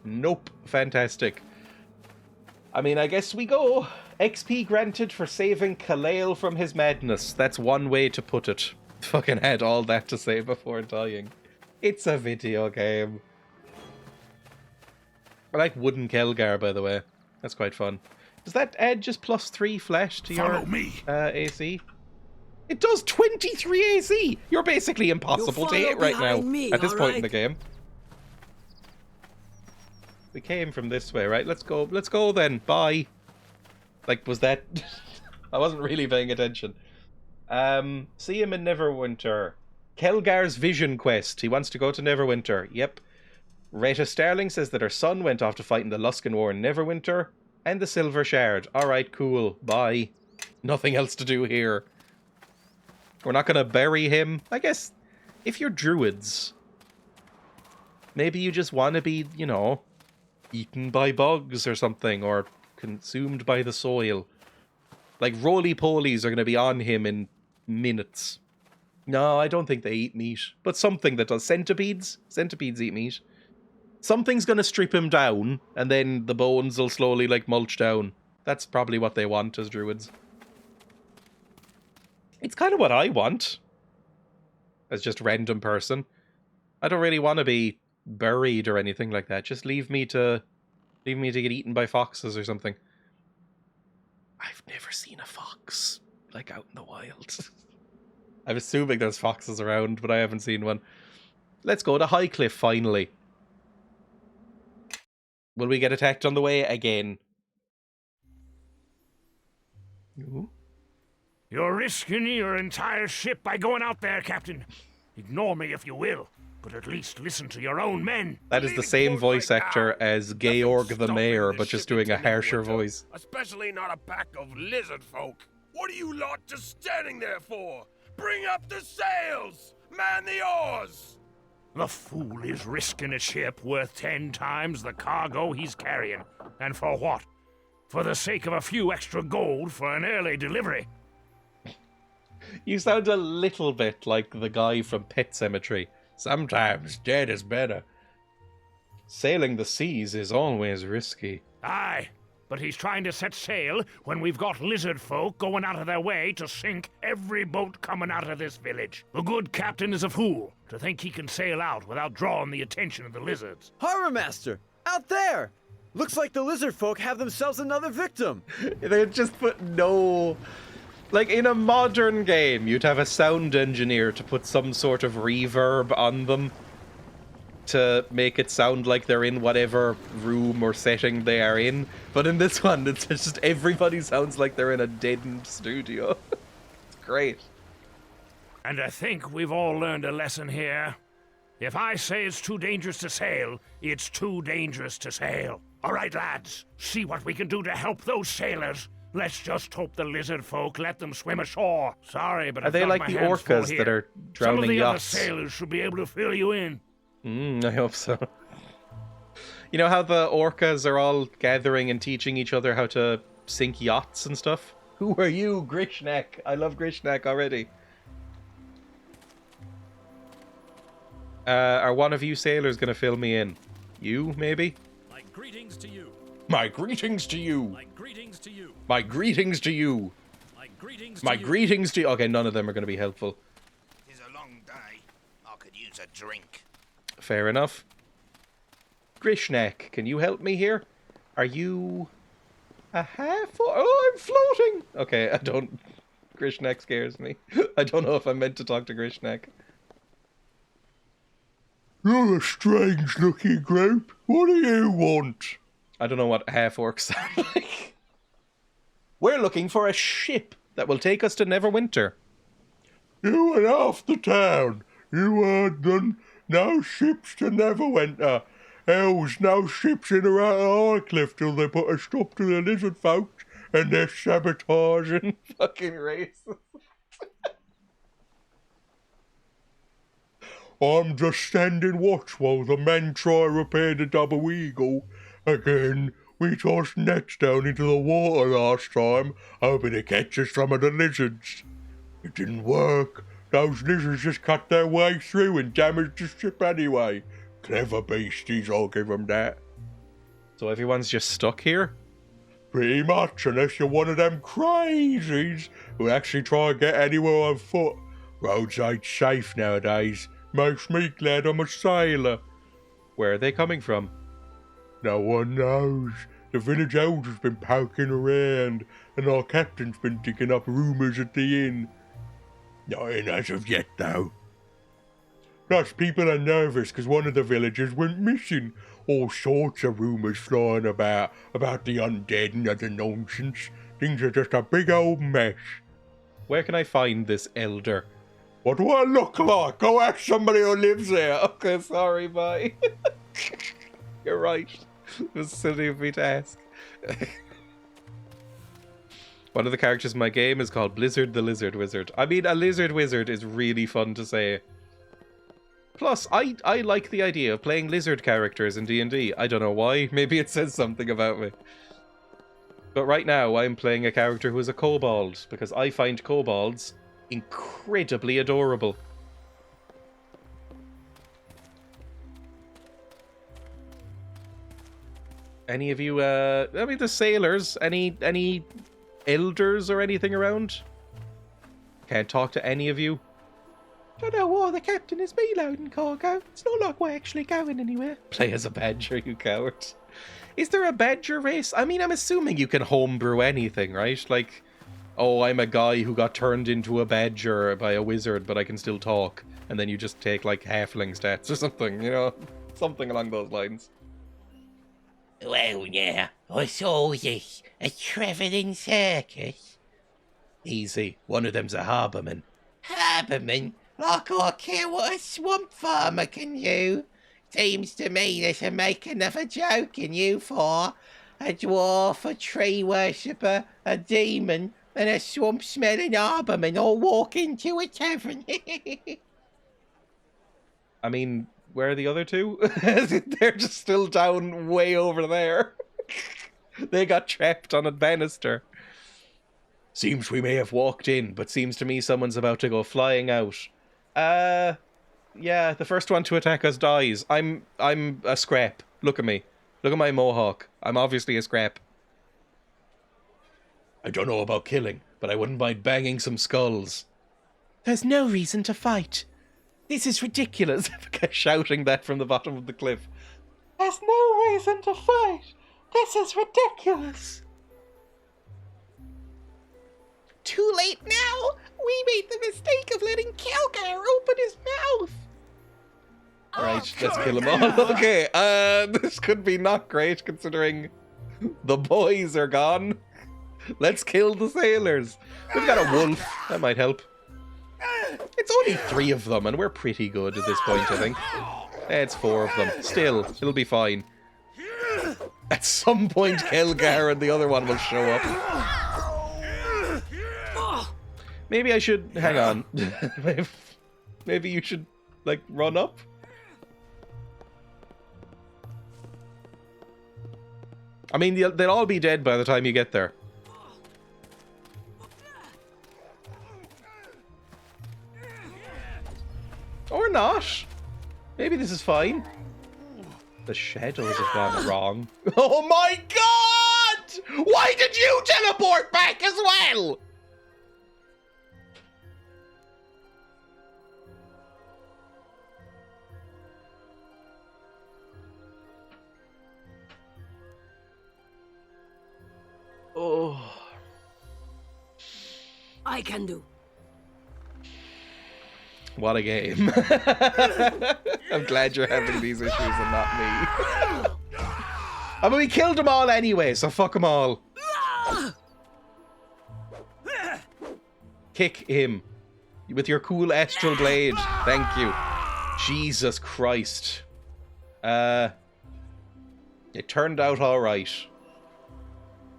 Nope. Fantastic. I mean, I guess we go. XP granted for saving Kalail from his madness. That's one way to put it. Fucking had all that to say before dying. It's a video game. I like Wooden Kelgar, by the way. That's quite fun. Does that add just +3 flash to your Follow me. AC? It does 23 AC! You're basically impossible to hit right now at this point in the game. We came from this way, right? Let's go then. Bye. Like, was that... I wasn't really paying attention. See him in Neverwinter. Kelgar's vision quest. He wants to go to Neverwinter. Yep. Rheta Starling says that her son went off to fight in the Luskan War in Neverwinter. And the Silver Shard. Alright, cool. Bye. Nothing else to do here. We're not going to bury him. I guess, if you're druids, maybe you just want to be, you know, eaten by bugs or something, or consumed by the soil. Like, roly-polies are going to be on him in minutes. No, I don't think they eat meat. But something that does. Centipedes? Centipedes eat meat. Something's going to strip him down, and then the bones will slowly, like, mulch down. That's probably what they want as druids. It's kind of what I want. As just random person. I don't really want to be buried or anything like that. Just leave me to get eaten by foxes or something. I've never seen a fox, like, out in the wild. I'm assuming there's foxes around, but I haven't seen one. Let's go to Highcliff, finally. Will we get attacked on the way again? Ooh. You're risking your entire ship by going out there, Captain. Ignore me if you will. but at least listen to your own men. That is the same voice actor as Georg the Mayor, but just doing a harsher voice. Especially not a pack of lizard folk. What are you lot just standing there for? Bring up the sails! Man the oars! The fool is risking a ship worth 10 times the cargo he's carrying. And for what? For the sake of a few extra gold for an early delivery. You sound a little bit like the guy from Pet Sematary. Sometimes dead is better. Sailing the seas is always risky. Aye, but he's trying to set sail when we've got lizard folk going out of their way to sink every boat coming out of this village. The good captain is a fool to think he can sail out without drawing the attention of the lizards. Harbor Master! Out there! Looks like the lizard folk have themselves another victim. They just put no... Like, in a modern game, you'd have a sound engineer to put some sort of reverb on them to make it sound like they're in whatever room or setting they are in. But in this one, it's just everybody sounds like they're in a deadened studio. It's great. And I think we've all learned a lesson here. If I say it's too dangerous to sail, it's too dangerous to sail. All right, lads, see what we can do to help those sailors. Let's just hope the lizard folk let them swim ashore. Sorry, but are they like the orcas that are drowning Some of the yachts? other sailors should be able to fill you in. I hope so. You know how the orcas are all gathering and teaching each other how to sink yachts and stuff? Who are you, Grishnak? I love Grishnak already. Are one of you sailors gonna fill me in? You, maybe? My greetings to you. My greetings to you. My greetings to you. My greetings to you. My greetings to My you. greetings to you. Okay, none of them are going to be helpful. It's a long day. I could use a drink. Fair enough. Grishnak, can you help me here? Are you a half? Oh, I'm floating. Okay, I don't. Grishnak scares me. I don't know if I'm meant to talk to Grishnak. You're a strange-looking group. What do you want? I don't know what half-orcs sound like. We're looking for a ship that will take us to Neverwinter. You went off the town. You heard them. No ships to Neverwinter. Hell's no ships in or out of Highcliff till they put a stop to the lizard folks and their sabotaging. Fucking racist. I'm just standing watch while the men try repair the double eagle. Again, we tossed nets down into the water last time, hoping to catch us some of the lizards. It didn't work. Those lizards just cut their way through and damaged the ship anyway. Clever beasties, I'll give them that. So everyone's just stuck here? Pretty much, unless you're one of them crazies who actually try and get anywhere on foot. Roads ain't safe nowadays. Makes me glad I'm a sailor. Where are they coming from? No one knows. The village elder's been poking around, and our captain's been digging up rumours at the inn. Nothing as of yet, though. Plus, people are nervous because one of the villagers went missing. All sorts of rumours flying about the undead and other nonsense. Things are just a big old mess. Where can I find this elder? What do I look like? Go ask somebody who lives there. Okay, sorry, bye. You're right. It was silly of me to ask. One of the characters in my game is called Blizzard the Lizard Wizard. I mean, a lizard wizard is really fun to say. Plus, I like the idea of playing lizard characters in D&D. I don't know why. Maybe it says something about me. But right now, I'm playing a character who is a kobold, because I find kobolds incredibly adorable. Any of you, I mean, the sailors, any elders or anything around? Can't talk to any of you? Don't know why the captain is reloading cargo. It's not like we're actually going anywhere. Play as a badger, you coward. Is there a badger race? I mean, I'm assuming you can homebrew anything, right? Like, oh, I'm a guy who got turned into a badger by a wizard, but I can still talk. And then you just take, like, halfling stats or something, you know? Something along those lines. Well, yeah, I saw this. A travelling circus. Easy. One of them's a harborman. Harborman? I can't care what a swamp farmer can do. Seems to me there's a making of a joke in you four. A dwarf, a tree worshipper, a demon, and a swamp-smelling arborman all walk into a tavern. I mean, where are the other two? They're just still down way over there. They got trapped on a banister. Seems we may have walked in, but seems to me someone's about to go flying out. Yeah, the first one to attack us dies. I'm a scrap. Look at me. Look at my mohawk. I'm obviously a scrap. I don't know about killing, but I wouldn't mind banging some skulls. There's no reason to fight. This is ridiculous. Shouting that from the bottom of the cliff. There's no reason to fight. This is ridiculous. Too late now. We made the mistake of letting Kelgar open his mouth. Alright, let's kill them all. Okay, this could be not great considering the boys are gone. Let's kill the sailors. We've got a wolf. That might help. It's only 3 of them, and we're pretty good at this point, I think. It's 4 of them. Still, it'll be fine. At some point, Kelgar and the other one will show up. Maybe I should... Hang on. Maybe you should, like, run up? I mean, they'll all be dead by the time you get there. Or not. Maybe this is fine. The shadows have gone wrong. Oh my god! Why did you teleport back as well? Oh. I can do. What a game. I'm glad you're having these issues and not me. I mean, we killed them all anyway, so fuck them all. Kick him. With your cool astral blade. Thank you. Jesus Christ. It turned out alright.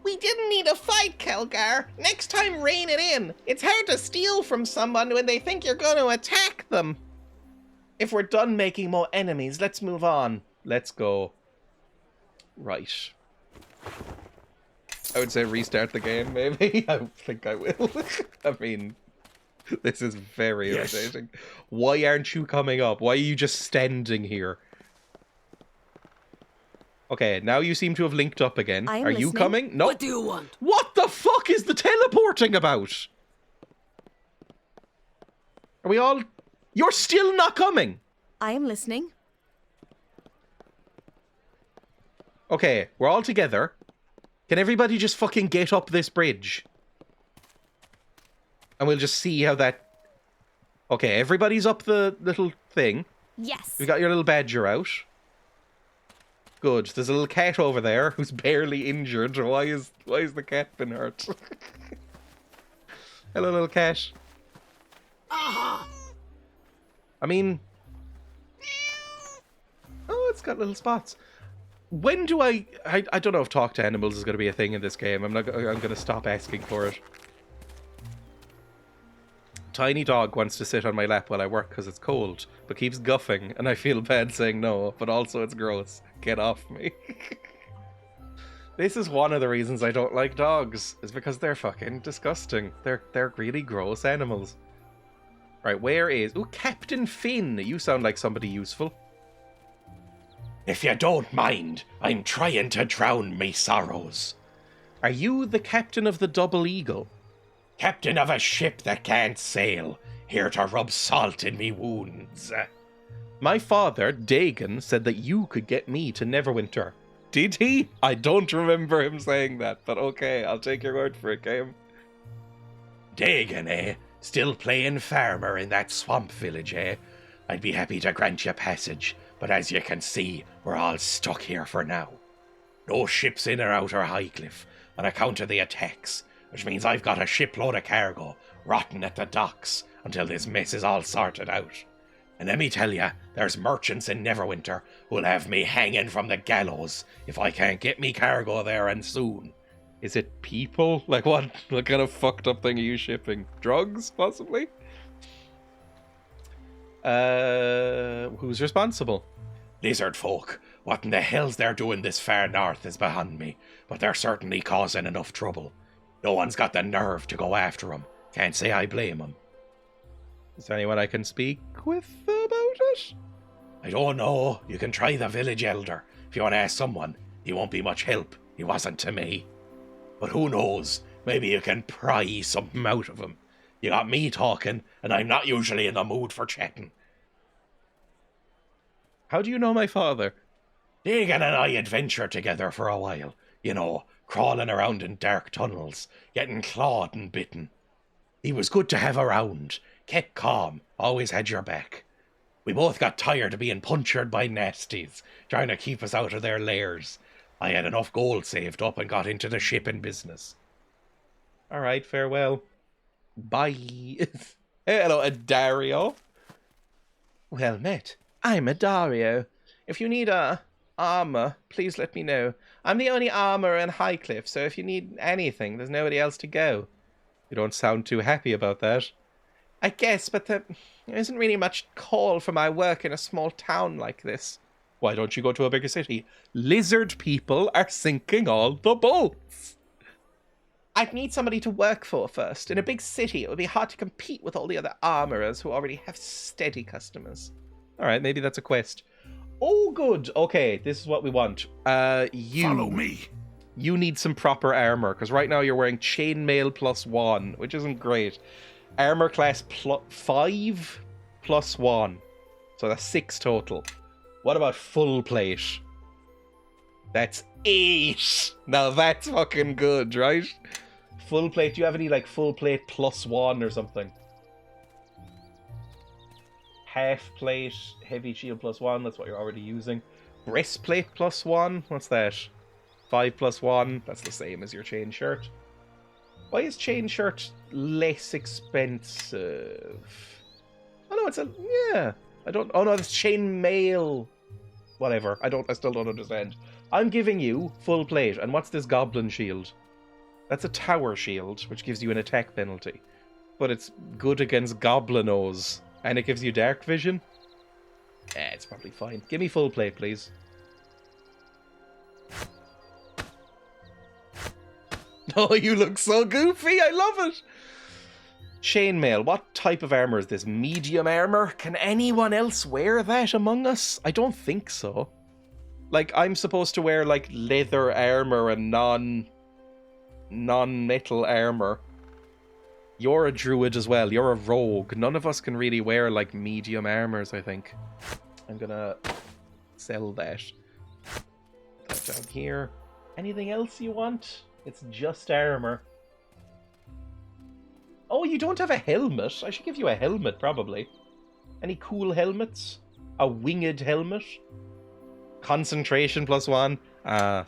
We didn't need a fight, Kelgar. Next time, rein it in. It's hard to steal from someone when they think you're going to attack them. If we're done making more enemies, let's move on. Let's go. Right. I would say restart the game, maybe. I think I will. I mean, this is very irritating. Why aren't you coming up? Why are you just standing here? Okay, now you seem to have linked up again. Are you coming? No. What do you want? What the fuck is the teleporting about? Are we all... You're still not coming. I am listening. Okay, we're all together. Can everybody just fucking get up this bridge? And we'll just see how that... Okay, everybody's up the little thing. Yes. You got your little badger out. Good. There's a little cat over there who's barely injured. Why is the cat been hurt? Hello, little cat. I mean... Oh, it's got little spots. When do I don't know if talk to animals is going to be a thing in this game. I'm going to stop asking for it. Tiny dog wants to sit on my lap while I work because it's cold, but keeps guffing, and I feel bad saying no, but also it's gross. Get off me. This is one of the reasons I don't like dogs, is because they're fucking disgusting. They're really gross animals. Right, where is... Ooh, Captain Finn! You sound like somebody useful. If you don't mind, I'm trying to drown me sorrows. Are you the captain of the Double Eagle? Captain of a ship that can't sail, here to rub salt in me wounds. My father, Dagon, said that you could get me to Neverwinter. Did he? I don't remember him saying that, but okay, I'll take your word for it, game. Dagon, eh? Still playing farmer in that swamp village, eh? I'd be happy to grant you passage, but as you can see, we're all stuck here for now. No ships in or out our Highcliff, on account of the attacks, which means I've got a shipload of cargo rotting at the docks until this mess is all sorted out. And let me tell you, there's merchants in Neverwinter who'll have me hanging from the gallows if I can't get me cargo there and soon. Is it people? Like what kind of fucked up thing are you shipping? Drugs, possibly? Who's responsible? Lizard folk. What in the hell's they're doing this far north is beyond me, but they're certainly causing enough trouble. No one's got the nerve to go after them. Can't say I blame them. Is there anyone I can speak with about it? I don't know. You can try the village elder. If you want to ask someone, he won't be much help. He wasn't to me. But who knows? Maybe you can pry something out of him. You got me talking, and I'm not usually in the mood for chatting. How do you know my father? Deegan and I adventured together for a while. You know, crawling around in dark tunnels, getting clawed and bitten. He was good to have around. Kept calm, always had your back. We both got tired of being punctured by nasties, trying to keep us out of their lairs. I had enough gold saved up and got into the shipping business. All right, farewell. Bye. Hello, Dario. Well met. I'm Dario. If you need armor, please let me know. I'm the only armorer in Highcliff, so if you need anything, there's nobody else to go. You don't sound too happy about that. I guess, but there isn't really much call for my work in a small town like this. Why don't you go to a bigger city? Lizard people are sinking all the boats. I'd need somebody to work for first. In a big city, it would be hard to compete with all the other armorers who already have steady customers. All right, maybe that's a quest. Oh, good. Okay, this is what we want. Follow me. You need some proper armor, because right now you're wearing chainmail +1, which isn't great. Armor class 5 +1. So that's 6 total. What about full plate? That's 8. Now that's fucking good, right? Full plate. Do you have any like full plate +1 or something? Half plate, heavy shield +1. That's what you're already using. Breastplate +1. What's that? 5 +1. That's the same as your chain shirt. Why is chain shirt less expensive? Oh no, it's a I don't. Oh no, it's chain mail. Whatever. I still don't understand. I'm giving you full plate. And what's this goblin shield? That's a tower shield, which gives you an attack penalty. But it's good against goblinos. And it gives you dark vision. It's probably fine. Give me full plate, please. Oh, you look so goofy. I love it. Chainmail. What type of armor is this? Medium armor? Can anyone else wear that among us? I don't think so. Like, I'm supposed to wear, like, leather armor and non-metal armor. You're a druid as well. You're a rogue. None of us can really wear, like, medium armors, I think. I'm gonna sell that. Put that down here. Anything else you want? It's just armor. Oh, you don't have a helmet? I should give you a helmet, probably. Any cool helmets? A winged helmet? Concentration +1?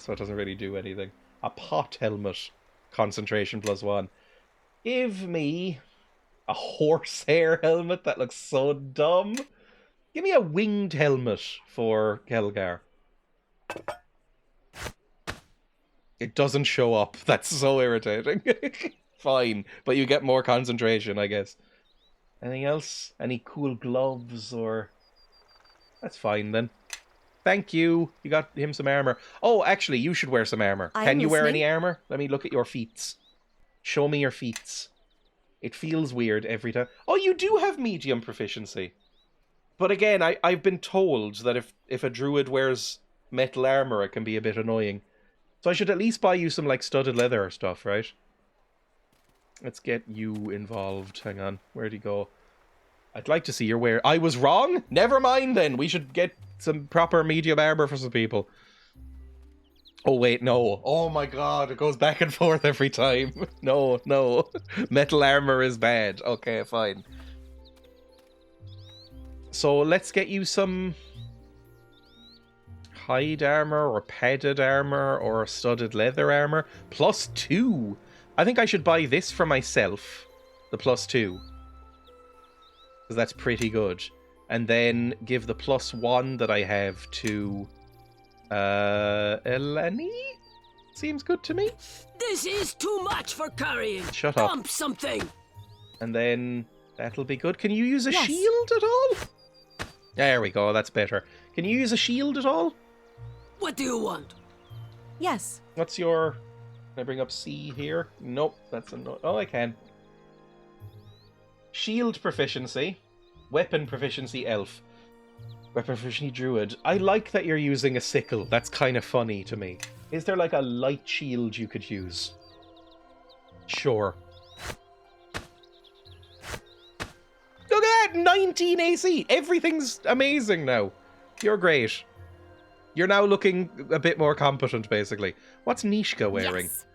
So it doesn't really do anything. A pot helmet. Concentration +1. Give me a horsehair helmet. That looks so dumb. Give me a winged helmet for Kelgar. It doesn't show up. That's so irritating. Fine, but you get more concentration, I guess. Anything else? Any cool gloves or... That's fine then. Thank you. You got him some armor. Oh, actually, you should wear some armor. Can you wear any armor? Let me look at your feats. Show me your feats. It feels weird every time. Oh, you do have medium proficiency. But again, I've been told that if a druid wears metal armor, it can be a bit annoying. So I should at least buy you some, like, studded leather stuff, right? Let's get you involved. Hang on. Where'd he go? I'd like to see your wear. I was wrong? Never mind then. We should get some proper medium armor for some people. Oh, wait, no. Oh my god, it goes back and forth every time. No, no. Metal armor is bad. Okay, fine. So let's get you some hide armor or padded armor or studded leather armor. +2. I think I should buy this for myself. The the +2. Because that's pretty good. And then give the +1 that I have to Eleni? Seems good to me. This is too much for carrying. Shut up. Dump something. And then that'll be good. Can you use a shield at all? There we go, that's better. Can you use a shield at all? What do you want? Yes. What's your... Can I bring up C here? Nope, that's a no... Oh, I can. Shield proficiency. Weapon proficiency elf. Weapon proficiency druid. I like that you're using a sickle. That's kind of funny to me. Is there like a light shield you could use? Sure. Look at that! 19 AC! Everything's amazing now. You're great. You're now looking a bit more competent, basically. What's Nishka wearing? Yes.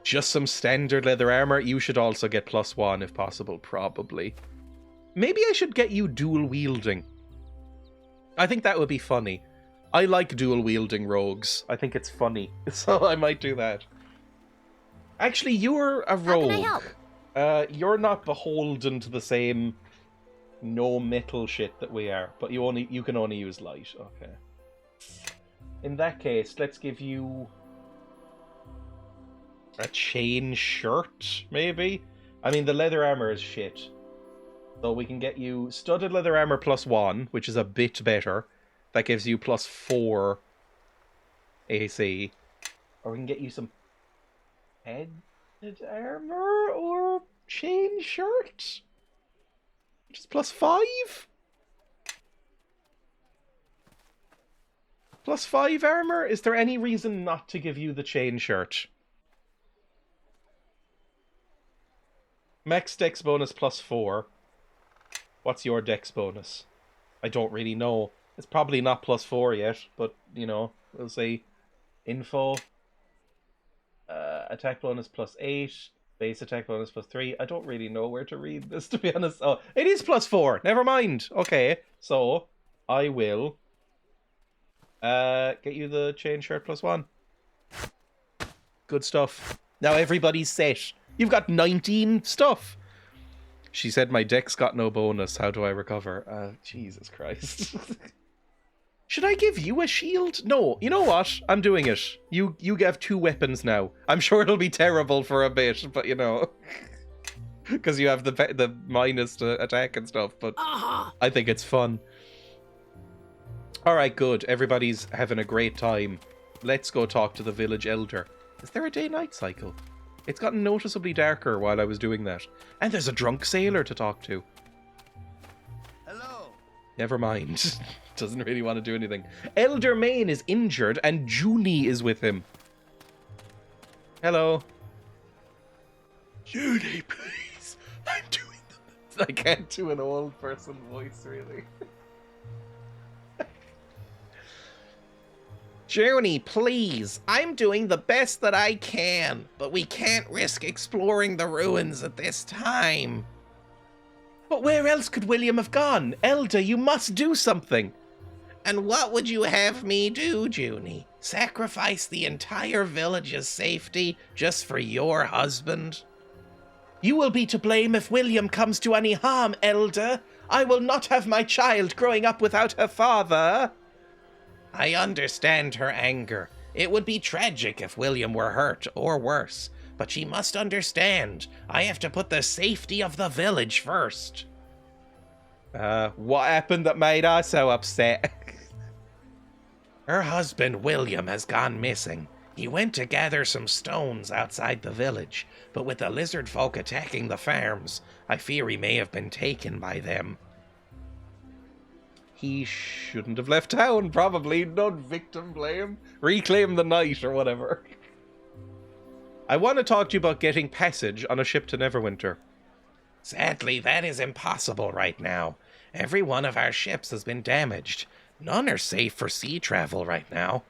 Just some standard leather armor. You should also get +1 if possible, probably. Maybe I should get you dual wielding. I think that would be funny. I like dual wielding rogues. I think it's funny. So I might do that. Actually, you're a rogue. How can I help? You're not beholden to the same no metal shit that we are, but you can only use light. Okay. In that case, let's give you a chain shirt, maybe? I mean, the leather armor is shit. So we can get you studded leather armor +1, which is a bit better. That gives you +4 AC. Or we can get you some headed armor or chain shirt, which is +5. +5 armor? Is there any reason not to give you the chain shirt? Max dex bonus +4. What's your dex bonus? I don't really know. It's probably not +4 yet, but, you know, we'll say info. Attack bonus +8. Base attack bonus +3. I don't really know where to read this, to be honest. Oh, it is +4. Never mind. Okay, so I will get you the chain shirt +1. Good stuff. Now everybody's set. You've got 19 stuff. She said my deck's got no bonus. How do I recover? Jesus Christ. Should I give you a shield? No. You know what? I'm doing it. You have 2 weapons now. I'm sure it'll be terrible for a bit, but you know. Because you have the minus to attack and stuff, but I think it's fun. Alright, good. Everybody's having a great time. Let's go talk to the village elder. Is there a day-night cycle? It's gotten noticeably darker while I was doing that. And there's a drunk sailor to talk to. Hello. Never mind. Doesn't really want to do anything. Elder Main is injured and Junie is with him. Hello. Junie, please. I'm doing the... I can't do an old person voice, really. Junie, please. I'm doing the best that I can, but we can't risk exploring the ruins at this time. But where else could William have gone? Elder, you must do something. And what would you have me do, Junie? Sacrifice the entire village's safety just for your husband? You will be to blame if William comes to any harm, Elder. I will not have my child growing up without her father. I understand her anger. It would be tragic if William were hurt, or worse. But she must understand. I have to put the safety of the village first. What happened that made her so upset? Her husband, William, has gone missing. He went to gather some stones outside the village, but with the lizard folk attacking the farms, I fear he may have been taken by them. He shouldn't have left town, probably. Not victim blame. Reclaim the night or whatever. I want to talk to you about getting passage on a ship to Neverwinter. Sadly, that is impossible right now. Every one of our ships has been damaged. None are safe for sea travel right now.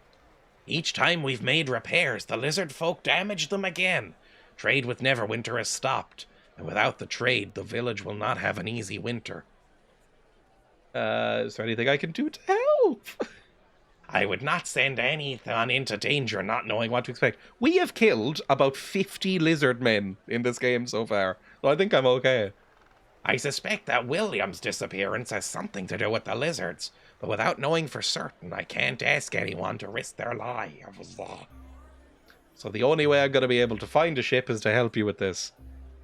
Each time we've made repairs, the lizard folk damage them again. Trade with Neverwinter has stopped, and without the trade, the village will not have an easy winter. Is there anything I can do to help? I would not send anyone into danger not knowing what to expect. We have killed about 50 lizard men in this game so far, so I think I'm okay. I suspect that William's disappearance has something to do with the lizards, but without knowing for certain, I can't ask anyone to risk their lives. So the only way I'm going to be able to find a ship is to help you with this.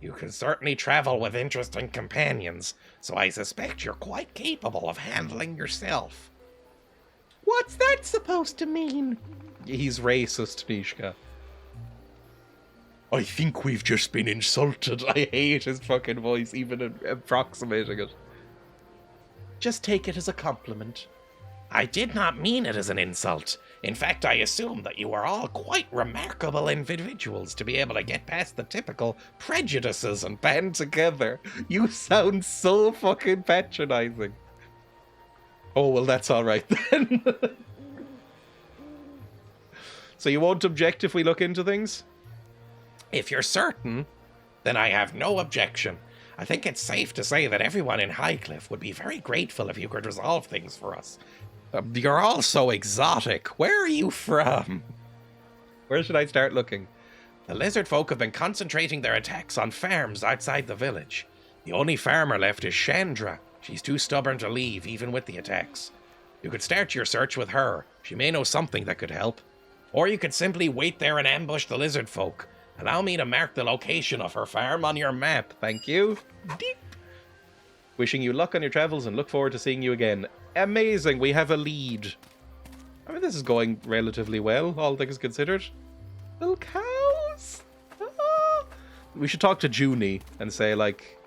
You can certainly travel with interesting companions, so I suspect you're quite capable of handling yourself. What's that supposed to mean? He's racist, Mishka. I think we've just been insulted. I hate his fucking voice, even approximating it. Just take it as a compliment. I did not mean it as an insult. In fact, I assume that you are all quite remarkable individuals to be able to get past the typical prejudices and band together. You sound so fucking patronizing. Oh, well, that's all right then. So you won't object if we look into things? If you're certain, then I have no objection. I think it's safe to say that everyone in Highcliffe would be very grateful if you could resolve things for us. You're all so exotic. Where are you from? Where should I start looking? The lizard folk have been concentrating their attacks on farms outside the village. The only farmer left is Chandra. She's too stubborn to leave, even with the attacks. You could start your search with her. She may know something that could help. Or you could simply wait there and ambush the lizard folk. Allow me to mark the location of her farm on your map. Thank you. Deep. Wishing you luck on your travels and look forward to seeing you again. Amazing, we have a lead. I mean, this is going relatively well, all things considered. Little cows. Ah. We should talk to Junie and say, like,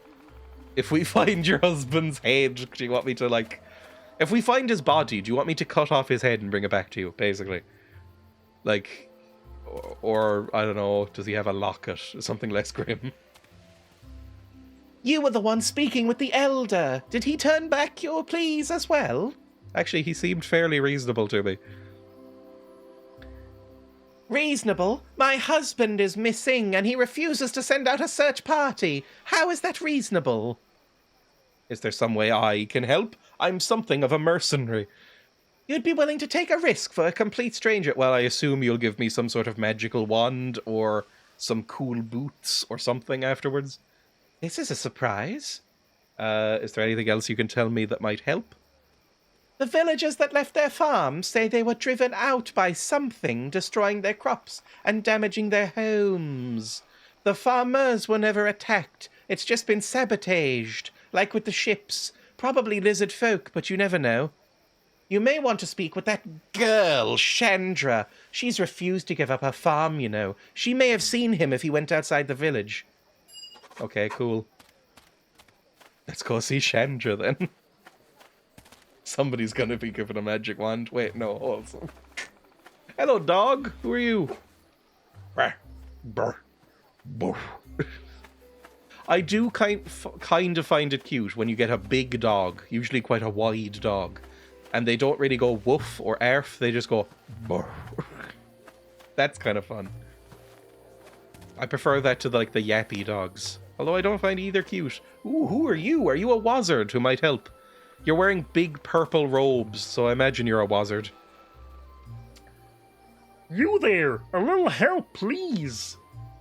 if we find your husband's head, do you want me to, like... If we find his body, do you want me to cut off his head and bring it back to you, basically? Like... Or, I don't know, does he have a locket? Something less grim. You were the one speaking with the elder. Did he turn back your pleas as well? Actually, he seemed fairly reasonable to me. Reasonable? My husband is missing and he refuses to send out a search party. How is that reasonable? Is there some way I can help? I'm something of a mercenary. You'd be willing to take a risk for a complete stranger? Well, I assume you'll give me some sort of magical wand or some cool boots or something afterwards. This is a surprise. Is there anything else you can tell me that might help? The villagers that left their farms say they were driven out by something, destroying their crops and damaging their homes. The farmers were never attacked. It's just been sabotaged, like with the ships. Probably lizard folk, but you never know. You may want to speak with that girl, Chandra. She's refused to give up her farm, you know. She may have seen him if he went outside the village. Okay, cool. Let's go see Chandra, then. Somebody's gonna be given a magic wand. Wait, no, also. Hello, dog. Who are you? Brr. Brr. Brr. I do kind of find it cute when you get a big dog, usually quite a wide dog, and they don't really go woof or arf, they just go brr. That's kind of fun. I prefer that to the yappy dogs. Although I don't find either cute. Ooh, who are you? Are you a wizard who might help? You're wearing big purple robes, so I imagine you're a wizard. You there! A little help, please!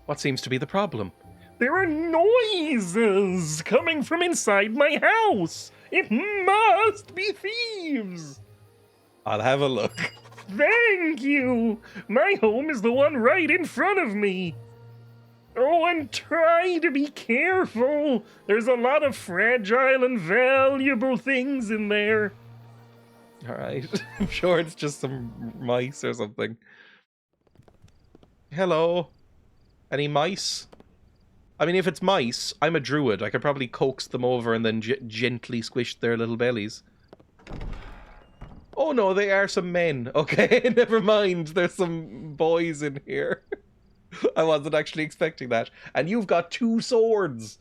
What seems to be the problem? There are noises coming from inside my house! It must be thieves! I'll have a look. Thank you! My home is the one right in front of me! Oh, and try to be careful! There's a lot of fragile and valuable things in there. Alright. I'm sure it's just some mice or something. Hello? Any mice? I mean, if it's mice, I'm a druid. I could probably coax them over and then gently squish their little bellies. Oh no, they are some men. Okay, never mind. There's some boys in here. I wasn't actually expecting that. And you've got 2 swords.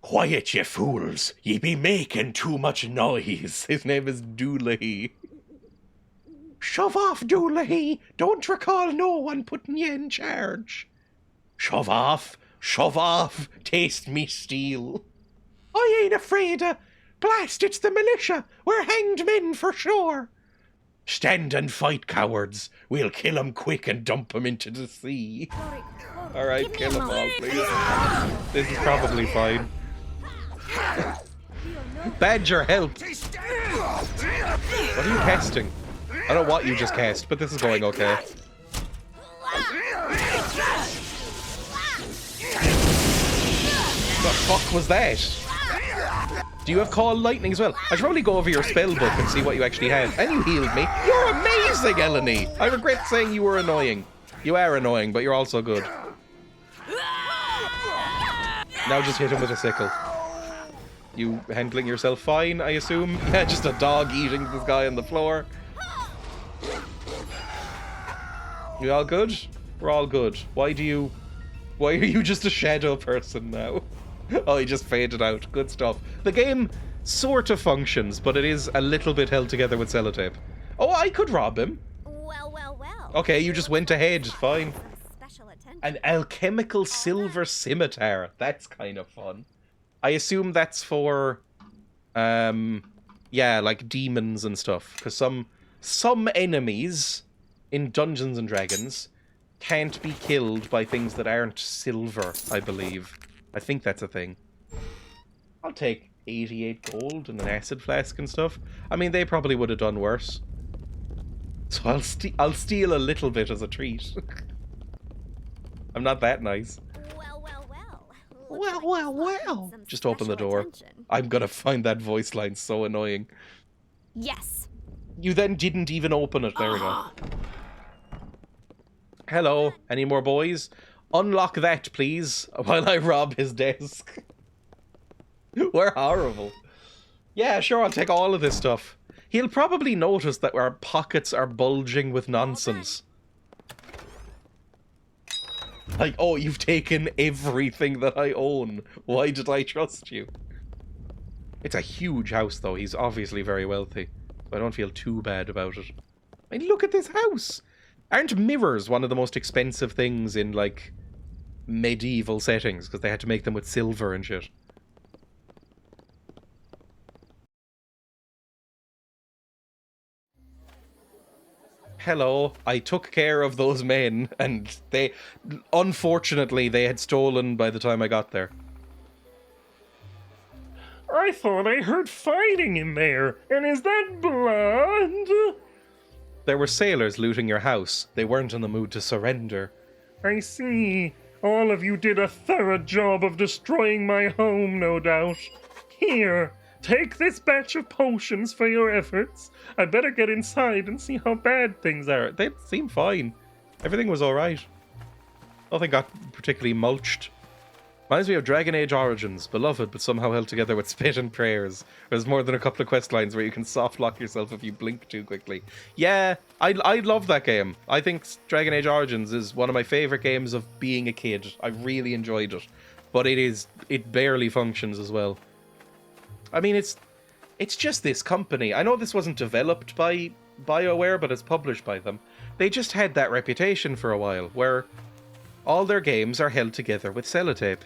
Quiet, ye fools. Ye be making too much noise. His name is Dooley. Shove off, Dooley. Don't recall no one putting ye in charge. Shove off. Shove off. Taste me steel. I ain't afraid of... Blast, it's the militia. We're hanged men for sure. Stand and fight, cowards. We'll kill 'em quick and dump 'em into the sea. Alright, kill 'em all, please. This is probably fine. Badger, help! What are you casting? I don't know what you just cast, but this is going okay. What the fuck was that? Do you have Call Lightning as well? I should probably go over your spell book and see what you actually have. And you healed me. You're amazing, Eleni! I regret saying you were annoying. You are annoying, but you're also good. Now just hit him with a sickle. You handling yourself fine, I assume? Yeah, just a dog eating this guy on the floor. You all good? We're all good. Why are you just a shadow person now? Oh, he just faded out. Good stuff. The game sort of functions, but it is a little bit held together with sellotape. Oh, I could rob him. Well. Okay, you just went ahead. Fine. Special attention. An alchemical silver scimitar. That's kind of fun. I assume that's for, yeah, like demons and stuff. Because some enemies in Dungeons and Dragons can't be killed by things that aren't silver, I believe. I think that's a thing. I'll take 88 gold and an acid flask and stuff. I mean, they probably would have done worse. So I'll steal a little bit as a treat. I'm not that nice. Well. Just open the door. I'm gonna find that voice line so annoying. Yes. You then didn't even open it. There we go. Hello. Any more boys? Unlock that, please, while I rob his desk. We're horrible. Yeah, sure, I'll take all of this stuff. He'll probably notice that our pockets are bulging with nonsense. Like, oh, you've taken everything that I own. Why did I trust you? It's a huge house, though. He's obviously very wealthy. So I don't feel too bad about it. I mean, look at this house. Aren't mirrors one of the most expensive things in, like, medieval settings? Because they had to make them with silver and shit. Hello, I took care of those men, and unfortunately, they had stolen by the time I got there. I thought I heard fighting in there, and is that blood? There were sailors looting your house. They weren't in the mood to surrender. I see. All of you did a thorough job of destroying my home, no doubt. Here, take this batch of potions for your efforts. I better get inside and see how bad things are. They seem fine. Everything was alright. Nothing got particularly mulched. Reminds me of Dragon Age Origins, beloved but somehow held together with spit and prayers. There's more than a couple of quest lines where you can soft lock yourself if you blink too quickly. Yeah, I love that game. I think Dragon Age Origins is one of my favourite games of being a kid. I really enjoyed it. But it barely functions as well. I mean, it's just this company. I know this wasn't developed by BioWare, but it's published by them. They just had that reputation for a while, where all their games are held together with sellotape.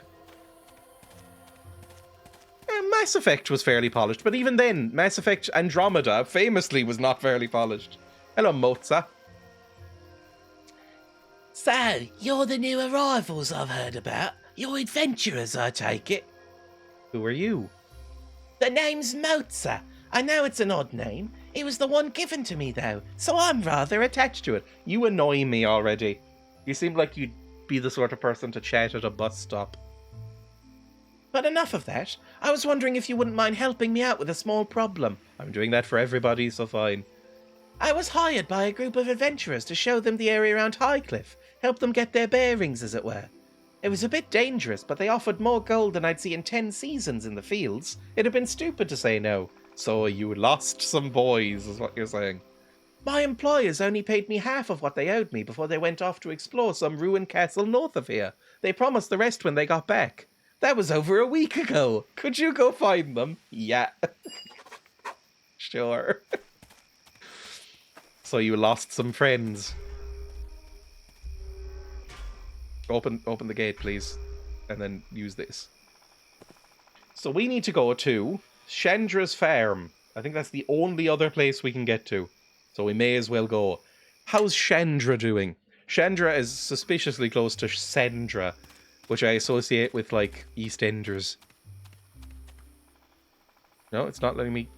Mass Effect was fairly polished, but even then, Mass Effect Andromeda famously was not fairly polished. Hello, Moza. So, you're the new arrivals I've heard about. You're adventurers, I take it. Who are you? The name's Mozart. I know it's an odd name. It was the one given to me, though, so I'm rather attached to it. You annoy me already. You seem like you'd be the sort of person to chat at a bus stop. But enough of that. I was wondering if you wouldn't mind helping me out with a small problem. I'm doing that for everybody, so fine. I was hired by a group of adventurers to show them the area around Highcliffe, help them get their bearings, as it were. It was a bit dangerous, but they offered more gold than I'd see in 10 seasons in the fields. It'd have been stupid to say no. So you lost some boys, is what you're saying. My employers only paid me half of what they owed me before they went off to explore some ruined castle north of here. They promised the rest when they got back. That was over a week ago. Could you go find them? Yeah. Sure. So you lost some friends. Open the gate, please. And then use this. So we need to go to Chandra's farm. I think that's the only other place we can get to. So we may as well go. How's Chandra doing? Chandra is suspiciously close to Sendra, which I associate with, like, EastEnders. No, it's not letting me...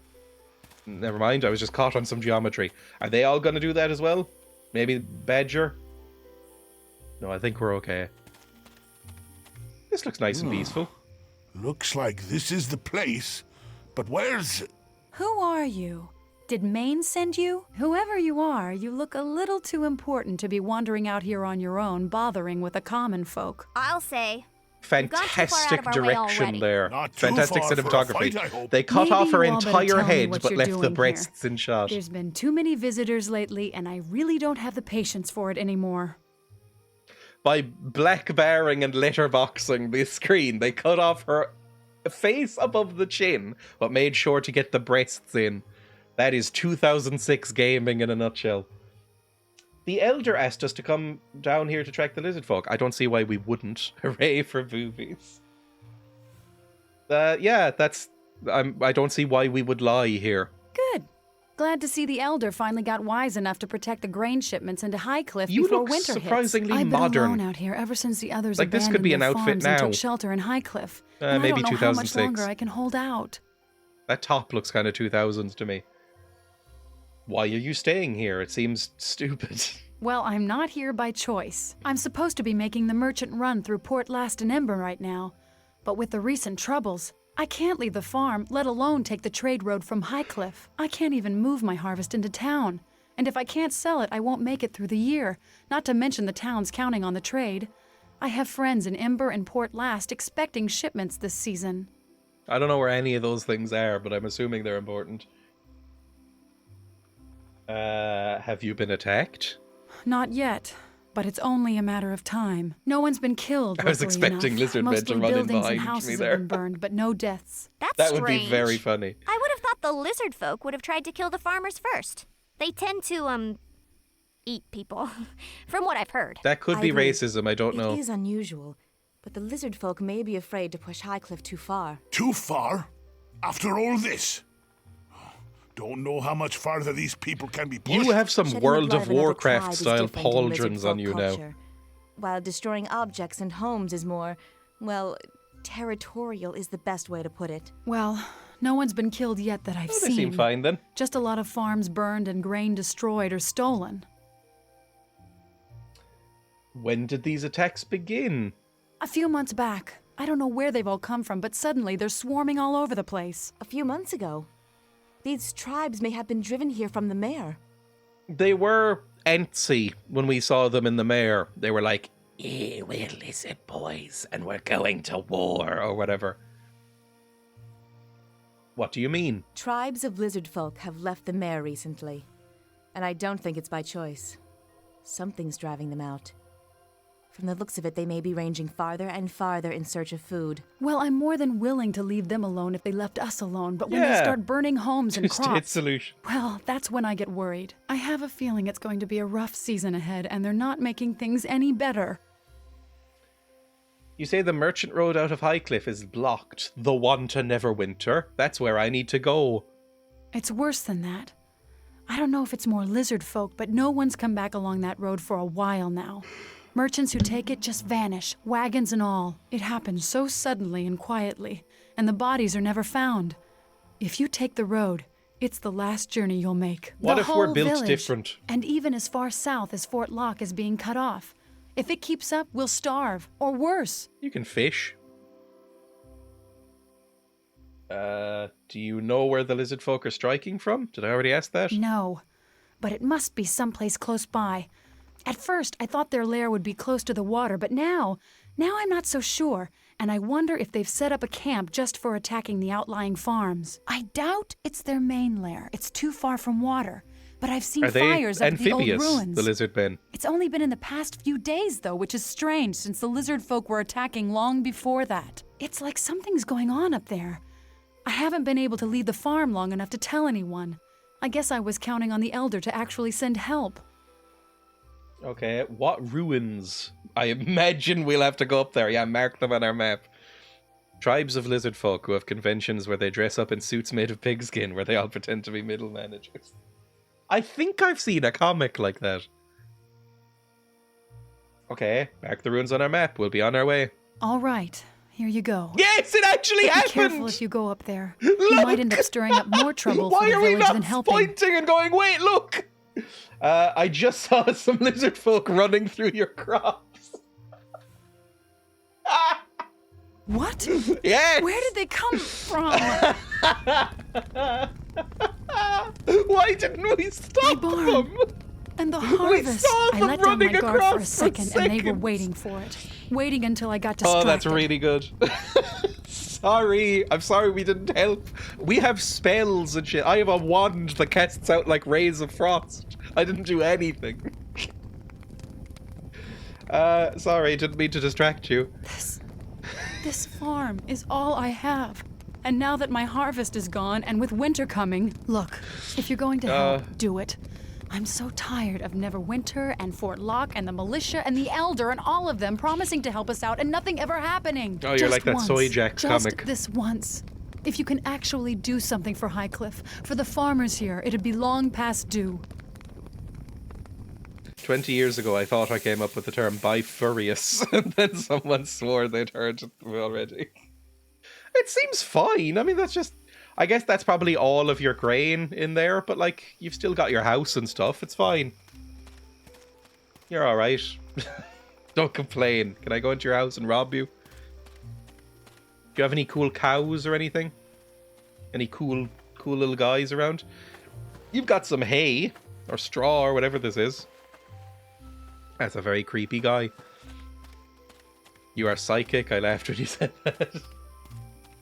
Never mind, I was just caught on some geometry. Are they all going to do that as well? Maybe Badger? No, I think we're okay. This looks nice and peaceful. Looks like this is the place. But where's... Who are you? Did Maine send you? Whoever you are, you look a little too important to be wandering out here on your own, bothering with the common folk. I'll say. Fantastic direction there. Not too Fantastic far for a cinematography. fight, I hope. They cut Maybe off her you all better entire tell me head what but you're left the doing breasts here. in shot. There's been too many visitors lately, and I really don't have the patience for it anymore. By black barring and letterboxing the screen, they cut off her face above the chin, but made sure to get the breasts in. That is 2006 gaming in a nutshell. The Elder asked us to come down here to track the lizard folk. I don't see why we wouldn't. Hooray for boobies. Yeah, that's... I don't see why we would lie here. Good. Glad to see the Elder finally got wise enough to protect the grain shipments into Highcliff You before look winter surprisingly hits. I've modern. been alone out here ever since the others Like, this could abandoned be an their outfit farms and now. took shelter in Highcliff. And Maybe I don't know how much 2006. longer I can hold out. That top looks kind of 2000s to me. Why are you staying here? It seems stupid. Well, I'm not here by choice. I'm supposed to be making the merchant run through Port Last and Ember right now. But with the recent troubles, I can't leave the farm, let alone take the trade road from Highcliff. I can't even move my harvest into town. And if I can't sell it, I won't make it through the year, not to mention the town's counting on the trade. I have friends in Ember and Port Last expecting shipments this season. I don't know where any of those things are, but I'm assuming they're important. Have you been attacked? Not yet, but it's only a matter of time. No one's been killed, I was luckily expecting enough. lizard men to Mostly run in buildings and behind houses me have there. been burned, but no deaths. That's That strange. would be very funny. I would have thought the lizard folk would have tried to kill the farmers first. They tend to, eat people, from what I've heard. That could I be agree. racism, I don't know. It is unusual, but the lizard folk may be afraid to push Highcliff too far. Too far? After all this? Don't know how much farther these people can be pushed. You have some Shedding the World blood of another Warcraft tribe is style different in lizard pauldrons folk on you now. culture, while destroying objects and homes is more, well, territorial is the best way to put it. Well, no one's been killed yet that I've Oh, seen. they seem fine then. Just a lot of farms burned and grain destroyed or stolen. When did these attacks begin? A few months back. I don't know where they've all come from, but suddenly they're swarming all over the place. A few months ago. These tribes may have been driven here from the mayor. They were antsy when we saw them in the mare. They were like, Yeah, we're lizard boys, and we're going to war, or whatever. What do you mean? Tribes of lizard folk have left the mayor recently, and I don't think it's by choice. Something's driving them out. From the looks of it, they may be ranging farther and farther in search of food. Well, I'm more than willing to leave them alone if they left us alone, but when they Yeah. start burning homes and Two-state crops, solution. well, that's when I get worried. I have a feeling it's going to be a rough season ahead, and they're not making things any better. You say the merchant road out of Highcliff is blocked. The one to Neverwinter. That's where I need to go. It's worse than that. I don't know if it's more lizard folk, but no one's come back along that road for a while now. Merchants who take it just vanish, wagons and all. It happens so suddenly and quietly, and the bodies are never found. If you take the road, it's the last journey you'll make. What The if we're whole built village, different? And even as far south as Fort Locke is being cut off. If it keeps up, we'll starve, or worse. You can fish. Do you know where the lizard folk are striking from? Did I already ask that? No, but it must be someplace close by. At first, I thought their lair would be close to the water, but now I'm not so sure, and I wonder if they've set up a camp just for attacking the outlying farms. I doubt it's their main lair. It's too far from water, but I've seen Are they fires up at the old amphibious, ruins. the lizard men? It's only been in the past few days, though, which is strange since the lizard folk were attacking long before that. It's like something's going on up there. I haven't been able to leave the farm long enough to tell anyone. I guess I was counting on the Elder to actually send help. Okay, what ruins? I imagine we'll have to go up there. Yeah, mark them on our map. Tribes of lizard folk who have conventions where they dress up in suits made of pigskin, where they all pretend to be middle managers. I think I've seen a comic like that. Okay, mark the ruins on our map. We'll be on our way. All right, here you go. Yes, it actually But happened! be careful if you go up there. Look! You might end up stirring up more trouble for Why the are we village not than helping. pointing and going, wait, look! I just saw some lizard folk running through your crops. What? Yes! Where did they come from? Why didn't we stop barn. them? And the harvest. saw I them let down my running guard for a across for second, and they were seconds. waiting for it. Waiting until I got distracted. Oh, that's really good. Sorry. I'm sorry we didn't help. We have spells and shit. I have a wand that casts out like rays of frost. I didn't do anything. Sorry, didn't mean to distract you. This farm is all I have. And now that my harvest is gone, and with winter coming, look, if you're going to help, do it. I'm so tired of Neverwinter and Fort Locke and the militia and the Elder and all of them promising to help us out and nothing ever happening. Oh, you're Just like that once. Soy Jack Just comic. this once. If you can actually do something for Highcliff, for the farmers here, it'd be long past due. 20 years ago, I thought I came up with the term bifurious, and then someone swore they'd heard it already. It seems fine. I mean, that's just... I guess that's probably all of your grain in there, but, like, you've still got your house and stuff. It's fine. You're alright. Don't complain. Can I go into your house and rob you? Do you have any cool cows or anything? Any cool little guys around? You've got some hay, or straw, or whatever this is. That's a very creepy guy. You are psychic. I laughed when you said that.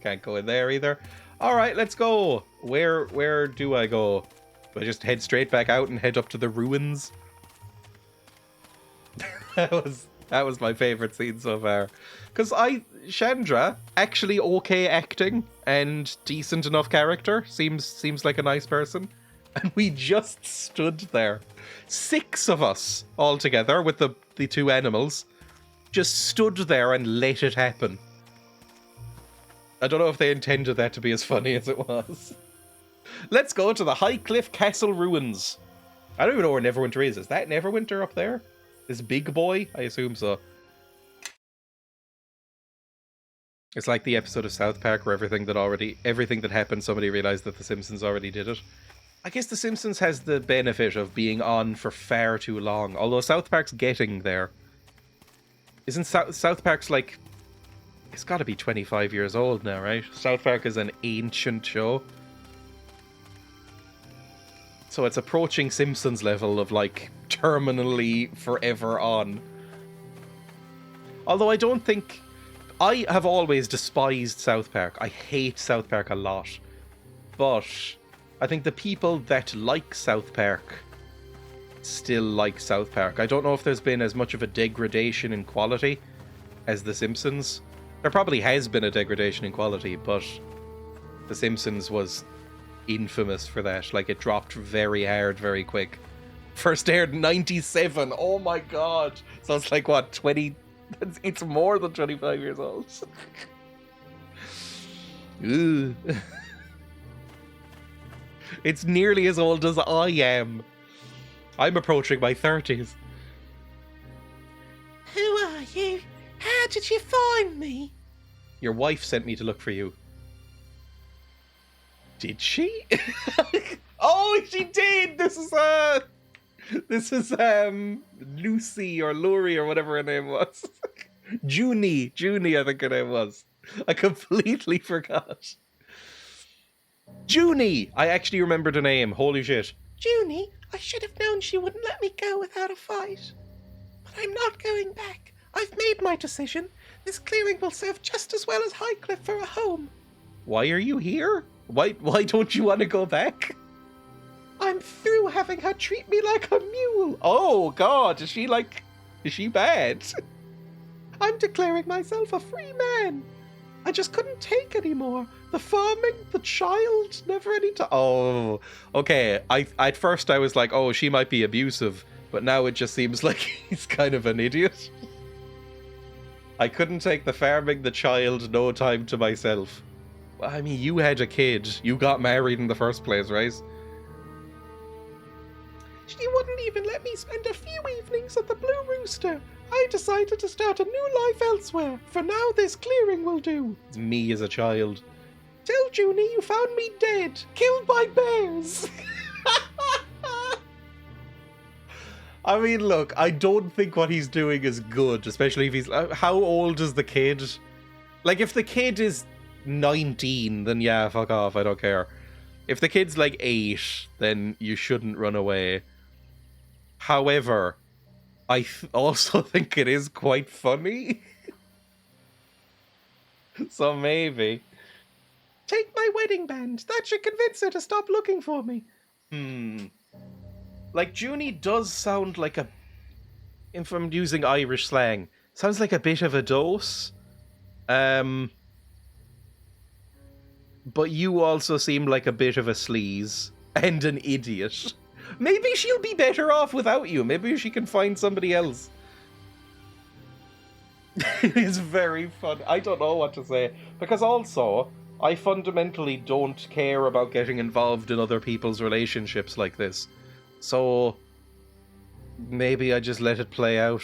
Can't go in there either. Alright, let's go. Where do I go? Do I just head straight back out and head up to the ruins? that was my favorite scene so far. Because Chandra, actually okay acting and decent enough character. Seems like a nice person. And we just stood there. 6 of us all together with the 2 animals. Just stood there and let it happen. I don't know if they intended that to be as funny as it was. Let's go to the Highcliff Castle ruins. I don't even know where Neverwinter is. Is that Neverwinter up there? This big boy? I assume so. It's like the episode of South Park where everything that happened, somebody realized that The Simpsons already did it. I guess The Simpsons has the benefit of being on for far too long, although South Park's getting there. Isn't South Park's like... It's got to be 25 years old now, right? South Park is an ancient show. So it's approaching Simpsons level of, like, terminally forever on. Although I don't think... I have always despised South Park. I hate South Park a lot. But I think the people that like South Park still like South Park. I don't know if there's been as much of a degradation in quality as The Simpsons. There probably has been a degradation in quality, but The Simpsons was infamous for that. Like, it dropped very hard, very quick. First aired in 97. Oh my god. So it's like, what, 20... It's more than 25 years old. Ugh. It's nearly as old as I am. I'm approaching my 30s. Who are you? How did you find me? Your wife sent me to look for you. Did she? Oh, she did! This is Lucy or Luri or whatever her name was. Junie, I think her name was. I completely forgot. Junie! I actually remembered her name. Holy shit. Junie, I should have known she wouldn't let me go without a fight. But I'm not going back. I've made my decision. This clearing will serve just as well as Highcliff for a home. Why are you here? Why don't you want to go back? I'm through having her treat me like a mule. Oh god, is she bad? I'm declaring myself a free man. I just couldn't take anymore. The farming, the child, never any time. Oh, okay. At first I was like, oh, she might be abusive, but now it just seems like he's kind of an idiot. I couldn't take the farming, the child, no time to myself. I mean, you had a kid. You got married in the first place, right? She wouldn't even let me spend a few evenings at the Blue Rooster. I decided to start a new life elsewhere. For now, this clearing will do. It's me as a child. Tell Junie you found me dead, killed by bears. I mean, look, I don't think what he's doing is good, especially if he's... how old is the kid? Like, if the kid is 19, then yeah, fuck off, I don't care. If the kid's like 8, then you shouldn't run away. However, I also think it is quite funny. So maybe. Take my wedding band. That should convince her to stop looking for me. Like, Junie does sound like a... if I'm using Irish slang, sounds like a bit of a dose. But you also seem like a bit of a sleaze and an idiot. Maybe she'll be better off without you. Maybe she can find somebody else. It is very fun. I don't know what to say. Because also, I fundamentally don't care about getting involved in other people's relationships like this. So, maybe I just let it play out.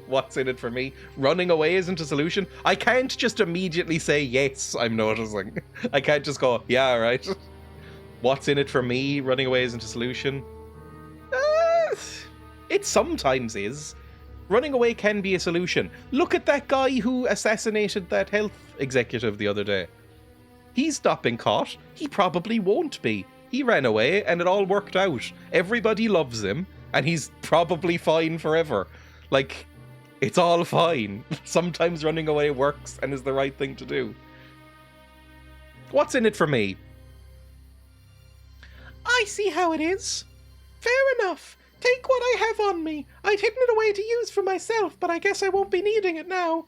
What's in it for me? Running away isn't a solution? I can't just immediately say yes, I'm noticing. I can't just go, yeah, right. What's in it for me? Running away isn't a solution? It sometimes is. Running away can be a solution. Look at that guy who assassinated that health executive the other day. He's not been caught. He probably won't be. He ran away and it all worked out. Everybody loves him and he's probably fine forever. Like, it's all fine. Sometimes running away works and is the right thing to do. What's in it for me? I see how it is. Fair enough. Take what I have on me. I'd hidden it away to use for myself, but I guess I won't be needing it now.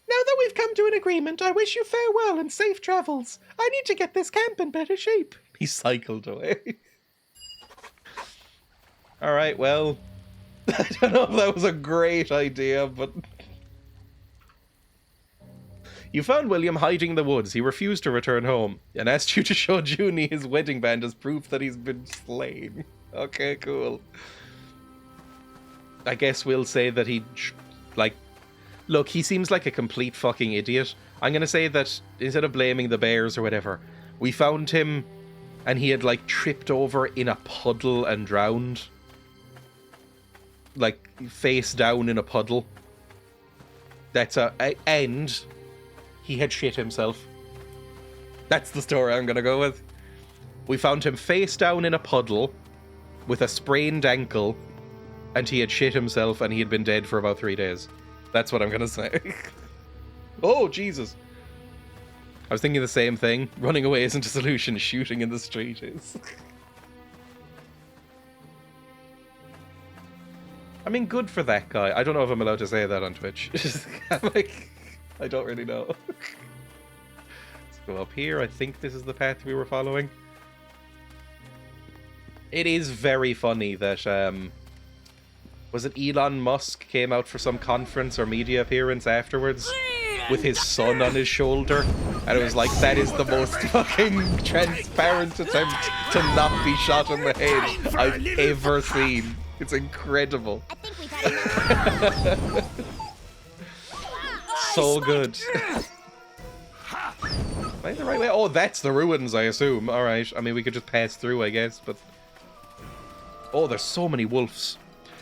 Now that we've come to an agreement, I wish you farewell and safe travels. I need to get this camp in better shape. He cycled away. Alright, well... I don't know if that was a great idea, but... You found William hiding in the woods. He refused to return home and asked you to show Junie his wedding band as proof that he's been slain. Okay, cool. I guess we'll say that he, like... Look, he seems like a complete fucking idiot. I'm gonna say that instead of blaming the bears or whatever, we found him and he had, like, tripped over in a puddle and drowned. Like, face down in a puddle. That's and he had shit himself. That's the story I'm gonna go with. We found him face down in a puddle with a sprained ankle, and he had shit himself and he had been dead for about 3 days. That's what I'm gonna say. Oh, Jesus. I was thinking the same thing. Running away isn't a solution, shooting in the street is. I mean, good for that guy. I don't know if I'm allowed to say that on Twitch. Like, I don't really know. Let's go up here. I think this is the path we were following. It is very funny that, was it Elon Musk came out for some conference or media appearance afterwards with his son on his shoulder, and it was like, that is the most fucking transparent attempt to not be shot in the head I've ever seen. It's incredible. So good. Am I the right way? Oh, that's the ruins, I assume. Alright, I mean, we could just pass through, I guess, but... Oh, there's so many wolves.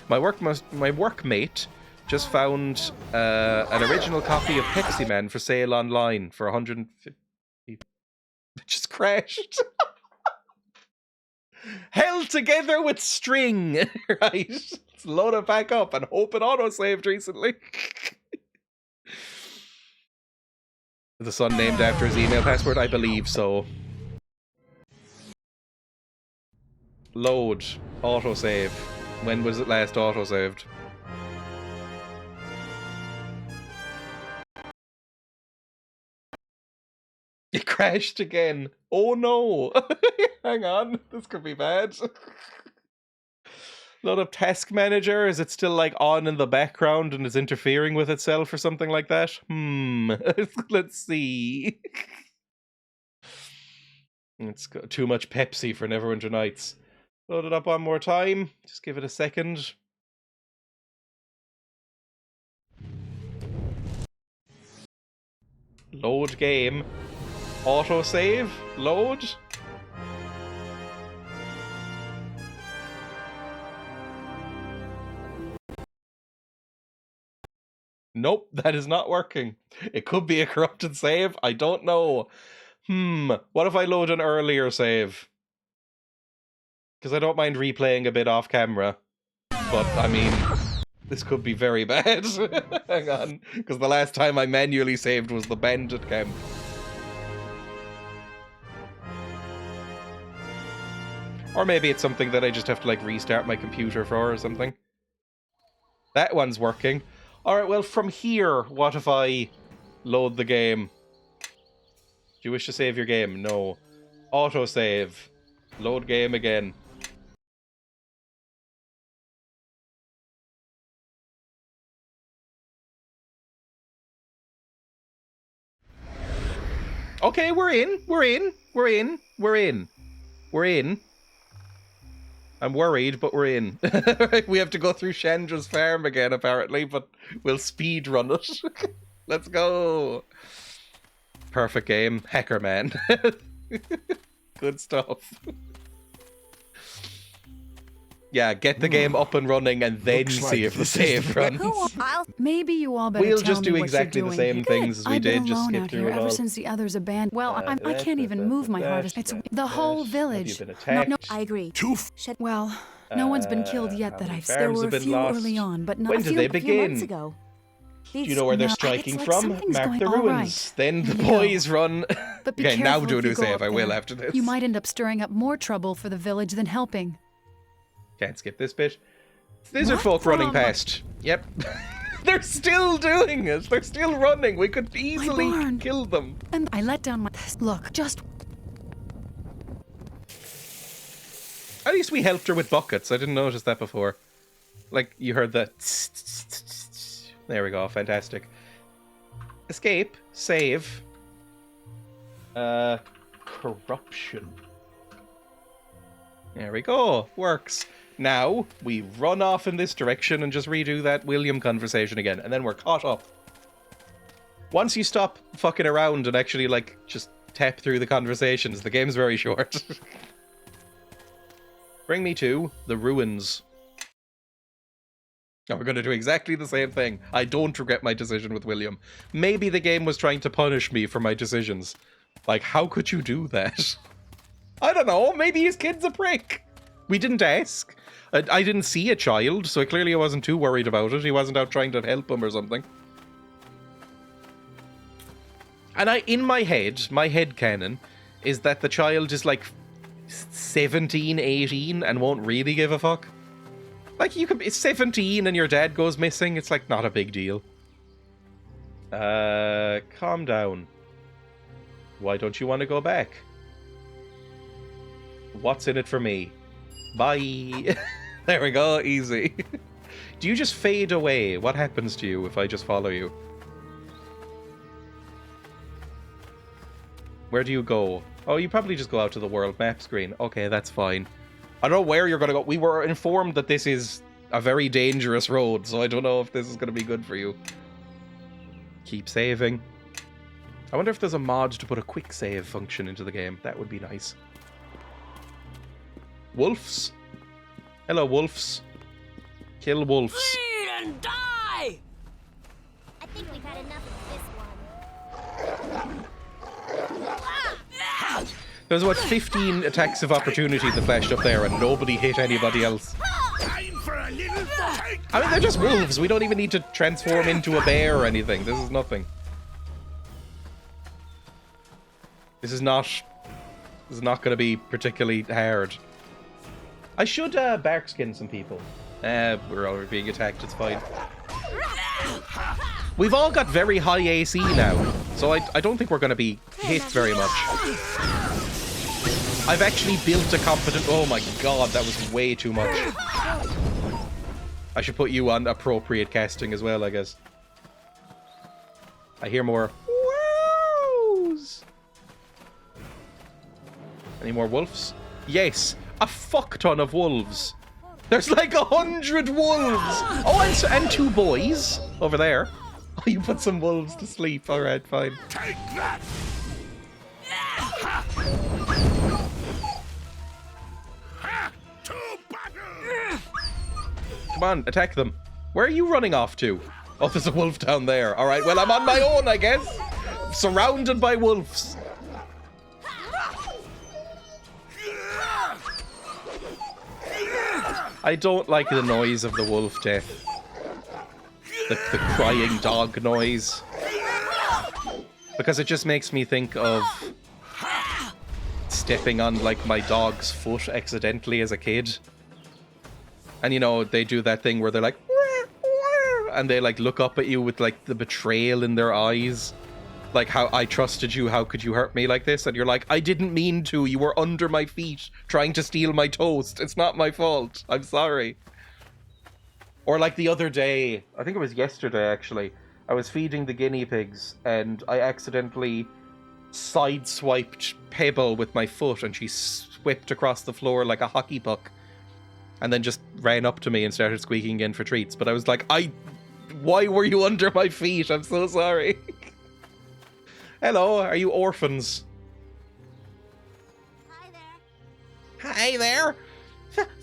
My workmate just found an original copy of Pepsi Man for sale online for 150. It just crashed. Held together with string. Right. Let's load it back up and hope it auto-saved recently. The son named after his email password? I believe so. Load. Autosave. When was it last autosaved? It crashed again. Oh no. Hang on. This could be bad. Load up task manager. Is it still like on in the background and is interfering with itself or something like that? Let's see. It's got too much Pepsi for Neverwinter Nights. Load it up one more time. Just give it a second. Load game. Autosave. Load. Nope, that is not working. It could be a corrupted save. I don't know. What if I load an earlier save? Because I don't mind replaying a bit off camera. But, I mean, this could be very bad. Hang on. Because the last time I manually saved was the bandit camp. Or maybe it's something that I just have to, like, restart my computer for or something. That one's working. Alright, well, from here, what if I load the game? Do you wish to save your game? No. Autosave. Load game again. Okay, we're in. I'm worried, but we're in. We have to go through Chandra's farm again, apparently, but we'll speed run it. Let's go. Perfect game. Hacker man. Good stuff. Yeah, get the game up and running and then see if the save runs. Maybe you all better We'll tell just me do what exactly you're the doing. same things as we I've been did, just alone skip out through here it ever all. since the others abandoned. Well, I can't even move my harvest. It's the whole village. Have you been attacked? No, I agree. well, no one's been killed yet that I've seen. There Farms were have a been few lost. early on, but not When a did few, they a few begin? months ago. Do you know where they're No, striking it's like from? something's Mark going- the all right. ruins. Then the Here you boys run. But be Okay, now careful do a if you new go save. up I will there. after this. You might end up stirring up more trouble for the village than helping. Can't skip this bit. Lizard folk running past. Yep. They're still doing it. They're still running. We could easily kill them. And I let down my... Look, just... At least we helped her with buckets. I didn't notice that before. Like, you heard the... There we go. Fantastic. Escape. Save. Corruption. There we go. Works. Now, we run off in this direction and just redo that William conversation again. And then we're caught up. Once you stop fucking around and actually, like, just tap through the conversations, the game's very short. Bring me to the ruins. Now we're going to do exactly the same thing. I don't regret my decision with William. Maybe the game was trying to punish me for my decisions. Like, how could you do that? I don't know. Maybe his kid's a prick. We didn't ask. I didn't see a child, so clearly I wasn't too worried about it. He wasn't out trying to help him or something. And in my head canon is that the child is like 17, 18 and won't really give a fuck. Like, it's 17 and your dad goes missing. It's like not a big deal. Calm down. Why don't you want to go back? What's in it for me? Bye. There we go, easy. Do you just fade away? What happens to you if I just follow you? Where do you go? Oh, you probably just go out to the world map screen. Okay, that's fine. I don't know where you're going to go. We were informed that this is a very dangerous road, so I don't know if this is going to be good for you. Keep saving. I wonder if there's a mod to put a quick save function into the game. That would be nice. Wolves. Hello, wolves. Kill wolves. Bleed and die! I think we've had enough of this one. There's about 15 attacks of opportunity that flashed up there, and nobody hit anybody else. Time for a little fight. I mean, they're just wolves. We don't even need to transform into a bear or anything. This is nothing. This is not going to be particularly hard. I should bark skin some people. We're already being attacked. It's fine. We've all got very high AC now, so I don't think we're going to be hit very much. I've actually built a competent... Oh my god, that was way too much. I should put you on appropriate casting as well, I guess. I hear more woos. Any more wolves? Yes. a fuck ton of wolves. There's like 100 wolves. Oh, and 2 boys over there. Oh, you put some wolves to sleep. All right, fine. Take that! To battle! Come on, attack them. Where are you running off to? Oh, there's a wolf down there. All right, well, I'm on my own, I guess. Surrounded by wolves. I don't like the noise of the wolf death. The crying dog noise. Because it just makes me think of stepping on, like, my dog's foot accidentally as a kid. And, you know, they do that thing where they're like, and they, like, look up at you with, like, the betrayal in their eyes. Like, how I trusted you, how could you hurt me like this? And you're like, I didn't mean to, you were under my feet, trying to steal my toast. It's not my fault. I'm sorry. Or like the other day, I think it was yesterday actually, I was feeding the guinea pigs, and I accidentally sideswiped Pebble with my foot, and she whipped across the floor like a hockey puck. And then just ran up to me and started squeaking again for treats. But I was like, why were you under my feet? I'm so sorry. Hello, are you orphans? Hi there. Hi there.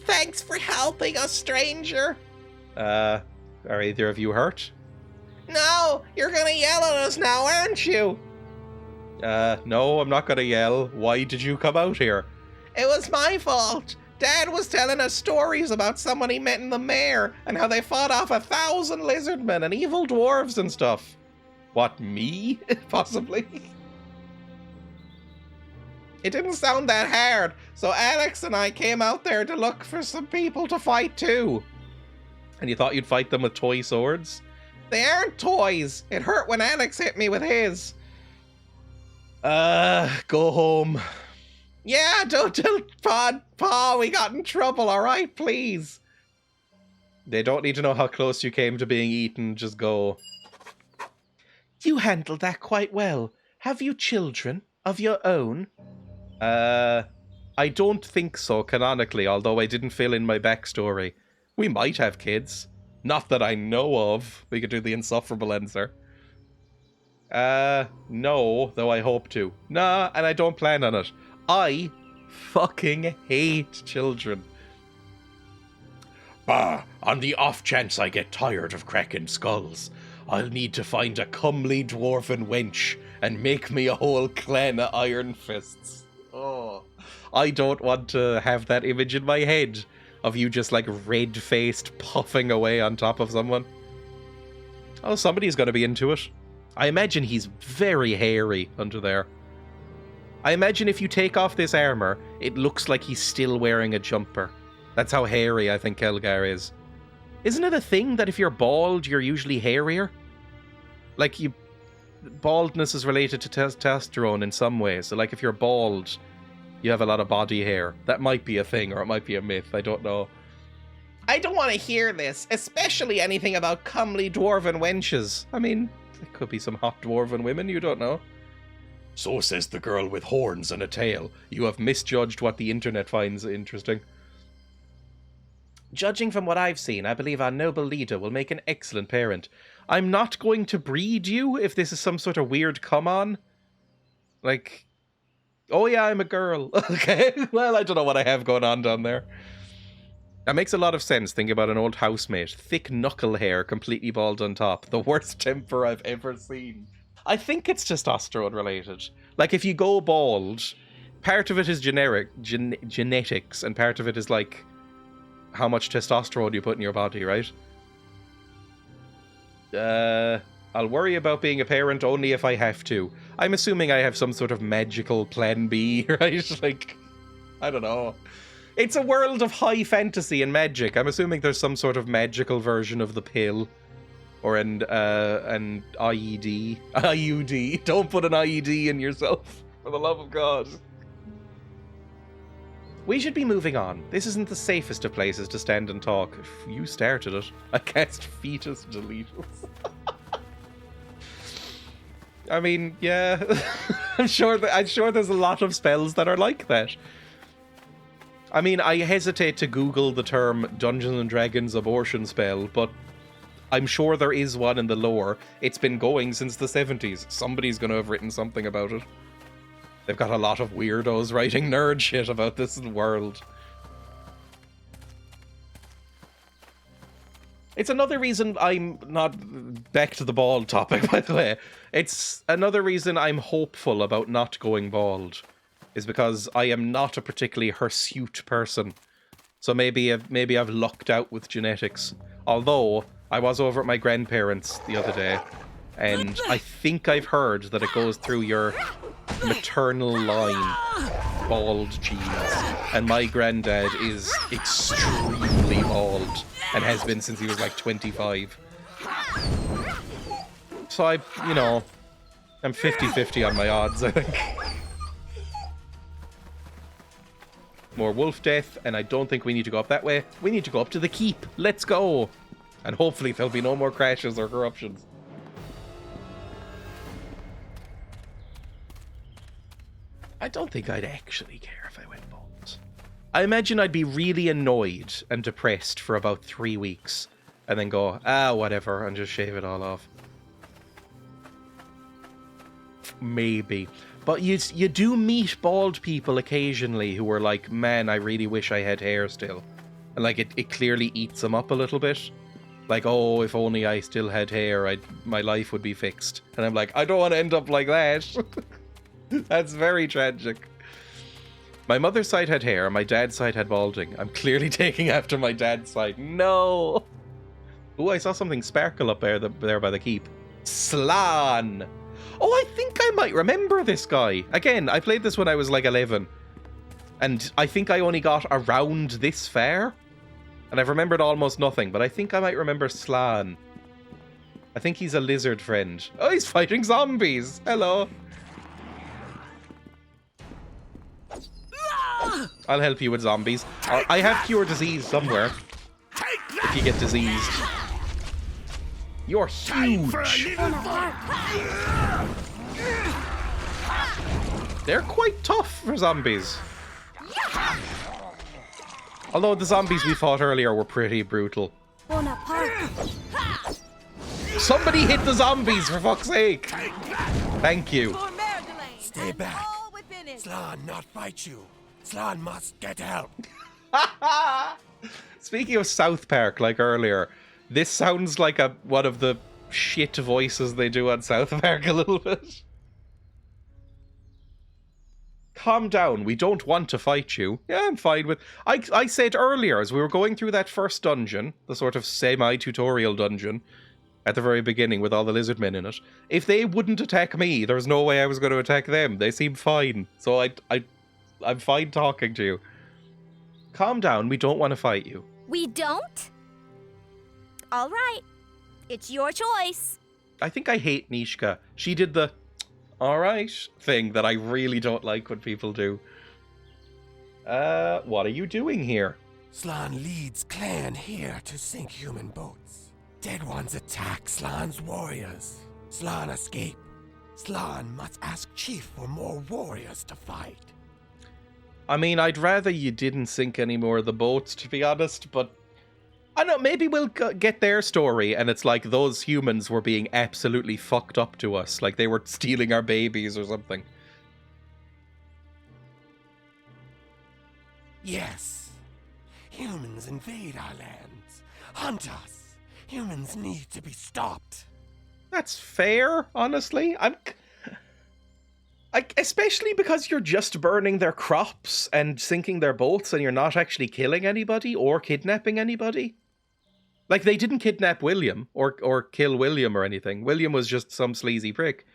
Thanks for helping us, stranger. Are either of you hurt? No, you're gonna yell at us now, aren't you? No, I'm not gonna yell. Why did you come out here? It was my fault. Dad was telling us stories about someone he met in the mare and how they fought off 1,000 lizardmen and evil dwarves and stuff. What, me? Possibly? It didn't sound that hard, so Alex and I came out there to look for some people to fight too. And you thought you'd fight them with toy swords? They aren't toys. It hurt when Alex hit me with his. Go home. Yeah, don't tell Pa we got in trouble, alright, please. They don't need to know how close you came to being eaten, just go. You handled that quite well. Have you children of your own? I don't think so, canonically, although I didn't fill in my backstory. We might have kids. Not that I know of. We could do the insufferable answer. No, though I hope to. Nah, and I don't plan on it. I fucking hate children. Bah, on the off chance I get tired of cracking skulls, I'll need to find a comely dwarven wench and make me a whole clan of iron fists. Oh, I don't want to have that image in my head of you just like red-faced puffing away on top of someone. Oh, somebody's gonna be into it. I imagine he's very hairy under there. I imagine if you take off this armor, it looks like he's still wearing a jumper. That's how hairy I think Kelgar is. Isn't it a thing that if you're bald, you're usually hairier? Like, baldness is related to testosterone in some ways. So, like, if you're bald, you have a lot of body hair. That might be a thing, or it might be a myth. I don't know. I don't want to hear this, especially anything about comely dwarven wenches. I mean, there could be some hot dwarven women, you don't know. So says the girl with horns and a tail. You have misjudged what the internet finds interesting. Judging from what I've seen, I believe our noble leader will make an excellent parent. I'm not going to breed you if this is some sort of weird come-on. Like, oh yeah, I'm a girl. Okay, well, I don't know what I have going on down there. That makes a lot of sense, thinking about an old housemate. Thick knuckle hair, completely bald on top. The worst temper I've ever seen. I think it's testosterone related. Like, if you go bald, part of it is genetics, and part of it is, like, how much testosterone you put in your body, right? I'll worry about being a parent only if I have to. I'm assuming I have some sort of magical plan B, right? Like, I don't know. It's a world of high fantasy and magic. I'm assuming there's some sort of magical version of the pill. Or an IED. IUD. Don't put an IED in yourself, for the love of God. We should be moving on. This isn't the safest of places to stand and talk. You started it. I cast fetus deletus. I mean, yeah. I'm sure there's a lot of spells that are like that. I mean, I hesitate to Google the term Dungeons and Dragons abortion spell, but I'm sure there is one in the lore. It's been going since the 70s. Somebody's going to have written something about it. They've got a lot of weirdos writing nerd shit about this world. It's another reason I'm not... Back to the bald topic, by the way. It's another reason I'm hopeful about not going bald. Is because I am not a particularly hirsute person. So maybe I've lucked out with genetics. Although, I was over at my grandparents' the other day, and I think I've heard that it goes through your maternal line, bald genes. And my granddad is extremely bald, and has been since he was like 25. So I'm 50-50 on my odds, I think. More wolf death, and I don't think we need to go up that way. We need to go up to the keep. Let's go! And hopefully there'll be no more crashes or corruptions. I don't think I'd actually care if I went bald. I imagine I'd be really annoyed and depressed for about 3 weeks, and then go, whatever, and just shave it all off. Maybe. But you do meet bald people occasionally who are like, man, I really wish I had hair still. And like, it clearly eats them up a little bit. Like, oh, if only I still had hair, my life would be fixed. And I'm like, I don't want to end up like that. That's very tragic. My mother's side had hair, my dad's side had balding. I'm clearly taking after my dad's side. No! Oh, I saw something sparkle up there by the keep. Slan! Oh, I think I might remember this guy. Again, I played this when I was like 11. And I think I only got around this far. And I've remembered almost nothing, but I think I might remember Slan. I think he's a lizard friend. Oh, he's fighting zombies. Hello. I'll help you with zombies. I have cure disease somewhere. If you get diseased. You're huge. They're quite tough for zombies. Although the zombies we fought earlier were pretty brutal. Somebody hit the zombies, for fuck's sake! Thank you. Stay back. Slan not fight you. Slan must get help. Speaking of South Park, like earlier, this sounds like one of the shit voices they do on South Park a little bit. Calm down, we don't want to fight you. Yeah, I'm fine with... I said earlier, as we were going through that first dungeon, the sort of semi-tutorial dungeon, at the very beginning with all the lizard men in it, if they wouldn't attack me, there's no way I was going to attack them. They seem fine. So I'm fine talking to you. Calm down, we don't want to fight you. We don't? All right. It's your choice. I think I hate Nishka. She did the alright thing that I really don't like when people do. What are you doing here? Slan leads clan here to sink human boats. Dead ones attack Slan's warriors. Slan escape. Slan must ask Chief for more warriors to fight. I mean, I'd rather you didn't sink any more of the boats, to be honest, but I don't know, maybe we'll get their story, and it's like those humans were being absolutely fucked up to us, like they were stealing our babies or something. Yes. Humans invade our lands. Hunt us. Humans need to be stopped. That's fair, honestly. Especially because you're just burning their crops and sinking their boats and you're not actually killing anybody or kidnapping anybody. Like, they didn't kidnap William or kill William or anything. William was just some sleazy prick.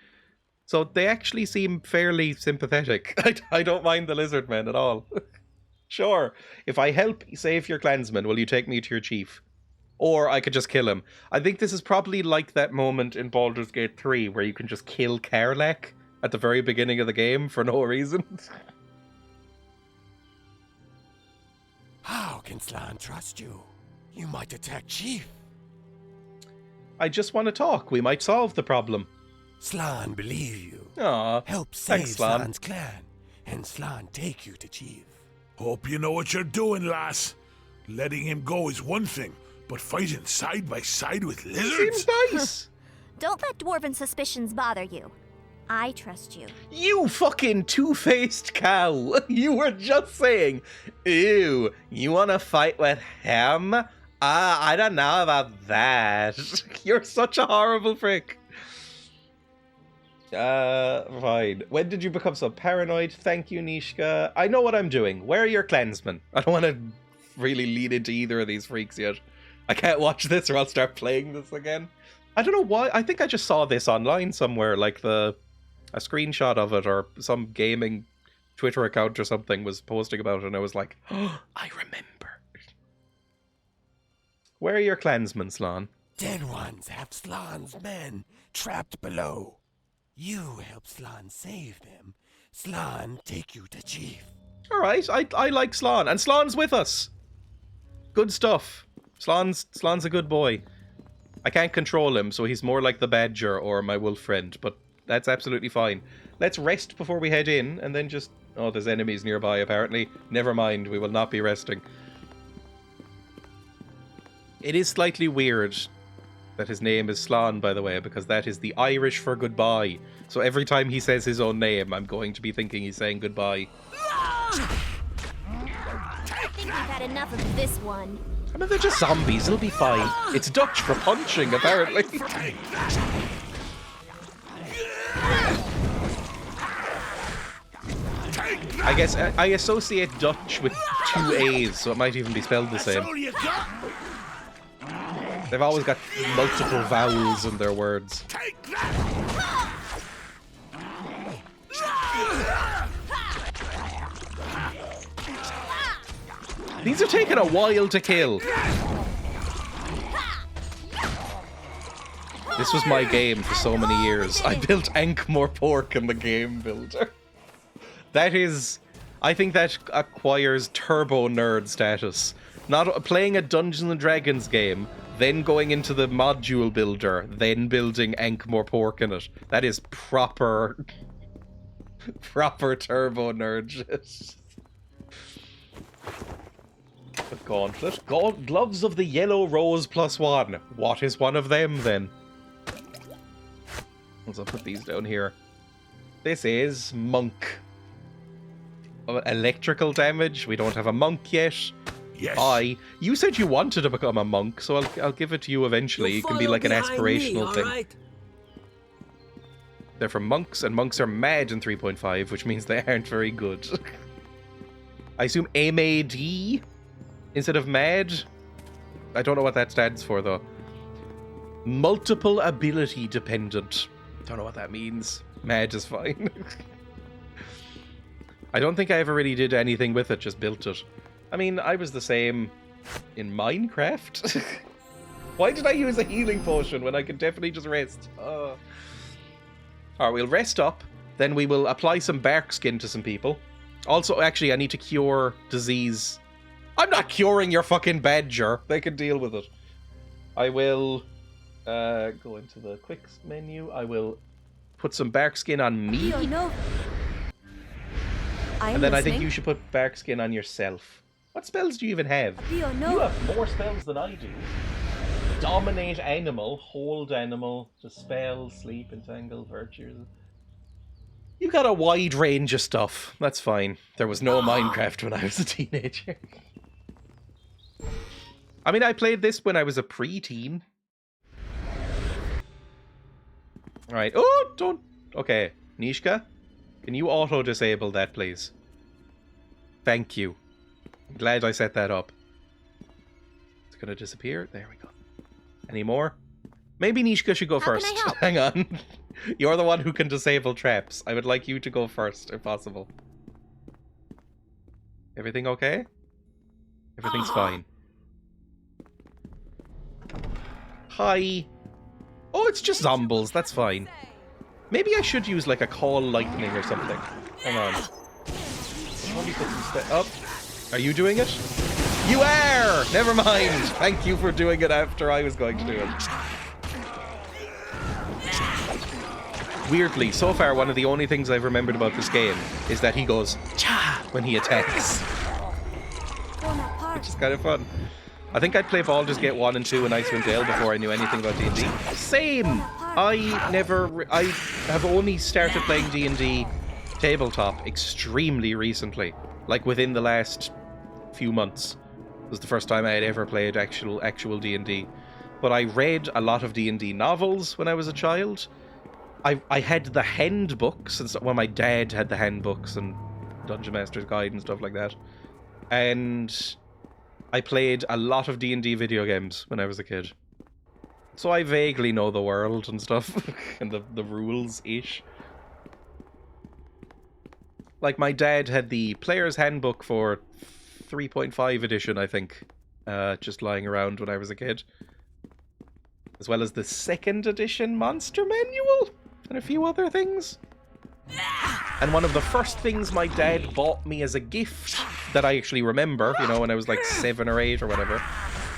So they actually seem fairly sympathetic. I don't mind the lizard men at all. Sure, if I help save your clansman, will you take me to your chief? Or I could just kill him. I think this is probably like that moment in Baldur's Gate 3 where you can just kill Karlach at the very beginning of the game for no reason. How can Slan trust you? You might attack Chief. I just want to talk. We might solve the problem. Slan believe you. Aw, help save thanks, Slan. Slan's clan, and Slan take you to Chief. Hope you know what you're doing, lass. Letting him go is one thing, but fighting side by side with lizards? Seems nice. Don't let dwarven suspicions bother you. I trust you. You fucking two-faced cow. You were just saying, ew, you want to fight with him? I don't know about that. You're such a horrible prick. Fine. When did you become so paranoid? Thank you, Nishka. I know what I'm doing. Where are your clansmen? I don't want to really lead into either of these freaks yet. I can't watch this or I'll start playing this again. I don't know why. I think I just saw this online somewhere, like a screenshot of it, or some gaming Twitter account or something was posting about it, and I was like, oh, I remember. Where are your clansmen, Slan? Dead ones have Slan's men trapped below. You help Slan save them. Slan take you to Chief. Alright, I like Slan, and Slan's with us. Good stuff. Slan's a good boy. I can't control him, so he's more like the badger or my wolf friend, but that's absolutely fine. Let's rest before we head in, and then just... Oh, there's enemies nearby, apparently. Never mind, we will not be resting. It is slightly weird that his name is Slan, by the way, because that is the Irish for goodbye. So every time he says his own name, I'm going to be thinking he's saying goodbye. I think we've had enough of this one. I mean, they're just zombies, it'll be fine. It's Dutch for punching, apparently. I guess I associate Dutch with two A's, so it might even be spelled the same. They've always got multiple vowels in their words. These are taking a while to kill. This was my game for so many years. I built Ankh-More Pork in the game builder. That is... I think that acquires turbo nerd status. Not playing a Dungeons & Dragons game, then going into the module builder, then building Ankh-More Pork in it. That is proper turbo nerd shit. The gauntlet. Gloves of the Yellow Rose +1. What is one of them, then? I'll put these down here. This is Monk. Electrical damage. We don't have a monk yet. Yes. You said you wanted to become a monk, so I'll give it to you eventually. It can be like an aspirational thing. Right. They're from monks, and monks are mad in 3.5, which means they aren't very good. I assume MAD instead of mad? I don't know what that stands for, though. Multiple ability dependent. Don't know what that means. Mad is fine. I don't think I ever really did anything with it, just built it. I mean, I was the same in Minecraft. Why did I use a healing potion when I could definitely just rest? Alright, we'll rest up, then we will apply some bark skin to some people. Also, actually, I need to cure disease. I'm not curing your fucking badger. They can deal with it. I will go into the quick menu. I will put some bark skin on me. And then I think you should put bark skin on yourself. What spells do you even have? You have more spells than I do. Dominate animal, hold animal, dispel, sleep, entangle, virtues. You got a wide range of stuff. That's fine. There was no Minecraft when I was a teenager. I mean, I played this when I was a preteen. Alright. Oh, don't... Okay. Nishka, can you auto-disable that, please? Thank you. I'm glad I set that up. It's gonna disappear. There we go. Any more? Maybe Nishka should go first. Hang on. You're the one who can disable traps. I would like you to go first, if possible. Everything okay? Everything's fine. Hi. Oh, it's just zombies. That's fine. Maybe I should use like a call lightning or something. Hang on. Let me put some up. Are you doing it? You are! Never mind. Thank you for doing it after I was going to do it. Weirdly, so far, one of the only things I've remembered about this game is that he goes, cha, when he attacks. which is kind of fun. I think I'd play Baldur's Gate 1 and 2 in Icewind Dale before I knew anything about D&D. Same! I have only started playing D&D tabletop extremely recently. Like within the last few months. It was the first time I had ever played actual D&D. But I read a lot of D&D novels when I was a child. I had the handbooks, and well, my dad had the handbooks and Dungeon Master's Guide and stuff like that. And I played a lot of D&D video games when I was a kid. So I vaguely know the world and stuff, and the rules-ish. Like, my dad had the Player's Handbook for 3.5 edition, I think, just lying around when I was a kid. As well as the 2nd edition Monster Manual, and a few other things. And one of the first things my dad bought me as a gift that I actually remember, you know, when I was like 7 or 8 or whatever,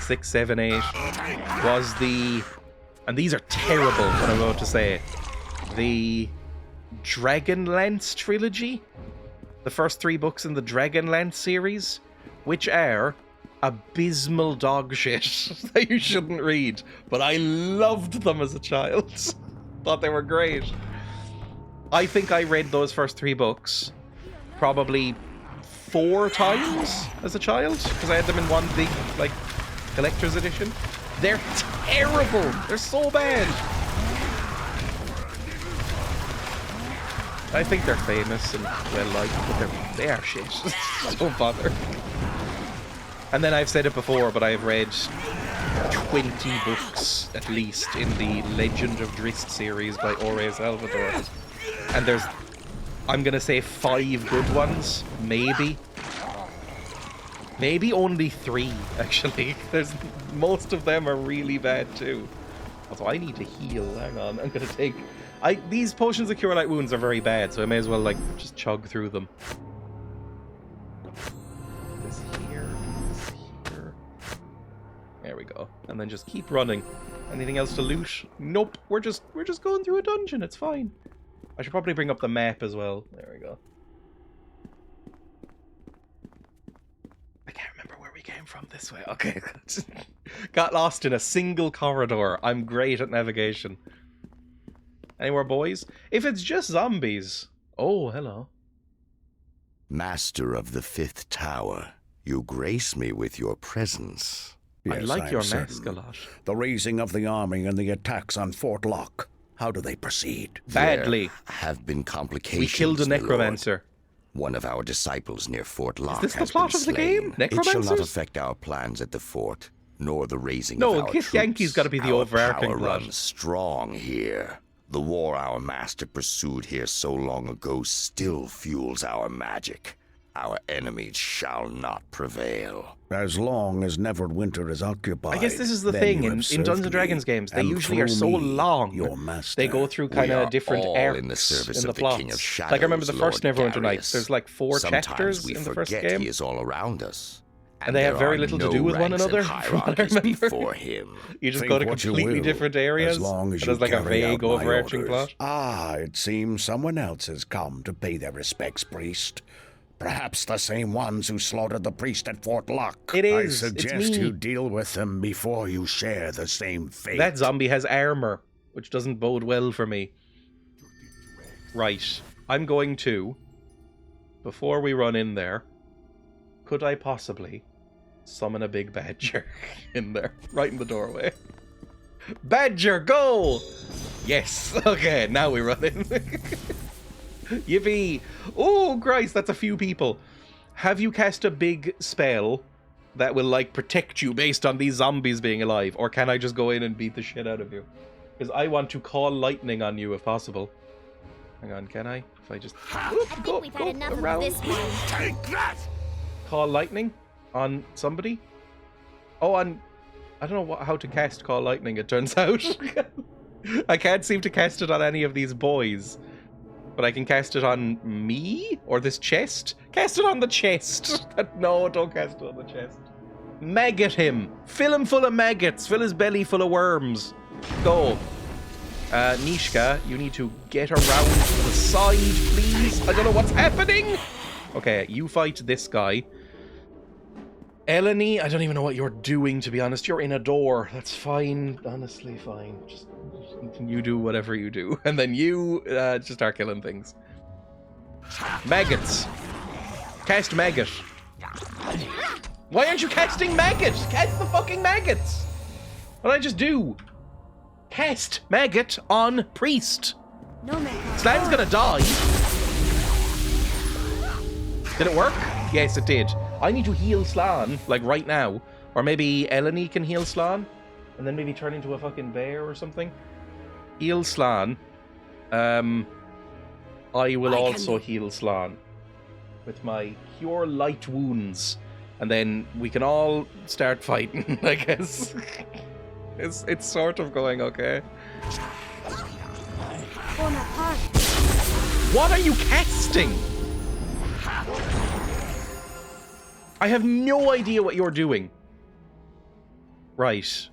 6, 7, 8, was the, and these are terrible what I'm about to say, the Dragonlance trilogy, the first 3 books in the Dragonlance series, which are abysmal dog shit that you shouldn't read, but I loved them as a child. Thought they were great. I think I read those first 3 books probably 4 times as a child, because I had them in one big, like, collector's edition. They're terrible! They're so bad! I think they're famous and well-liked, but they are shit. Don't bother. And then I've said it before, but I've read 20 books, at least, in the Legend of Drist series by Ore Salvador. And there's, I'm gonna say 5 good ones, maybe. Maybe only 3, actually. There's, most of them are really bad too. Also, I need to heal. Hang on, I'm gonna take... these potions of Cure Light Wounds are very bad, so I may as well, like, just chug through them. This here. There we go. And then just keep running. Anything else to loot? Nope. We're just going through a dungeon. It's fine. I should probably bring up the map as well. There we go. I can't remember where we came from this way. Okay. Got lost in a single corridor. I'm great at navigation. Any more boys? If it's just zombies. Oh, hello. Master of the 5th Tower, you grace me with your presence. Yes, I like your mask a lot. The raising of the army and the attacks on Fort Lock. How do they proceed? Badly. There have been complications. We killed a necromancer. One of our disciples near Fort Lock Is this the plot of the game? It shall not Necromancers? affect our plans at the fort, nor the raising No, of our troops. Yankee's got to be the overarching power plot. runs strong here. The war our master pursued here so long ago still fuels our magic. Our enemies shall not prevail. As long as Neverwinter is occupied. I guess this is the thing in Dungeons & Dragons games. They usually are so long. Your master. They go through kind of different arcs in the service in the of the plots. King of Shadows, Like I remember the first Lord Neverwinter Darius. Nights. There's like 4 Sometimes chapters we in the first forget game. he is all around us. And they have very little to do with one another, from what I remember. Before him. You just Think go to what you completely will, different areas. as long as and you there's like a carry out vague my overarching orders. plot. Ah, it seems someone else has come to pay their respects, priest. Perhaps the same ones who slaughtered the priest at Fort Lock. It is. I It's suggest me. you deal with them before you share the same fate. That zombie has armor, which doesn't bode well for me. Right. I'm going to, before we run in there, could I possibly summon a big badger in there, right in the doorway? Badger, go! Yes. Okay, now we run in. Yippee! Oh, Christ, that's a few people. Have you cast a big spell that will, like, protect you based on these zombies being alive? Or can I just go in and beat the shit out of you? Because I want to call lightning on you if possible. Hang on, can I? If I just... go around. Take that! Call lightning on somebody? Oh, on... I don't know how to cast Call Lightning, it turns out. I can't seem to cast it on any of these boys. But I can cast it on me? Or this chest? Cast it on the chest! No, don't cast it on the chest. Maggot him! Fill him full of maggots! Fill his belly full of worms! Go! Nishka, you need to get around to the side, please. I don't know what's happening! Okay, you fight this guy. Eleni, I don't even know what you're doing, to be honest. You're in a door. That's fine. Honestly, fine. Just you do whatever you do. And then you just start killing things. Maggots. Cast maggot. Why aren't you casting maggot? Cast the fucking maggots. What did I just do? Cast maggot on priest. No man. Slime's gonna die. Did it work? Yes, it did. I need to heal Slan, like right now. Or maybe Eleni can heal Slan. And then maybe turn into a fucking bear or something. Heal Slan. I will also heal Slan. With my Cure Light Wounds. And then we can all start fighting, I guess. It's sort of going okay. What are you casting? I have no idea what you're doing. Right.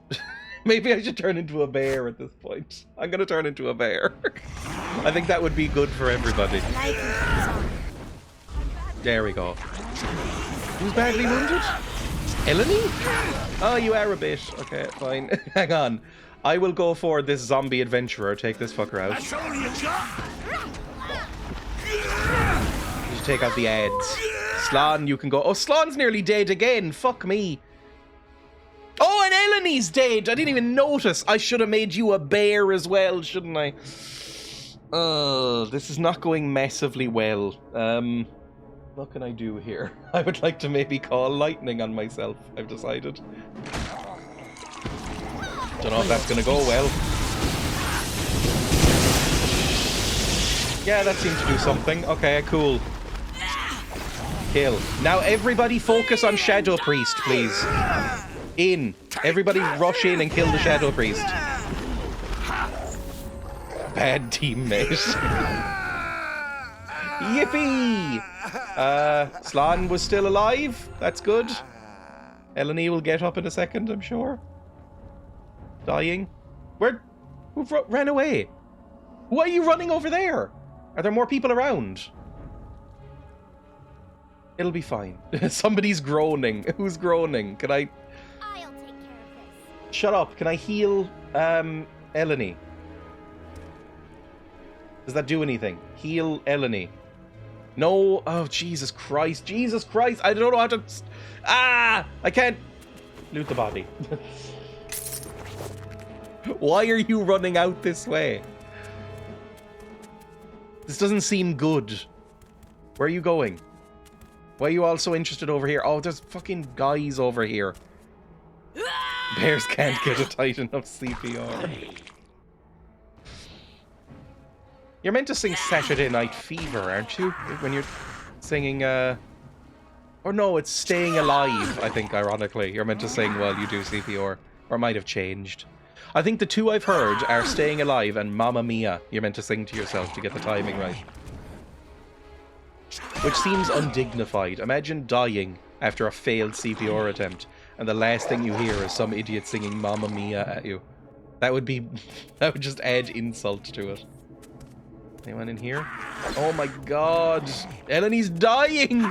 Maybe I should turn into a bear at this point. I'm gonna turn into a bear. I think that would be good for everybody. There we go. Who's badly wounded? Eleni? Oh, you are a bit. Okay, fine. Hang on. I will go for this zombie adventurer. Take this fucker out. That's all you got. You should take out the ads. Slan, you can go. Oh, Slan's nearly dead again. Fuck me. Oh, and Eleni's dead. I didn't even notice. I should have made you a bear as well, shouldn't I? This is not going massively well. What can I do here? I would like to maybe call lightning on myself, I've decided. Don't know if that's gonna go well. Yeah, that seems to do something. Okay, cool. Kill. Now everybody focus on Shadow Priest, please. In. Everybody rush in and kill the Shadow Priest. Bad teammate. Yippee! Slan was still alive. That's good. Eleni will get up in a second, I'm sure. Dying. Who ran away? Why are you running over there? Are there more people around? It'll be fine. Somebody's groaning. Who's groaning? Can I... I'll take care of this. Shut up. Can I heal, Eleni? Does that do anything? Heal Eleni. No. Oh, Jesus Christ. Jesus Christ. I don't know how to... Ah! I can't... Loot the body. Why are you running out this way? This doesn't seem good. Where are you going? Why are you all so interested over here? Oh, there's fucking guys over here. Bears can't get a tight enough CPR. You're meant to sing Saturday Night Fever, aren't you? When you're singing, Or no, it's Staying Alive, I think, ironically. You're meant to sing while you do CPR. Or it might have changed. I think the two I've heard are Staying Alive and Mamma Mia. You're meant to sing to yourself to get the timing right. Which seems undignified. Imagine dying after a failed CPR attempt, and the last thing you hear is some idiot singing Mamma Mia at you. That would be... that would just add insult to it. Anyone in here? Oh my god! Eleni's dying!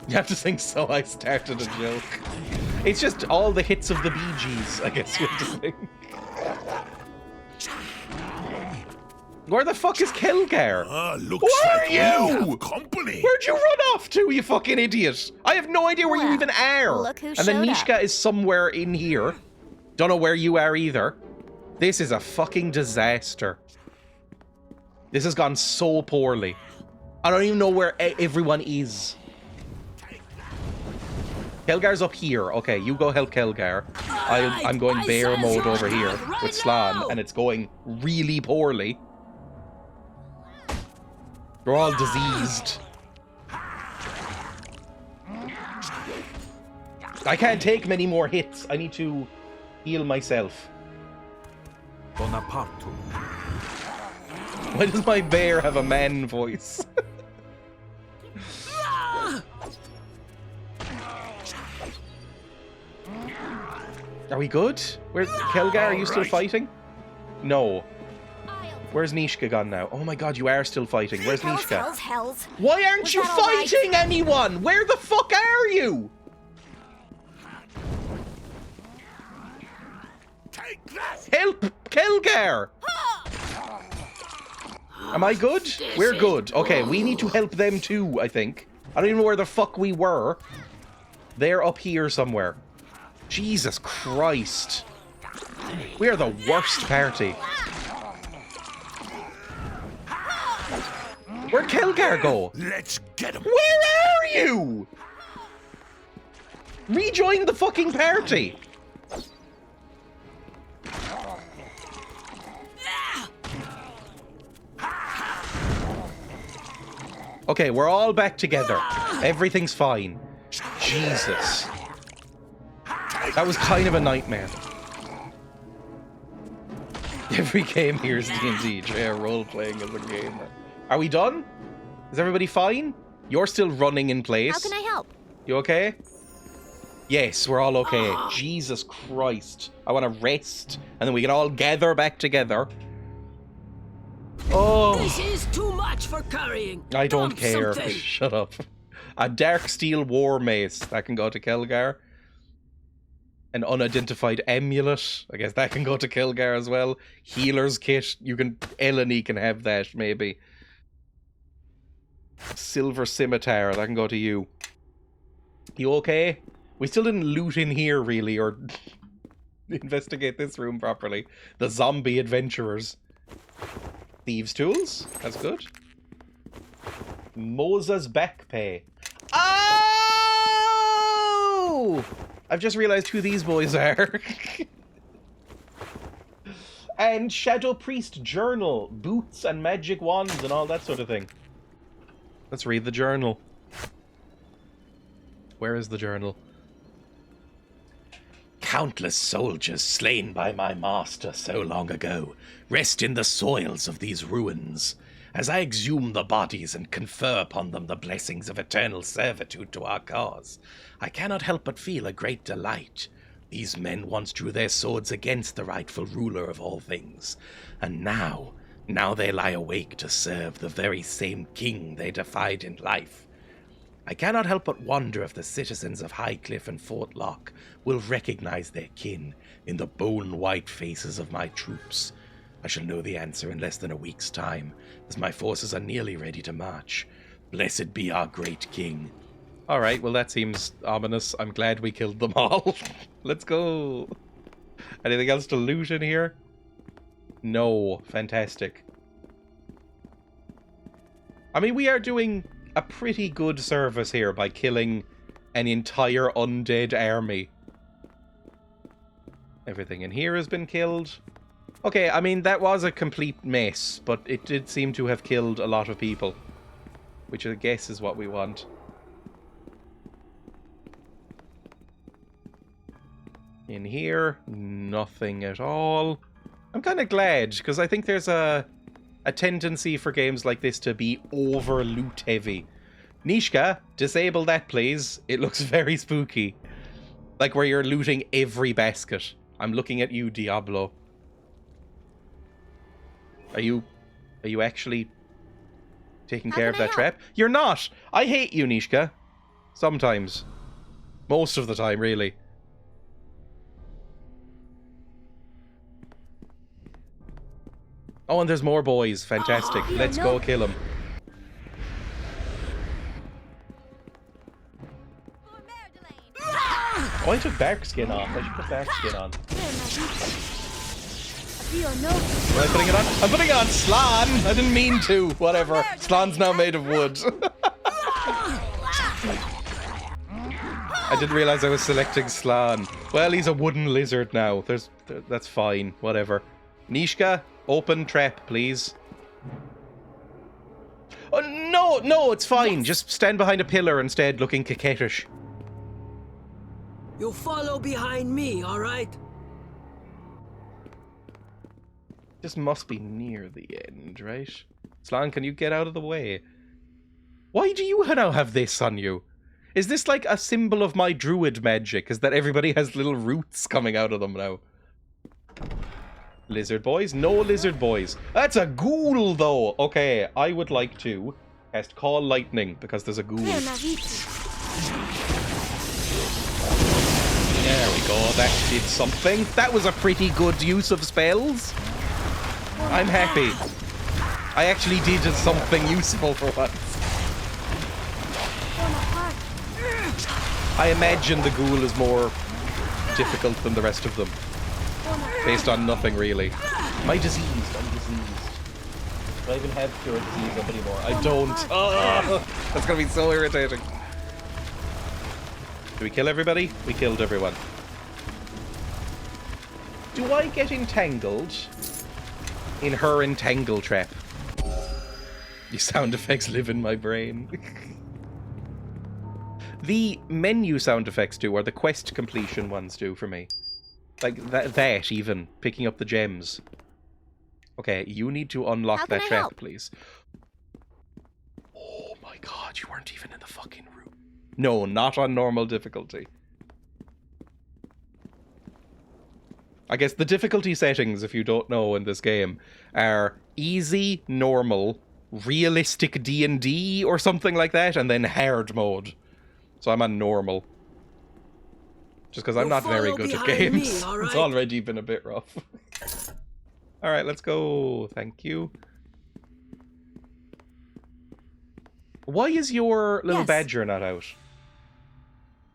You have to sing So I Started a Joke. It's just all the hits of the Bee Gees, I guess you have to sing. Where the fuck is Kelgar? Looks Where like are you? We have company. Where'd you run off to, you fucking idiot? I have no idea where you even are. Look who and then showed Nishka up. is somewhere in here. Don't know where you are either. This is a fucking disaster. This has gone so poorly. I don't even know where everyone is. Kelgar's up here. Okay, you go help Kelgar. I'm going bear mode over here with Slan, and it's going really poorly. We're all diseased. I can't take many more hits. I need to heal myself. Bonaparte. Why does my bear have a man voice? Are we good? Where's Kelgar? Are you still fighting? No. Where's Nishka gone now? Oh my god, you are still fighting. Where's Nishka? Hells. Why aren't Was you that all right? fighting anyone? Where the fuck are you? Help! Kelgar! Am I good? We're good. Okay, we need to help them too, I think. I don't even know where the fuck we were. They're up here somewhere. Jesus Christ. We are the worst party. Where'd Kelgar go? Let's get him. Where are you? Rejoin the fucking party. Okay, we're all back together. Everything's fine. Jesus. That was kind of a nightmare. Every game here is D&D. Dreya role-playing as a gamer. Are we done? Is everybody fine? You're still running in place. How can I help? You okay? Yes, we're all okay. Jesus Christ. I want to rest, and then we can all gather back together. Oh. This is too much for carrying. I don't Dump care. something. Shut up. A dark steel war mace. That can go to Kelgar. An unidentified amulet. I guess that can go to Kelgar as well. Healer's kit. You can... Eleni can have that, maybe. Silver scimitar. That can go to you. You okay? We still didn't loot in here, really, or investigate this room properly. The zombie adventurers. Thieves' tools. That's good. Moses back pay. Oh! I've just realized who these boys are. And Shadow Priest journal. Boots and magic wands and all that sort of thing. Let's read the journal. Where is the journal? Countless soldiers slain by my master so long ago rest in the soils of these ruins. As I exhume the bodies and confer upon them the blessings of eternal servitude to our cause, I cannot help but feel a great delight. These men once drew their swords against the rightful ruler of all things, and now they lie awake to serve the very same king they defied in life. I cannot help but wonder if the citizens of Highcliffe and Fort Locke will recognize their kin in the bone-white faces of my troops. I shall know the answer in less than a week's time, as my forces are nearly ready to march. Blessed be our great king. Alright, well that seems ominous. I'm glad we killed them all. Let's go. Anything else to loot in here? No. Fantastic. I mean, we are doing a pretty good service here by killing an entire undead army. Everything in here has been killed. Okay, I mean, that was a complete mess, but it did seem to have killed a lot of people. Which I guess is what we want. In here, nothing at all. I'm kind of glad, because I think there's a tendency for games like this to be over loot heavy. Nishka, disable that please. It looks very spooky. Like where you're looting every basket. I'm looking at you, Diablo. Are you actually taking care of that trap? You're not! I hate you, Nishka. Sometimes. Most of the time, really. Oh, and there's more boys. Fantastic. Let's go kill them. Oh, I took dark skin off. I should put dark skin on. Am I putting it on? I'm putting on Slan! I didn't mean to. Whatever. Slan's now made of wood. I didn't realize I was selecting Slan. Well, he's a wooden lizard now. That's fine. Whatever. Nishka, open trap, please. Oh, no, it's fine. Just stand behind a pillar instead, looking coquettish. You follow behind me, alright? This must be near the end, right? Slan, can you get out of the way? Why do you now have this on you? Is this like a symbol of my druid magic? Is that everybody has little roots coming out of them now? Lizard boys? No lizard boys. That's a ghoul, though. Okay, I would like to cast Call Lightning because there's a ghoul. There we go, that did something. That was a pretty good use of spells. I'm happy. I actually did something useful for once. I imagine the ghoul is more difficult than the rest of them. Based on nothing, really. Am I diseased? I'm diseased. Do I even have cure disease up anymore? I don't. Oh, that's gonna be so irritating. Did we kill everybody? We killed everyone. Do I get entangled in her entangle trap? These sound effects live in my brain. The menu sound effects do, or the quest completion ones do for me. Like that even, picking up the gems. Okay, you need to unlock that trap, please. Oh my god, you weren't even in the fucking room. No, not on normal difficulty. I guess the difficulty settings, if you don't know in this game, are easy, normal, realistic D&D or something like that, and then hard mode. So I'm on normal. Just because I'm not very good at games. Right? It's already been a bit rough. Alright, let's go. Thank you. Why is your little badger not out?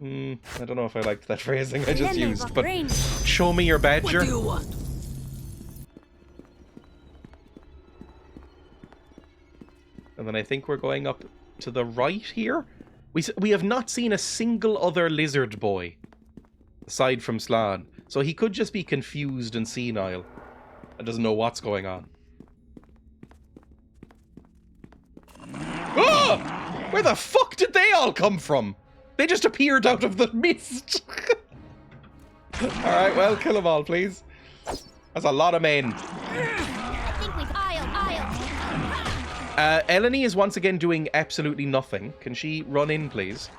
I don't know if I liked that phrasing I just used, but show me your badger. What do you want? And then I think we're going up to the right here. We have not seen a single other lizard boy aside from Slan, so he could just be confused and senile and doesn't know what's going on. Oh! Where the fuck did they all come from? They just appeared out of the mist. Alright, well, kill them all, please. That's a lot of men. I think we've Eleni is once again doing absolutely nothing. Can she run in, please?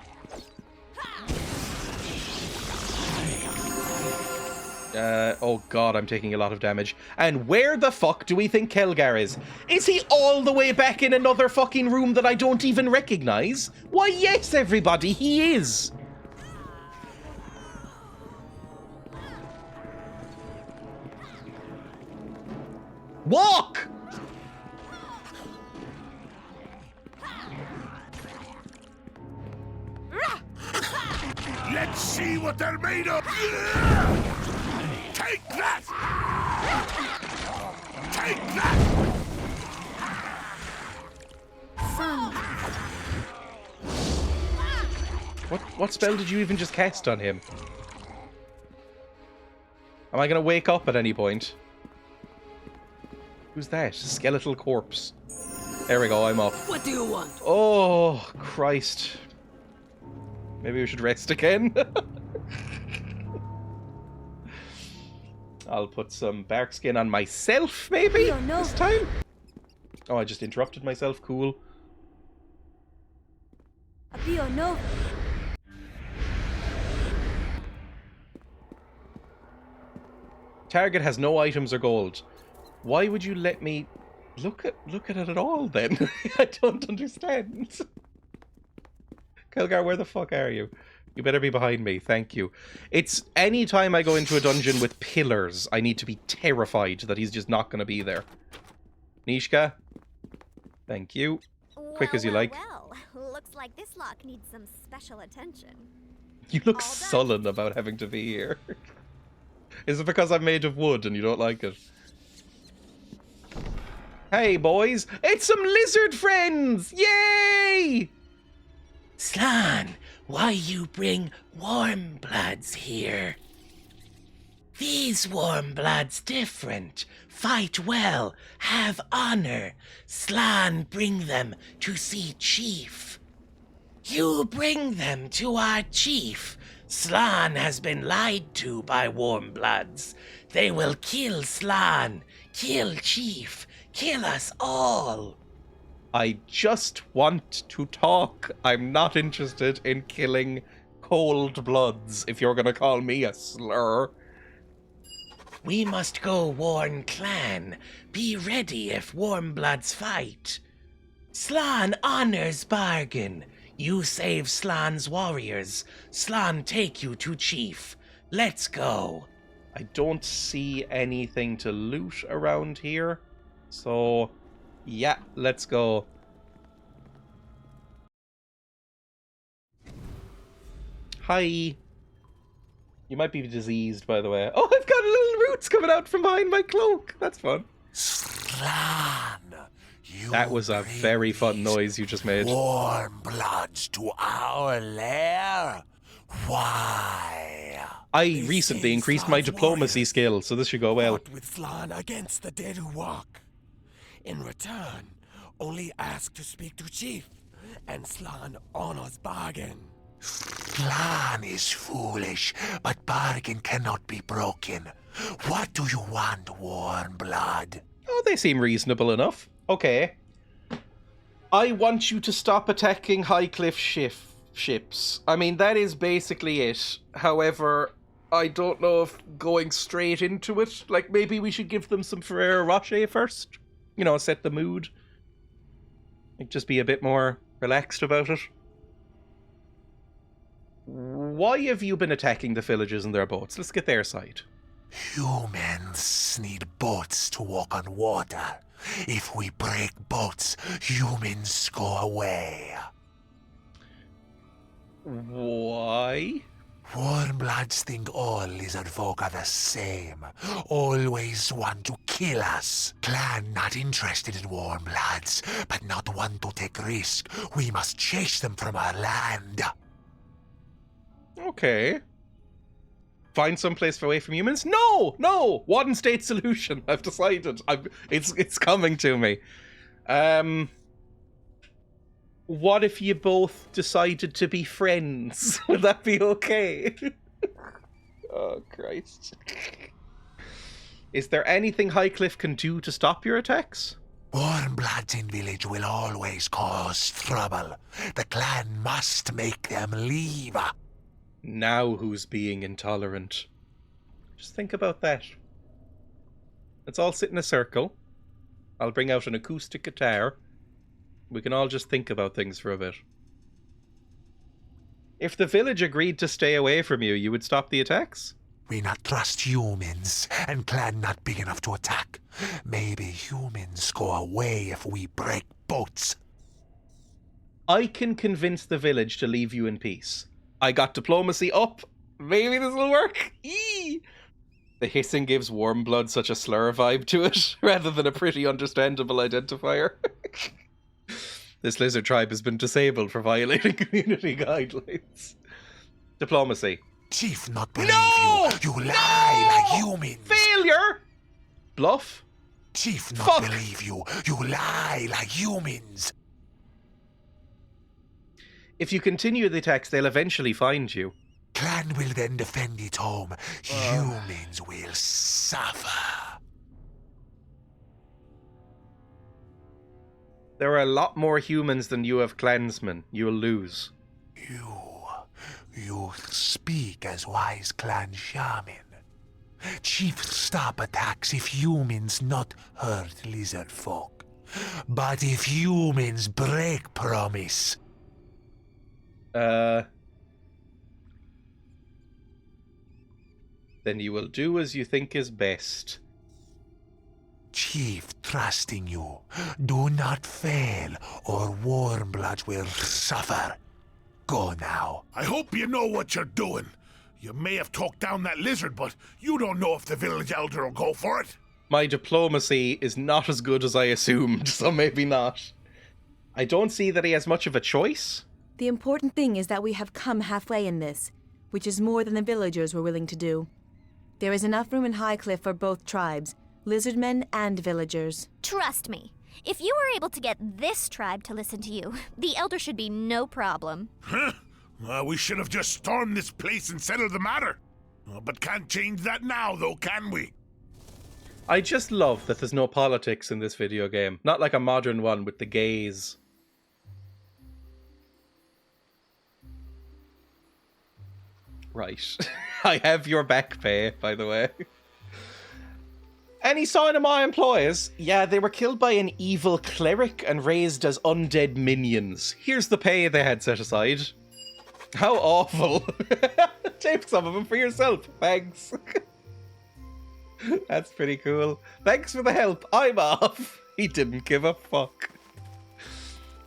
Oh god, I'm taking a lot of damage. And where the fuck do we think Kelgar is? Is he all the way back in another fucking room that I don't even recognize? Why, yes, everybody, he is! Walk! Let's see what they're made of! Take that! Take that! What spell did you even just cast on him? Am I gonna wake up at any point? Who's that? Skeletal corpse. There we go, I'm up. What do you want? Oh, Christ. Maybe we should rest again. I'll put some bark skin on myself, maybe, this time? Oh, I just interrupted myself. Cool. Target has no items or gold. Why would you let me look at it at all, then? I don't understand. Kelgar, where the fuck are you? You better be behind me, thank you. It's any time I go into a dungeon with pillars, I need to be terrified that he's just not going to be there. Nishka? Thank you. Quick as you like. Well, looks like this lock needs some special attention. You look sullen about having to be here. Is it because I'm made of wood and you don't like it? Hey, boys! It's some lizard friends! Yay! Slan, why you bring warm bloods here? These warm bloods different. Fight well, have honor. Slan bring them to see chief. You bring them to our chief. Slan has been lied to by warm bloods. They will kill Slan, kill chief, kill us all. I just want to talk. I'm not interested in killing cold bloods, if you're gonna call me a slur. We must go warn clan. Be ready if warm bloods fight. Slan honors bargain. You save Slan's warriors. Slan take you to chief. Let's go. I don't see anything to loot around here. So, yeah, let's go. Hi. You might be diseased, by the way. Oh, I've got little roots coming out from behind my cloak. That's fun. Slan, That was a very fun noise you just made. warm bloods to our lair. Why? I recently increased my diplomacy skill, so this should go well. Fought with Slan against the dead who walk. In return, only ask to speak to Chief, and Slan honors bargain. Slan is foolish, but bargain cannot be broken. What do you want, warm blood? Oh, they seem reasonable enough. Okay. I want you to stop attacking Highcliff ships. I mean, that is basically it. However, I don't know if going straight into it, like maybe we should give them some Ferrero Rocher first. You know, set the mood. Like, just be a bit more relaxed about it. Why have you been attacking the villagers and their boats? Let's get their side. Humans need boats to walk on water. If we break boats, humans go away. Why? Warmbloods think all lizard folk are the same. Always want to kill us. Clan not interested in warmbloods, but not want to take risk. We must chase them from our land. Okay. Find some place away from humans? No! One state solution. I've decided. It's coming to me. What if you both decided to be friends? Would that be okay? Oh, Christ. Is there anything Highcliff can do to stop your attacks? Warmbloods in village will always cause trouble. The clan must make them leave. Now who's being intolerant? Just think about that. Let's all sit in a circle. I'll bring out an acoustic guitar. We can all just think about things for a bit. If the village agreed to stay away from you, you would stop the attacks? We not trust humans, and clan not big enough to attack. Maybe humans go away if we break boats. I can convince the village to leave you in peace. I got diplomacy up. Maybe this will work. Eee! The hissing gives Warmblood such a slur vibe to it, rather than a pretty understandable identifier. This lizard tribe has been disabled for violating community guidelines. Diplomacy. Chief not believe you. You lie like humans. Failure! Bluff? Chief not believe you. You lie like humans. If you continue the attacks, they'll eventually find you. Clan will then defend its home. Humans will suffer. There are a lot more humans than you have clansmen. You'll lose. You speak as wise clan shaman. Chief stop attacks if humans not hurt lizard folk. But if humans break promise... Then you will do as you think is best. Chief trusting you. Do not fail, or Warmbloods will suffer. Go now. I hope you know what you're doing. You may have talked down that lizard, but you don't know if the village elder will go for it. My diplomacy is not as good as I assumed, so maybe not. I don't see that he has much of a choice. The important thing is that we have come halfway in this, which is more than the villagers were willing to do. There is enough room in Highcliff for both tribes, lizardmen and villagers. Trust me, if you were able to get this tribe to listen to you, the elder should be no problem. Huh? We should have just stormed this place and settled the matter. But can't change that now, though, can we? I just love that there's no politics in this video game. Not like a modern one with the gays. Right. I have your back pay, by the way. Any sign of my employers? Yeah, they were killed by an evil cleric and raised as undead minions. Here's the pay they had set aside. How awful. Take some of them for yourself. Thanks. That's pretty cool. Thanks for the help. I'm off. He didn't give a fuck.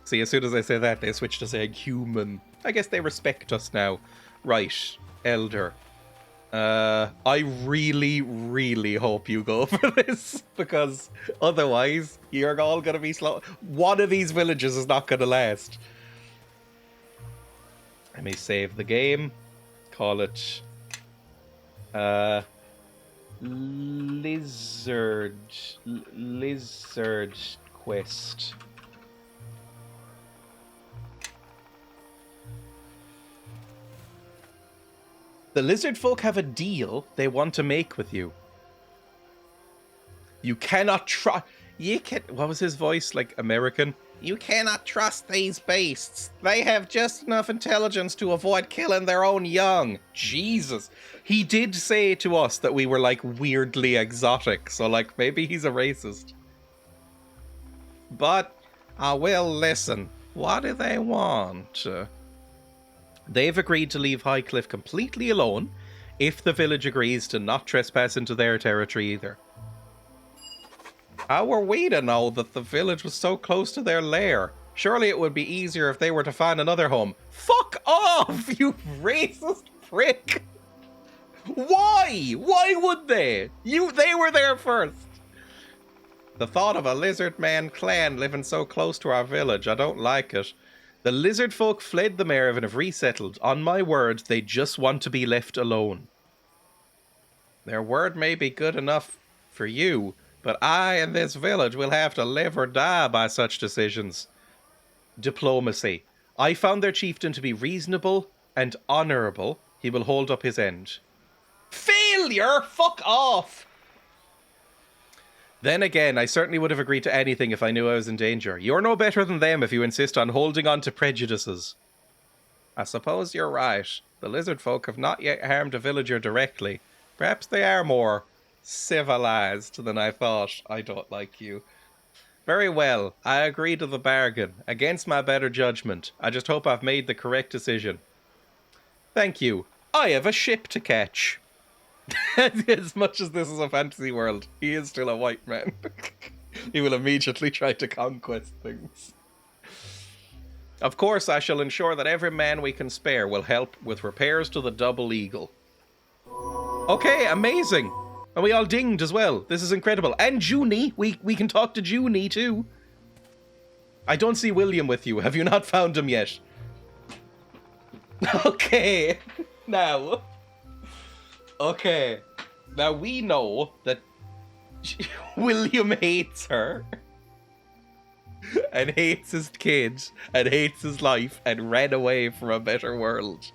See, as soon as I say that, they switch to saying human. I guess they respect us now. Right, Elder. I really, really hope you go for this, because otherwise you're all going to be slow. One of these villages is not going to last. Let me save the game. Call it Lizard Quest. The lizard folk have a deal they want to make with you. You cannot trust. What was his voice? Like American? You cannot trust these beasts. They have just enough intelligence to avoid killing their own young. Jesus. He did say to us that we were like weirdly exotic, so like maybe he's a racist. But I will listen. What do they want? They've agreed to leave Highcliff completely alone if the village agrees to not trespass into their territory either. How were we to know that the village was so close to their lair? Surely it would be easier if they were to find another home. Fuck off, you racist prick! Why? Why would they? They were there first. The thought of a lizard man clan living so close to our village, I don't like it. The lizard folk fled the mare and have resettled. On my word, they just want to be left alone. Their word may be good enough for you, but I and this village will have to live or die by such decisions. Diplomacy. I found their chieftain to be reasonable and honourable. He will hold up his end. Failure? Fuck off! Then again, I certainly would have agreed to anything if I knew I was in danger. You're no better than them if you insist on holding on to prejudices. I suppose you're right. The lizard folk have not yet harmed a villager directly. Perhaps they are more civilized than I thought. I don't like you. Very well, I agree to the bargain. Against my better judgment. I just hope I've made the correct decision. Thank you. I have a ship to catch. As much as this is a fantasy world, he is still a white man. He will immediately try to conquest things. Of course, I shall ensure that every man we can spare will help with repairs to the Double Eagle. Okay, amazing. And we all dinged as well. This is incredible. And Junie. We can talk to Junie too. I don't see William with you. Have you not found him yet? Okay. Now. Okay. Now we know that William hates her. And hates his kids. And hates his life. And ran away from a better world.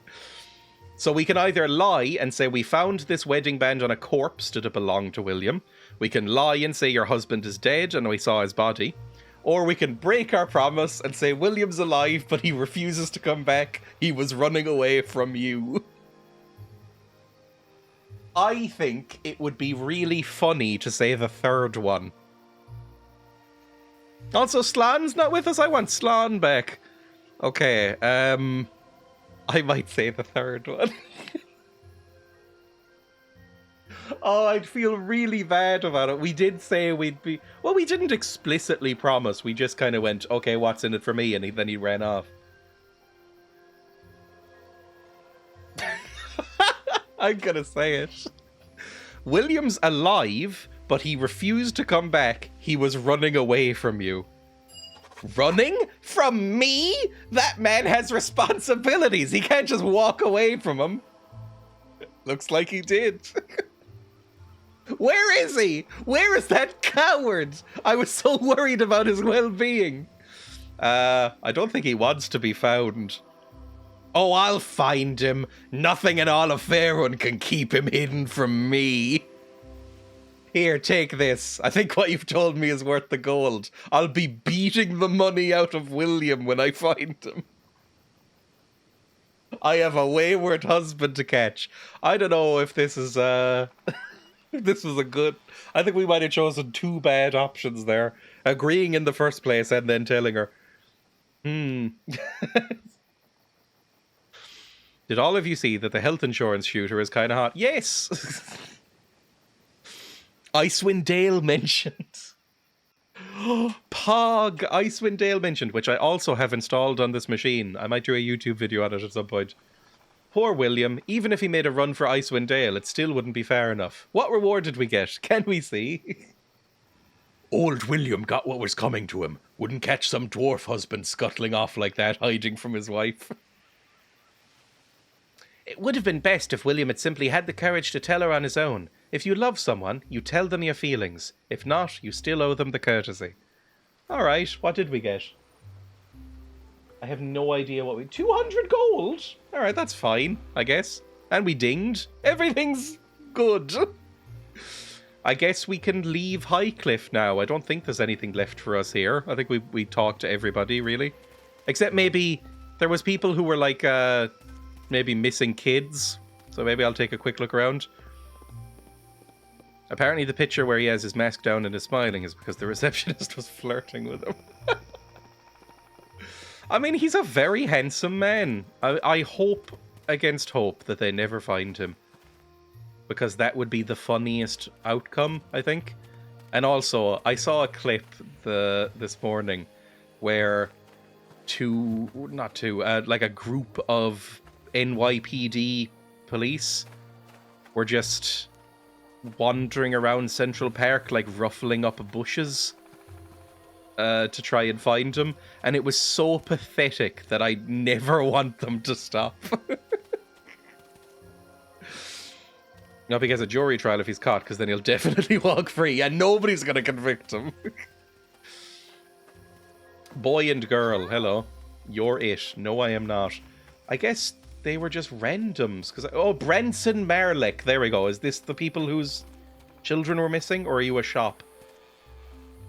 So we can either lie and say we found this wedding band on a corpse. Did it belong to William? We can lie and say your husband is dead and we saw his body. Or we can break our promise and say William's alive but he refuses to come back. He was running away from you. I think it would be really funny to say the third one. Also, Slan's not with us. I want Slan back. Okay, I might say the third one. Oh, I'd feel really bad about it. We did say we'd be... Well, we didn't explicitly promise. We just kind of went, okay, what's in it for me? And then he ran off. I'm gonna say it. William's alive, but he refused to come back. He was running away from you. Running? From me? That man has responsibilities. He can't just walk away from them. Looks like he did. Where is he? Where is that coward? I was so worried about his well-being. I don't think he wants to be found. Oh, I'll find him. Nothing in all of Faerun can keep him hidden from me. Here, take this. I think what you've told me is worth the gold. I'll be beating the money out of William when I find him. I have a wayward husband to catch. I don't know if this is, this was a good... I think we might have chosen two bad options there. Agreeing in the first place and then telling her. Did all of you see that the health insurance shooter is kind of hot? Yes! Icewind Dale mentioned. Pog! Icewind Dale mentioned, which I also have installed on this machine. I might do a YouTube video on it at some point. Poor William. Even if he made a run for Icewind Dale, it still wouldn't be far enough. What reward did we get? Can we see? Old William got what was coming to him. Wouldn't catch some dwarf husband scuttling off like that, hiding from his wife. It would have been best if William had simply had the courage to tell her on his own. If you love someone, you tell them your feelings. If not, you still owe them the courtesy. Alright, what did we get? I have no idea what we... 200 gold? Alright, that's fine, I guess. And we dinged. Everything's good. I guess we can leave Highcliff now. I don't think there's anything left for us here. I think we talked to everybody, really. Except maybe there was people who were like, maybe missing kids. So maybe I'll take a quick look around. Apparently the picture where he has his mask down and is smiling is because the receptionist was flirting with him. I mean, he's a very handsome man. I hope against hope that they never find him. Because that would be the funniest outcome, I think. And also, I saw a clip this morning where like a group of NYPD police were just wandering around Central Park, like ruffling up bushes to try and find him. And it was so pathetic that I never want them to stop. Not because of jury trial if he's caught, because then he'll definitely walk free and nobody's going to convict him. Boy and girl, hello. You're it. No, I am not. I guess they were just randoms. Oh, Branson Marlick. There we go. Is this the people whose children were missing, or are you a shop?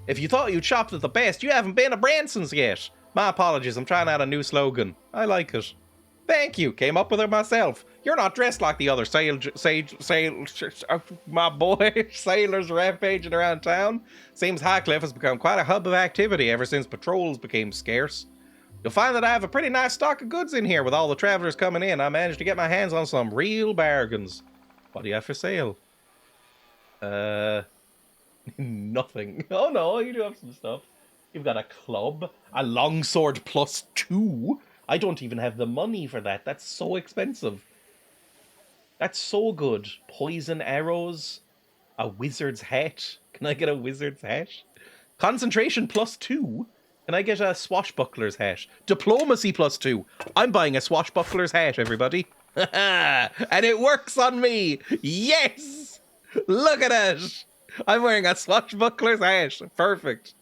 If you thought you'd shopped at the best, you haven't been to Branson's yet. My apologies. I'm trying out a new slogan. I like it. Thank you. Came up with it myself. You're not dressed like the other my boy, sailors rampaging around town. Seems Highcliff has become quite a hub of activity ever since patrols became scarce. You'll find that I have a pretty nice stock of goods in here with all the travelers coming in. I managed to get my hands on some real bargains. What do you have for sale? Nothing. Oh no, you do have some stuff. You've got a club, a longsword +2. I don't even have the money for that. That's so expensive. That's so good. Poison arrows. A wizard's hat. Can I get a wizard's hat? Concentration +2. Can I get a swashbuckler's hat? Diplomacy +2. I'm buying a swashbuckler's hat, everybody. And it works on me. Yes! Look at it. I'm wearing a swashbuckler's hat. Perfect.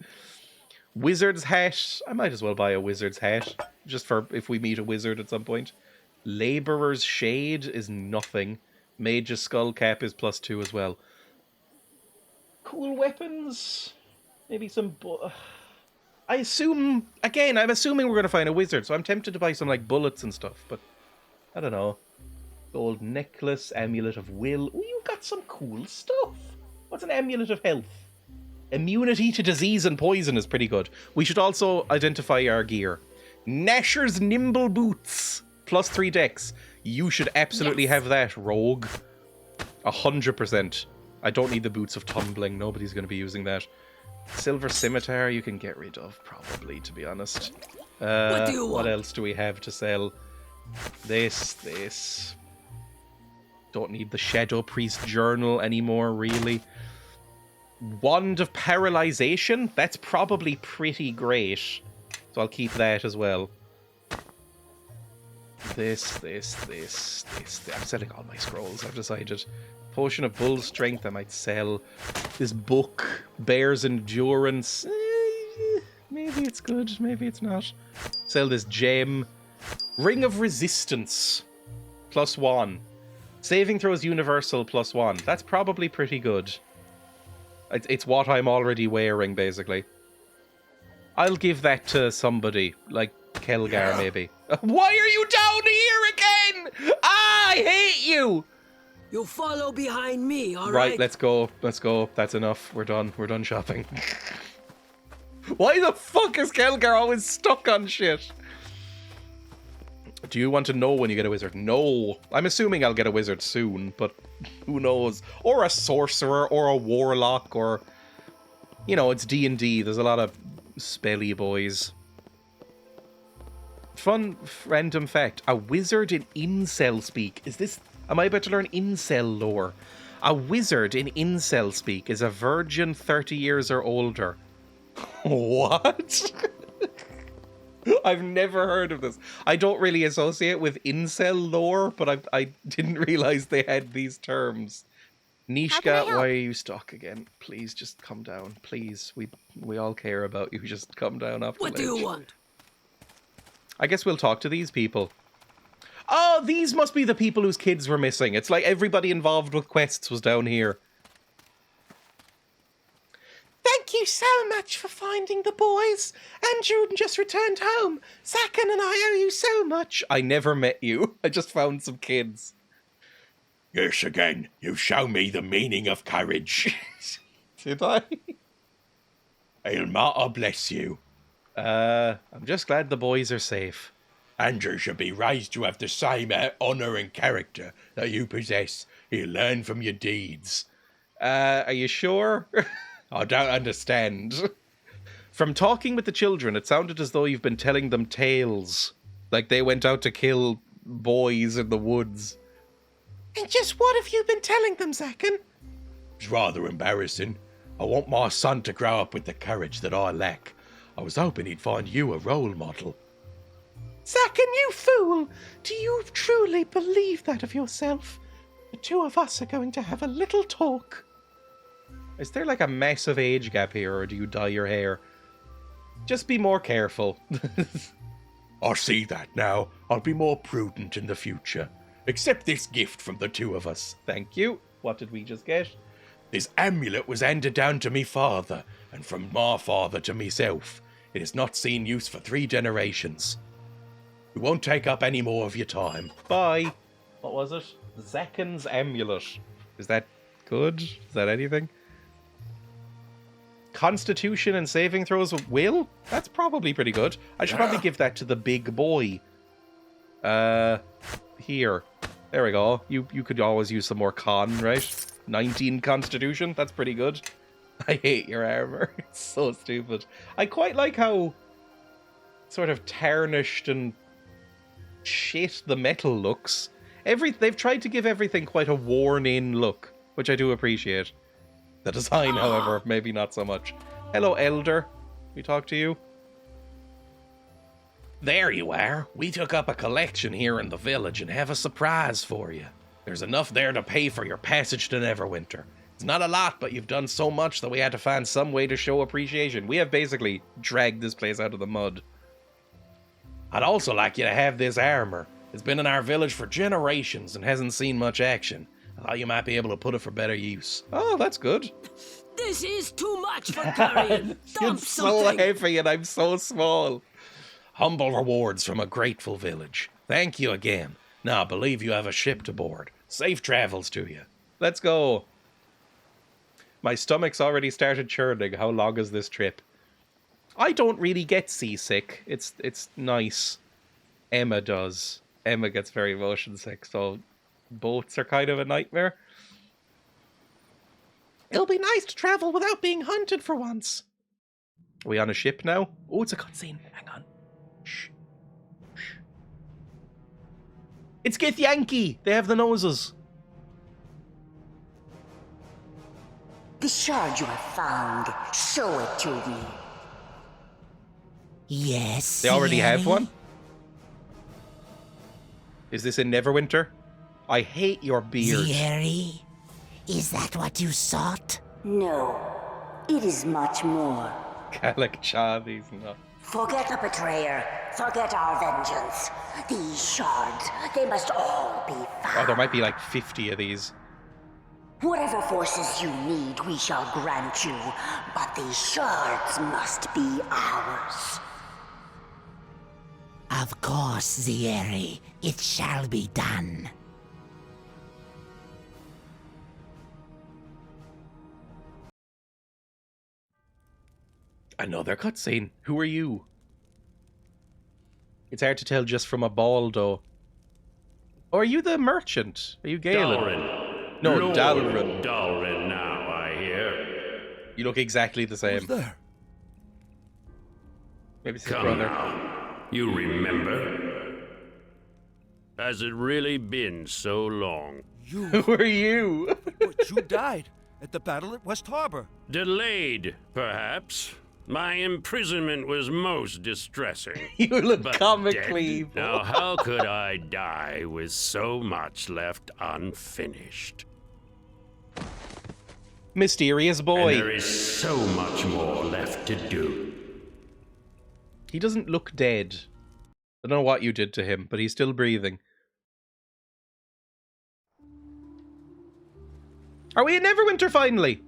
Wizard's hat. I might as well buy a wizard's hat. Just for if we meet a wizard at some point. Laborer's shade is nothing. Mage's skull cap is +2 as well. Cool weapons. Maybe some... I assume... Again, I'm assuming we're going to find a wizard, so I'm tempted to buy some like bullets and stuff, but... I don't know. Gold necklace, amulet of will. Oh, you've got some cool stuff. What's an amulet of health? Immunity to disease and poison is pretty good. We should also identify our gear. Nasher's nimble boots. +3 dex. You should absolutely have that, rogue. 100%. I don't need the boots of tumbling. Nobody's going to be using that. Silver scimitar you can get rid of, probably, to be honest. What do you want? What else do we have to sell? This. Don't need the Shadow Priest journal anymore, really. Wand of Paralyzation? That's probably pretty great. So I'll keep that as well. This. I'm selling all my scrolls, I've decided. Potion of Bull Strength I might sell. This book, Bear's Endurance. Maybe it's good, maybe it's not. Sell this gem. Ring of Resistance. +1. Saving throws universal +1. That's probably pretty good. It's what I'm already wearing, basically. I'll give that to somebody, like Kelgar, maybe. Why are you down here again? I hate you! You follow behind me, all Right, right? let's go. Let's go. That's enough. We're done. We're done shopping. Why the fuck is Kelgar always stuck on shit? Do you want to know when you get a wizard? No. I'm assuming I'll get a wizard soon, but who knows? Or a sorcerer, or a warlock, or... You know, it's D&D. There's a lot of spelly boys. Fun random fact. A wizard in incel speak. Is this... Am I about to learn incel lore? A wizard in incel speak is a virgin 30 years or older. What? I've never heard of this. I don't really associate with incel lore, but I didn't realize they had these terms. Nishka, why are you stuck again? Please just come down. Please. We all care about you. Just come down off the ledge. What do you want? I guess we'll talk to these people. Oh, these must be the people whose kids were missing. It's like everybody involved with quests was down here. Thank you so much for finding the boys. Andrew just returned home. Zakan and I owe you so much. I never met you. I just found some kids. Yes, again, you've shown me the meaning of courage. Did I? Ilmata bless you. I'm just glad the boys are safe. Andrew should be raised to have the same honour and character that you possess. He'll learn from your deeds. Are you sure? I don't understand. From talking with the children, it sounded as though you've been telling them tales. Like they went out to kill boys in the woods. And just what have you been telling them, Zakan? It's rather embarrassing. I want my son to grow up with the courage that I lack. I was hoping he'd find you a role model. Zakan, you fool! Do you truly believe that of yourself? The two of us are going to have a little talk. Is there like a massive age gap here, or do you dye your hair? Just be more careful. I see that now. I'll be more prudent in the future. Accept this gift from the two of us. Thank you. What did we just get? This amulet was handed down to me father, and from my father to myself. It has not seen use for 3 generations. We won't take up any more of your time. Bye. What was it? Zakan's amulet. Is that good? Is that anything? Constitution and saving throws with will? That's probably pretty good. I should probably give that to the big boy. Here. There we go. You could always use some more con, right? 19 constitution. That's pretty good. I hate your armor. It's so stupid. I quite like how sort of tarnished and shit the metal looks. They've tried to give everything quite a worn-in look, which I do appreciate. The design, however, maybe not so much. Hello, Elder. We talk to you? There you are. We took up a collection here in the village and have a surprise for you. There's enough there to pay for your passage to Neverwinter. It's not a lot, but you've done so much that we had to find some way to show appreciation. We have basically dragged this place out of the mud. I'd also like you to have this armor. It's been in our village for generations and hasn't seen much action. I thought you might be able to put it for better use. Oh, that's good. This is too much for carrying. Dump It's something. so heavy and I'm so small. Humble rewards from a grateful village. Thank you again. Now I believe you have a ship to board. Safe travels to you. Let's go. My stomach's already started churning. How long is this trip? I don't really get seasick. It's nice. Emma does. Emma gets very motion sick, so boats are kind of a nightmare. It'll be nice to travel without being hunted for once. Are we on a ship now? Oh, it's a cutscene. Hang on. Shh. Shh. It's Gith Yankee. They have the noses. The shard you have found. Show it to me. Yes. They already have one? Is this in Neverwinter? I hate your beard. Ziri? Is that what you sought? No. It is much more. Kalak Chavi's not. Forget the betrayer. Forget our vengeance. These shards, they must all be found. Oh, there might be like 50 of these. Whatever forces you need, we shall grant you. But these shards must be ours. Of course, Ziri. It shall be done. Another cutscene. Who are you? It's hard to tell just from a ball, though. Or are you the merchant? Are you Galen? Dalrin. No, Lord Dalrin. Dalrin now, I hear. You look exactly the same. Who's there? Maybe it's his Come brother. now. You remember? Has it really been so long? You. Who are you? But you died at the battle at West Harbor. Delayed, perhaps. My imprisonment was most distressing. You look but comically dead? Now, how could I die with so much left unfinished? Mysterious boy. And there is so much more left to do. He doesn't look dead. I don't know what you did to him, but he's still breathing. Are we in Neverwinter finally?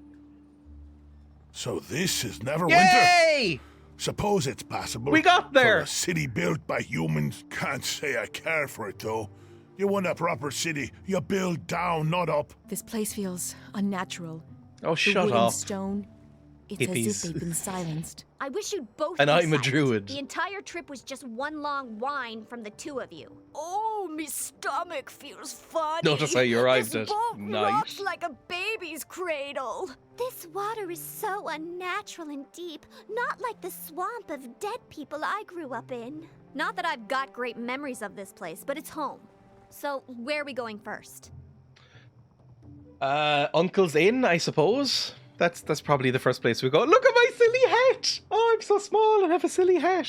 So this is Neverwinter? Yay! Suppose it's possible. We got there! For a city built by humans. Can't say I care for it, though. You want a proper city, you build down, not up. This place feels unnatural. Oh, the shut wood up. and stone. It's as Hippies. if they've been silenced. I wish you'd both And be I'm a silent. druid. The entire trip was just one long whine from the two of you. Oh, me stomach feels funny. Notice how you arrived This at boat night. rocks like a baby's cradle. This water is so unnatural and deep, not like the swamp of dead people I grew up in. Not that I've got great memories of this place, but it's home. So, where are we going first? Uncle's Inn, I suppose. That's probably the first place we go. Look at my silly hat! Oh, I'm so small and have a silly hat.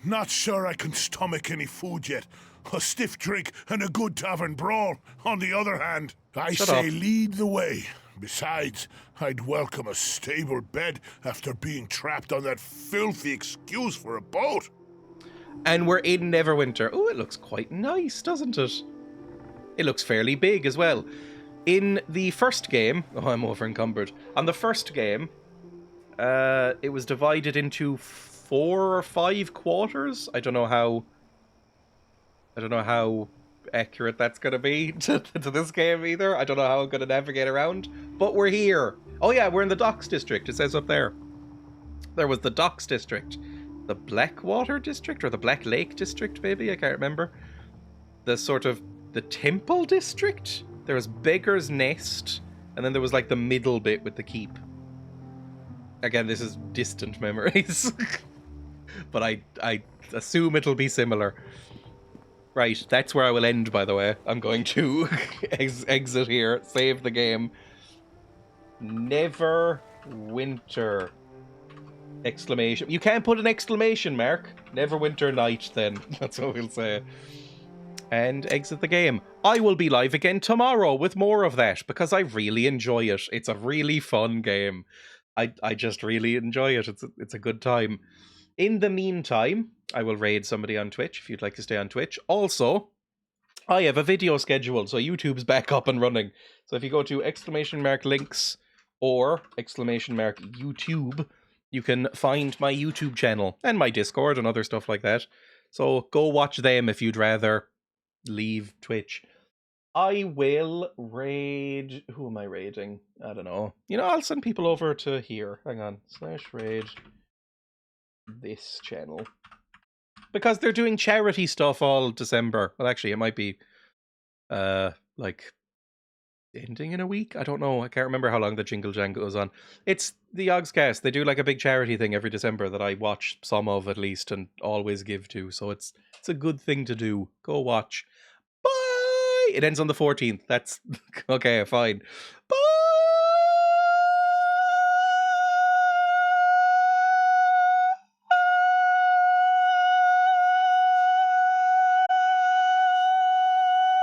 Not sure I can stomach any food yet. A stiff drink and a good tavern brawl, on the other hand. I Shut say up. lead the way. Besides, I'd welcome a stable bed after being trapped on that filthy excuse for a boat. And we're in Neverwinter. Oh, it looks quite nice, doesn't it? It looks fairly big as well. In the first game... Oh, I'm over encumbered. On the first game, it was divided into 4 or 5 quarters. I don't know how accurate that's going to be to this game either. I don't know how I'm going to navigate around. But we're here. Oh yeah, we're in the Docks District. It says up there. There was the Docks District. The Blackwater District? Or the Black Lake District, maybe? I can't remember. The sort of... the Temple District? There was Beggar's Nest. And then there was like the middle bit with the keep. Again, this is distant memories. But I assume it'll be similar. Right, that's where I will end, by the way. I'm going to exit here, save the game. Neverwinter. Exclamation. You can't put an exclamation mark. Neverwinter night, then. That's what we'll say. And exit the game. I will be live again tomorrow with more of that, because I really enjoy it. It's a really fun game. I just really enjoy it. It's a good time. In the meantime, I will raid somebody on Twitch if you'd like to stay on Twitch. Also, I have a video scheduled, so YouTube's back up and running. So if you go to !links or !YouTube, you can find my YouTube channel and my Discord and other stuff like that. So go watch them if you'd rather leave Twitch. I will raid... Who am I raiding? I don't know. You know, I'll send people over to here. Hang on. /raid this channel. Because they're doing charity stuff all December. Well, actually, it might be, like, ending in a week? I don't know. I can't remember how long the Jingle Jang goes on. It's the Yogscast. They do, like, a big charity thing every December that I watch some of, at least, and always give to. So it's a good thing to do. Go watch. Bye! It ends on the 14th. That's... okay, fine. Bye!